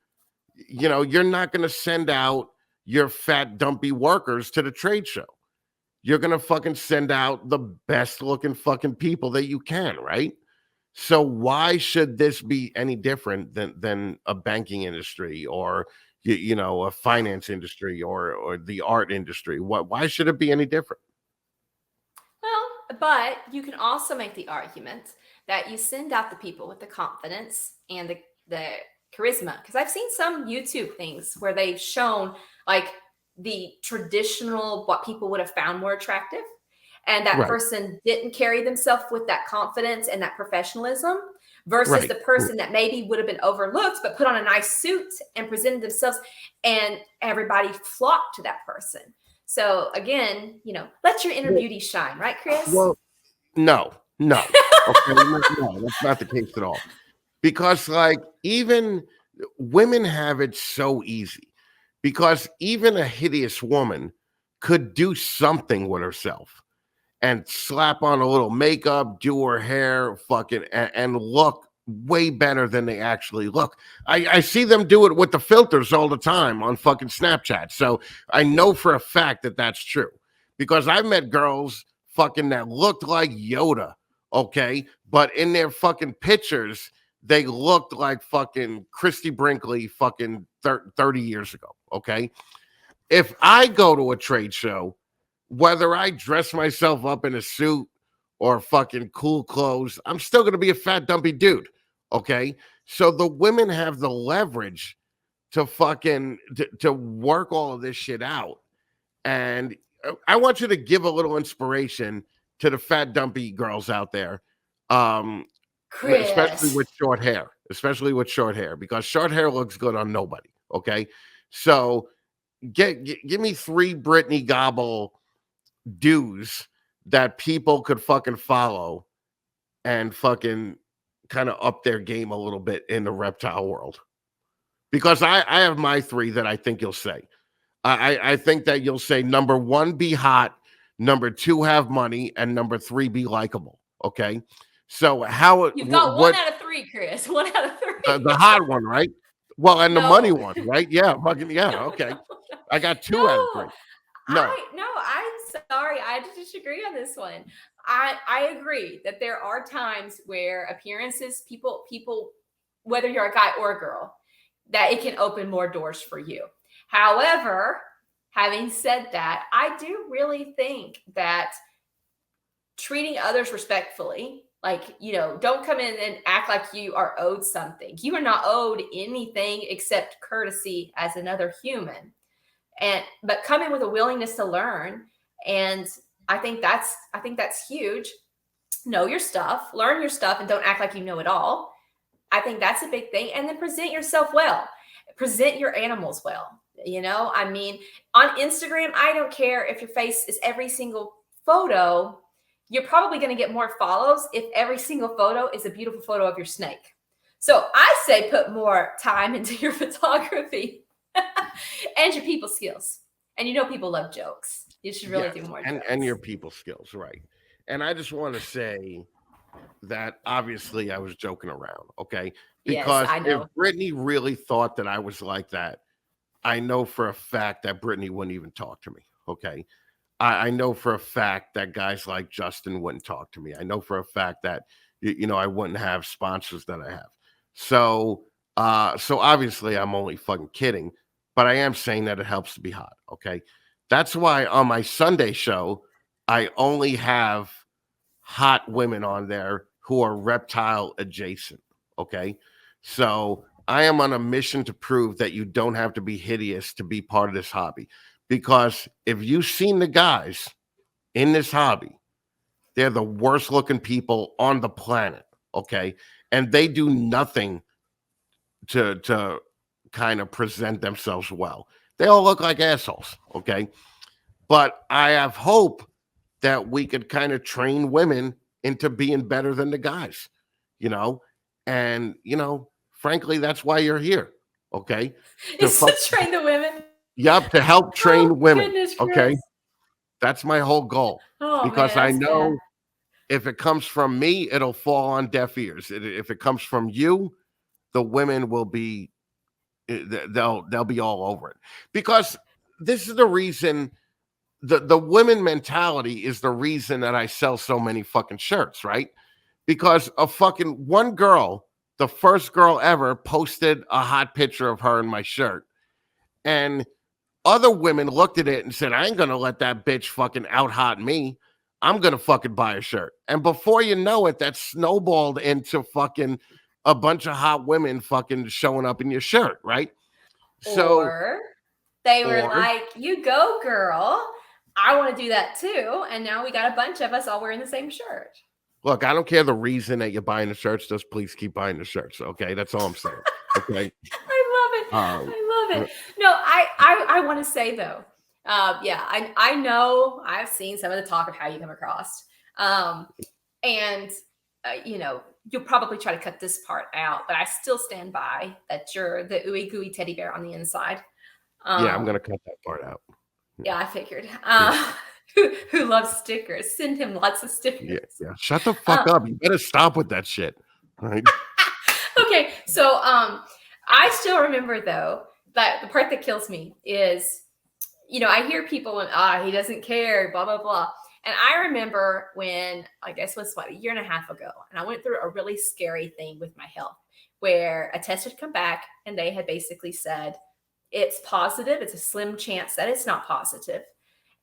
you know, you're not going to send out your fat, dumpy workers to the trade show. You're going to fucking send out the best looking fucking people that you can, right? So why should this be any different than a banking industry or a finance industry or the art industry? Why should it be any different? Well, but you can also make the argument that you send out the people with the confidence and the charisma. Because I've seen some YouTube things where they've shown like the traditional, what people would have found more attractive. And that Right, person didn't carry themselves with that confidence and that professionalism versus right. the person that maybe would have been overlooked, but put on a nice suit and presented themselves, and everybody flocked to that person. So again, let your inner Well, beauty shine, right, Chris? well, no, no. Okay, no, that's not the case at all. Because like even women have it so easy. Because even a hideous woman could do something with herself and slap on a little makeup, do her hair, fucking, and look way better than they actually look. I see them do it with the filters all the time on fucking Snapchat. So I know for a fact that that's true because I've met girls fucking that looked like Yoda, okay? But in their fucking pictures, they looked like fucking Christy Brinkley fucking 30 years ago, okay? If I go to a trade show, whether I dress myself up in a suit or fucking cool clothes, I'm still going to be a fat, dumpy dude. Okay. So the women have the leverage to fucking to work all of this shit out. And I want you to give a little inspiration to the fat, dumpy girls out there. Especially Chris. with short hair, because short hair looks good on nobody. Okay. So give me 3 Brittney Gobble dues that people could fucking follow and fucking kind of up their game a little bit in the reptile world. Because I have my 3 that I think you'll say. I think that you'll say number 1, be hot, number 2, have money, and number 3, be likable. Okay. So You've got one out of 3, Chris. 1 out of 3. the hot one, right? Well, and the money No. one, right? Yeah, fucking yeah. Okay. I got 2 out of 3. No. I'm sorry. I disagree on this one. I agree that there are times where appearances, people, whether you're a guy or a girl, that it can open more doors for you. However, having said that, I do really think that treating others respectfully, like, don't come in and act like you are owed something. You are not owed anything except courtesy as another human. But come in with a willingness to learn. And I think that's huge. Know your stuff, learn your stuff, and don't act like you know it all. I think that's a big thing. And then present yourself well. Present your animals well. I mean, on Instagram, I don't care if your face is every single photo. You're probably going to get more follows if every single photo is a beautiful photo of your snake. So I say put more time into your photography and your people skills. And people love jokes. You should really do more jokes. And your people skills, right. And I just want to say that obviously I was joking around, okay? Because yes, I know. if Brittney really thought that I was like that, I know for a fact that Brittney wouldn't even talk to me, okay? I know for a fact that guys like Justin wouldn't talk to me. I know for a fact that I wouldn't have sponsors that I have. So obviously I'm only fucking kidding, but I am saying that it helps to be hot, okay? That's why on my Sunday show, I only have hot women on there who are reptile adjacent, okay? So I am on a mission to prove that you don't have to be hideous to be part of this hobby. Because if you've seen the guys in this hobby, they're the worst looking people on the planet, okay? And they do nothing to kind of present themselves well. They all look like assholes, okay? But I have hope that we could kind of train women into being better than the guys, and frankly, that's why you're here, okay? It's to train the women. Yep, to help train women. Goodness, okay, that's my whole goal. Because man, I know bad. if it comes from me, it'll fall on deaf ears. If it comes from you, the women will be they'll be all over it. Because this is the reason the women mentality is the reason that I sell so many fucking shirts, right? because a fucking one girl, the first girl ever, posted a hot picture of her in my shirt. And other women looked at it and said, I ain't gonna let that bitch fucking out hot me. I'm gonna fucking buy a shirt. And before you know it, that snowballed into fucking a bunch of hot women fucking showing up in your shirt, right? So Or they were like, you go, girl. I want to do that too. And now we got a bunch of us all wearing the same shirt. look, I don't care the reason that you're buying the shirts, just please keep buying the shirts. Okay, that's all I'm saying. Okay. I love it. No, I want to say though, yeah, I know I've seen some of the talk of how you come across, and you know, you'll probably try to cut this part out, but I still stand by that you're the ooey gooey teddy bear on the inside. Yeah, I'm gonna cut that part out. Yeah, I figured. Who loves stickers? Send him lots of stickers. Yeah. Shut the fuck up. You better stop with that shit. Right? Okay, so I still remember though that the part that kills me is, you know, I hear people and he doesn't care, blah blah blah. And I remember when, I guess it was a year and a half ago, and I went through a really scary thing with my health where a test had come back and they had basically said it's positive. It's a slim chance that it's not positive.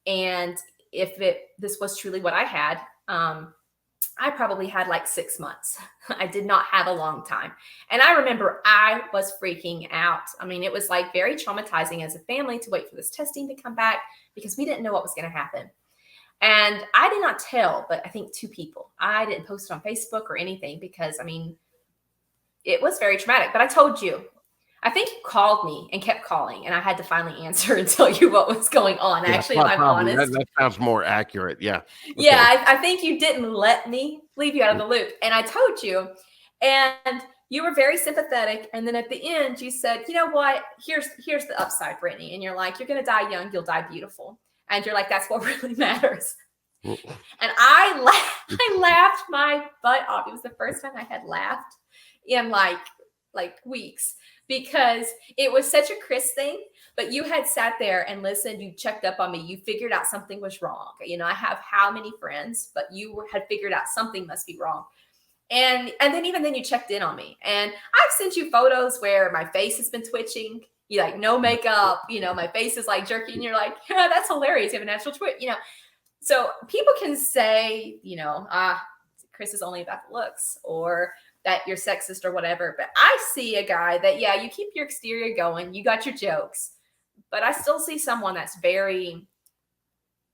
And if this was truly what I had, I probably had like 6 months. I did not have a long time. And I remember I was freaking out. I mean, it was like very traumatizing as a family to wait for this testing to come back because we didn't know what was going to happen. And I did not tell, but I think 2 people. I didn't post it on Facebook or anything because, I mean, it was very traumatic. But I told you, I think you called me and kept calling, and I had to finally answer and tell you what was going on. Yeah, actually, if I'm honest. That sounds more accurate. Yeah. Okay. Yeah, I think you didn't let me leave you out of the loop. And I told you, and you were very sympathetic. And then at the end, you said, you know what? Here's the upside, Brittney. And you're like, you're going to die young. You'll die beautiful. And you're like, that's what really matters. And I laughed my butt off. It was the first time I had laughed in like weeks, because it was such a Chris thing, but you had sat there and listened, you checked up on me, you figured out something was wrong. You know, I have how many friends, but you had figured out something must be wrong. And then even then you checked in on me. And I've sent you photos where my face has been twitching. You like no makeup, you know, my face is like jerky, and you're like, yeah, that's hilarious. You have a natural twitch, you know. So people can say, you know, Chris is only about the looks, or that you're sexist or whatever. But I see a guy that, yeah, you keep your exterior going, you got your jokes, but I still see someone that's very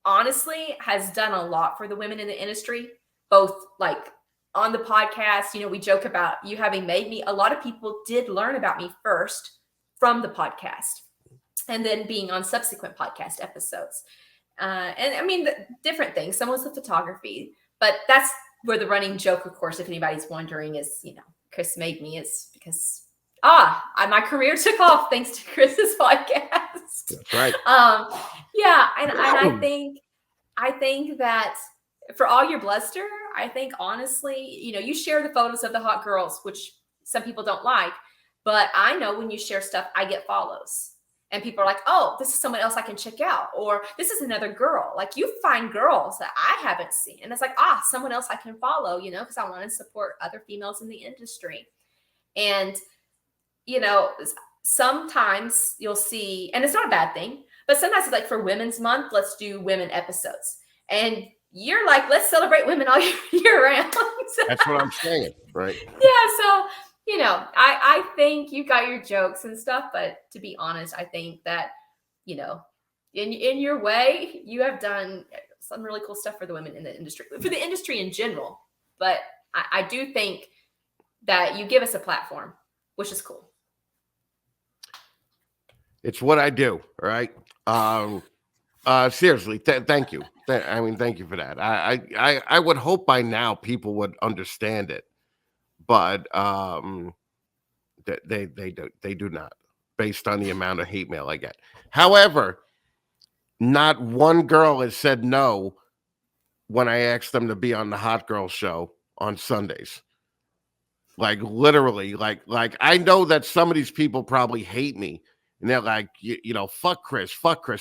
honestly has done a lot for the women in the industry, both like on the podcast. You know, we joke about you having made me. A lot of people did learn about me first from the podcast and then being on subsequent podcast episodes. And I mean, different things. Some was the photography, but that's where the running joke, of course, if anybody's wondering, is, you know, Chris made me, is because my career took off thanks to Chris's podcast. That's right. Yeah, and I think that for all your bluster, I think honestly, you know, you share the photos of the hot girls, which some people don't like, but I know when you share stuff, I get follows. And people are like, oh, this is someone else I can check out. Or this is another girl. Like, you find girls that I haven't seen. And it's like, someone else I can follow, you know, because I want to support other females in the industry. And, you know, sometimes you'll see, and it's not a bad thing, but sometimes it's like for Women's Month, let's do women episodes. And you're like, let's celebrate women all year round. That's what I'm saying, right? Yeah, so, you know, I think you got your jokes and stuff, but to be honest, I think that, you know, in your way, you have done some really cool stuff for the women in the industry, for the industry in general. But I do think that you give us a platform, which is cool. It's what I do, right? Seriously, thank you. Thank you for that. I would hope by now people would understand it, but they do not, based on the amount of hate mail I get. However, not one girl has said no when I asked them to be on the Hot Girl Show on Sundays. Like, literally, like I know that some of these people probably hate me. And they're like, you know, fuck Chris.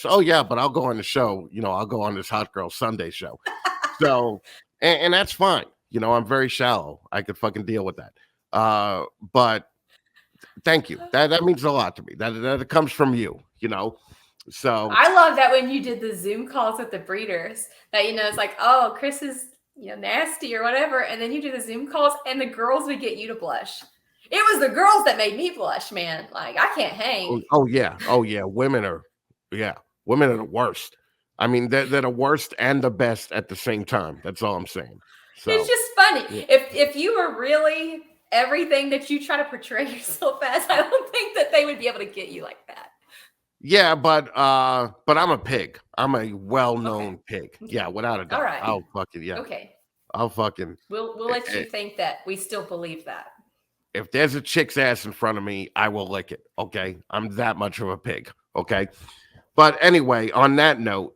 Oh, yeah, but I'll go on the show. You know, I'll go on this Hot Girl Sunday show. So, and that's fine. You know, I'm very shallow. I could fucking deal with that. But thank you. That means a lot to me. That comes from you, you know. So I love that when you did the Zoom calls with the breeders, that, you know, it's like, oh, Chris is, you know, nasty or whatever. And then you do the Zoom calls and the girls would get you to blush. It was the girls that made me blush, man. Like, I can't hang. oh yeah. Women are the worst. I mean, they're the worst and the best at the same time. That's all I'm saying. So It's just funny. yeah. If you were really everything that you try to portray yourself as, I don't think that they would be able to get you like that. Yeah, but I'm a pig. I'm a well-known pig. Okay. Yeah, without a doubt. All right. I'll fucking Okay. I'll fucking We'll let you think that we still believe that. if there's a chick's ass in front of me, I will lick it. Okay. I'm that much of a pig. Okay. But anyway, on that note,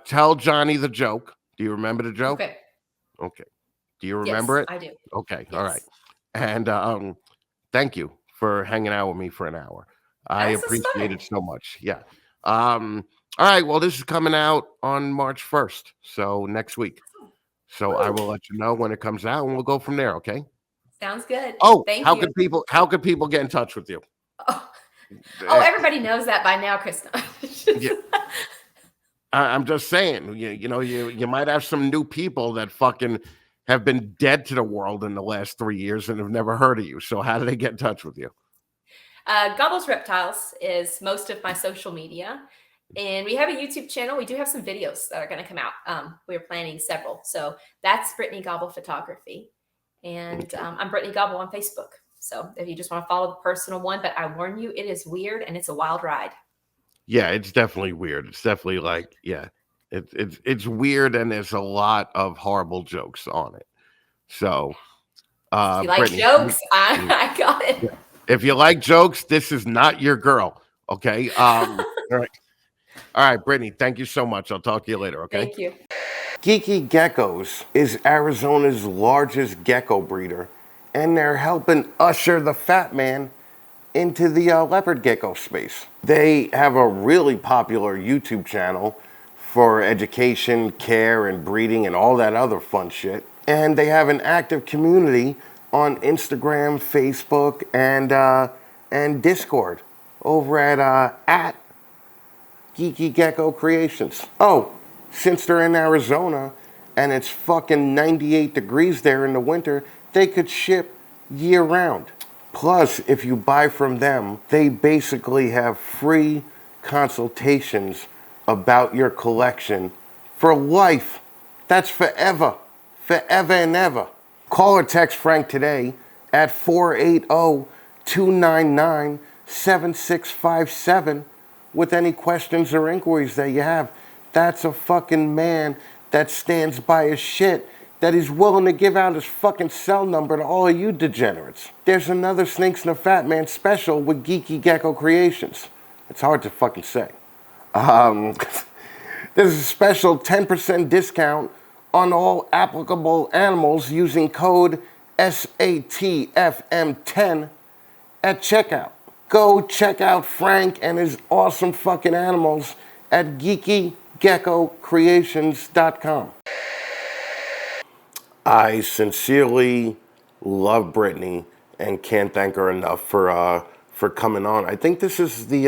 tell Johnny the joke. Do you remember the joke? Okay. Okay. Do you remember Yes, it? I do. Okay. Yes. All right. And thank you for hanging out with me for an hour. I This was appreciate fun. it so much. Yeah. All right. Well, this is coming out on March 1st. So next week. So I will let you know when it comes out and we'll go from there. Okay. Sounds good. Oh, Thank how you. could people get in touch with you? Oh, everybody knows that by now, Krista. Yeah. I'm just saying, you know, you might have some new people that fucking have been dead to the world in the last 3 years and have never heard of you. So how do they get in touch with you? Gobble's Reptiles is most of my social media. And we have a YouTube channel. We do have some videos that are going to come out. We're planning several. So that's Brittney Gobble Photography. And I'm Brittney Gobble on Facebook. So if you just want to follow the personal one, but I warn you, it is weird and it's a wild ride. Yeah, it's definitely weird. It's definitely like, yeah, it's weird and there's a lot of horrible jokes on it. So If you like Brittney, jokes, I got it. yeah. If you like jokes, this is not your girl. Okay. All right, Brittney, thank you so much. I'll talk to you later. Okay. Thank you. Geeky Geckos is Arizona's largest gecko breeder, and they're helping usher the fat man into the leopard gecko space. They have a really popular YouTube channel for education, care, and breeding, and all that other fun shit. And they have an active community on Instagram, Facebook, and Discord over at Geeky Gecko Creations. Oh, since they're in Arizona and it's fucking 98 degrees there in the winter, they could ship year round. Plus, if you buy from them, they basically have free consultations about your collection for life. That's forever. Forever and ever. Call or text Frank today at 480-299-7657 with any questions or inquiries that you have. That's a fucking man that stands by his shit, that he's willing to give out his fucking cell number to all of you degenerates. There's another Snakes and the Fat Man special with Geeky Gecko Creations. It's hard to fucking say. There's a special 10% discount on all applicable animals using code SATFM10 at checkout. Go check out Frank and his awesome fucking animals at geekygeckocreations.com. I sincerely love Brittney and can't thank her enough for coming on. I think this is the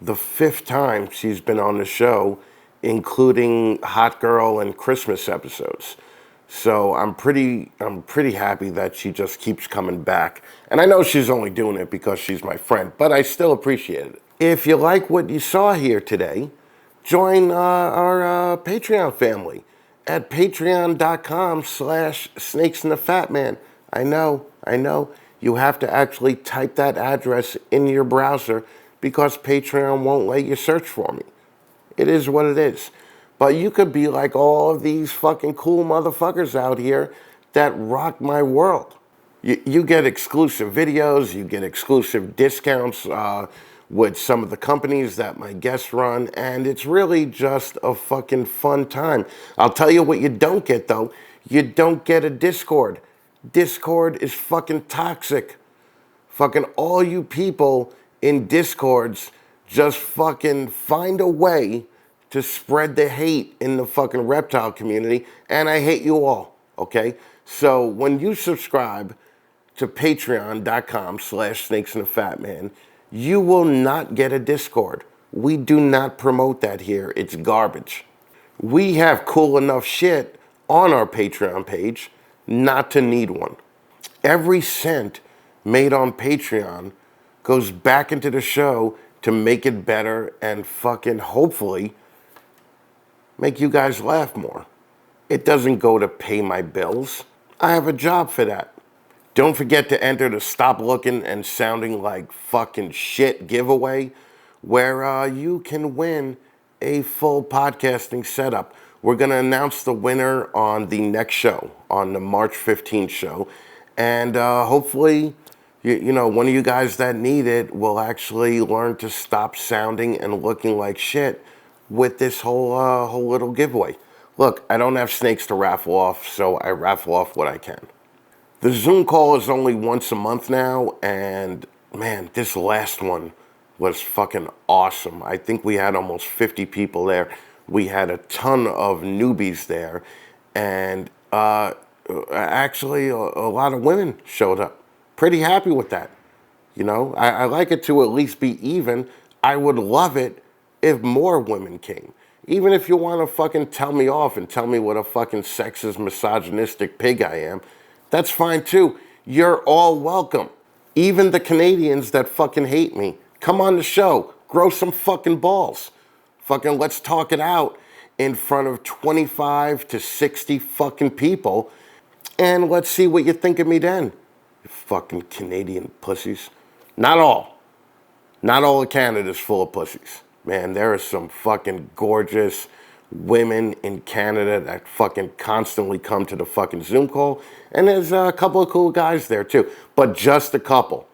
5th time she's been on the show, including Hot Girl and Christmas episodes. So I'm pretty happy that she just keeps coming back. And I know she's only doing it because she's my friend, but I still appreciate it. If you like what you saw here today, join our Patreon family at patreon.com/snakesandthefatman. I know, you have to actually type that address in your browser because Patreon won't let you search for me. It is what it is. But you could be like all of these fucking cool motherfuckers out here that rock my world. You get exclusive videos, you get exclusive discounts with some of the companies that my guests run, and it's really just a fucking fun time. I'll tell you what you don't get, though. You don't get a Discord. Discord is fucking toxic. Fucking all you people in Discords just fucking find a way to spread the hate in the fucking reptile community, and I hate you all. okay? So when you subscribe to patreon.com/snakesandthefatman, you will not get a Discord. We do not promote that here. It's garbage. We have cool enough shit on our Patreon page not to need one. Every cent made on Patreon goes back into the show to make it better and fucking hopefully make you guys laugh more. It doesn't go to pay my bills. I have a job for that. Don't forget to enter the Stop Looking and Sounding Like Fucking Shit giveaway, where you can win a full podcasting setup. We're going to announce the winner on the next show, on the March 15th show. And hopefully, you know, one of you guys that need it will actually learn to stop sounding and looking like shit with this whole little giveaway. Look, I don't have snakes to raffle off, so I raffle off what I can. The Zoom call is only once a month now, and man, this last one was fucking awesome. I think we had almost 50 people there. We had a ton of newbies there, and actually a lot of women showed up. Pretty happy with that. You know, I like it to at least be even. I would love it if more women came. Even if you want to fucking tell me off and tell me what a fucking sexist, misogynistic pig I am, that's fine too. You're all welcome. Even the Canadians that fucking hate me, come on the show, grow some fucking balls. Fucking let's talk it out in front of 25 to 60 fucking people, and let's see what you think of me then. You fucking Canadian pussies. Not all. Not all of Canada's full of pussies. Man, there are some fucking gorgeous women in Canada that fucking constantly come to the fucking Zoom call. And there's a couple of cool guys there too, but just a couple.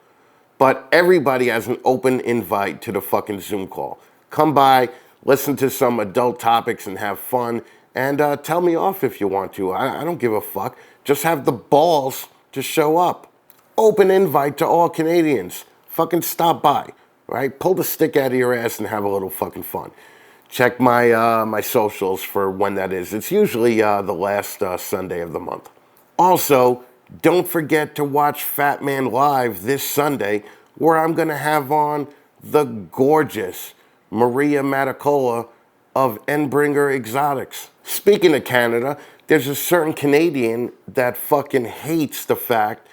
But everybody has an open invite to the fucking Zoom call. Come by, listen to some adult topics and have fun, and tell me off if you want to. I don't give a fuck. Just have the balls to show up. Open invite to all Canadians. Fucking stop by, right? Pull the stick out of your ass and have a little fucking fun. Check my my socials for when that is. It's usually the last Sunday of the month. Also, don't forget to watch Fatman Live this Sunday, where I'm going to have on the gorgeous Maria Matacola of Enbringer Exotics. Speaking of Canada, there's a certain Canadian that fucking hates the fact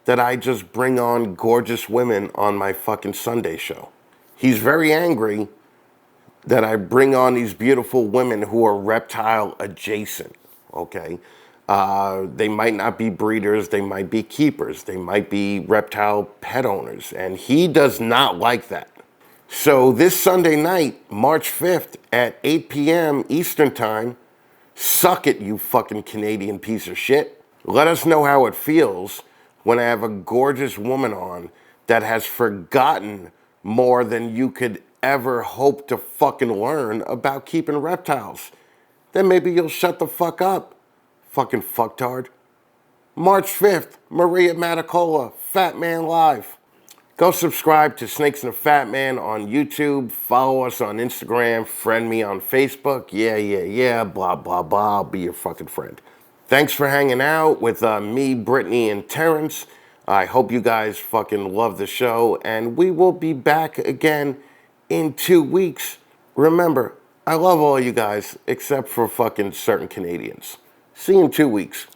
that I just bring on gorgeous women on my fucking Sunday show. He's very angry that I bring on these beautiful women who are reptile adjacent, okay? They might not be breeders, they might be keepers, they might be reptile pet owners, and he does not like that. So this Sunday night, March 5th at 8 p.m. Eastern Time, suck it, you fucking Canadian piece of shit. Let us know how it feels when I have a gorgeous woman on that has forgotten more than you could ever hope to fucking learn about keeping reptiles. Then maybe you'll shut the fuck up, fucking fucktard. March 5th, Maria Matacola, Fatman Live. Go subscribe to Snakes and the Fat Man on YouTube. Follow us on Instagram. Friend me on Facebook. Yeah. Blah, blah, blah. I'll be your fucking friend. Thanks for hanging out with me, Brittney, and Terence. I hope you guys fucking love the show. And we will be back again in 2 weeks. Remember, I love all you guys except for fucking certain Canadians. See you in 2 weeks.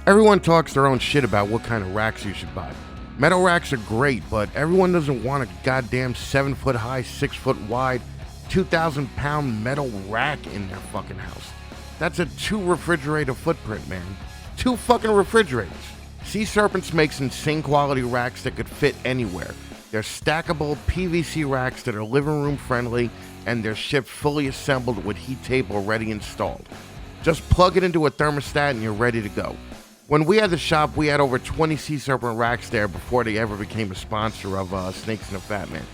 Everyone talks their own shit about what kind of racks you should buy. Metal racks are great, but everyone doesn't want a goddamn 7-foot high, 6-foot wide, 2,000-pound metal rack in their fucking house. That's a 2-refrigerator footprint, man. 2 fucking refrigerators. Sea Serpents makes insane quality racks that could fit anywhere. They're stackable PVC racks that are living room friendly, and they're shipped fully assembled with heat tape already installed. Just plug it into a thermostat and you're ready to go. When we had the shop, we had over 20 Sea Serpent racks there before they ever became a sponsor of Snakes and the Fat Man.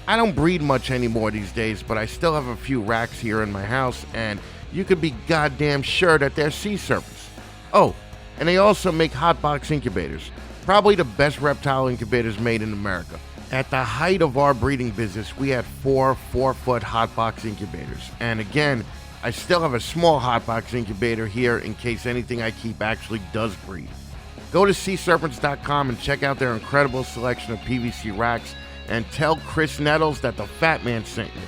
I don't breed much anymore these days, but I still have a few racks here in my house, and you could be goddamn sure that they're Sea Serpents. Oh, and they also make hot box incubators. Probably the best reptile incubators made in America. At the height of our breeding business, we had 4 4-foot hotbox incubators. And again, I still have a small hotbox incubator here in case anything I keep actually does breed. Go to seaserpents.com and check out their incredible selection of PVC racks and tell Chris Nettles that the Fat Man sent you.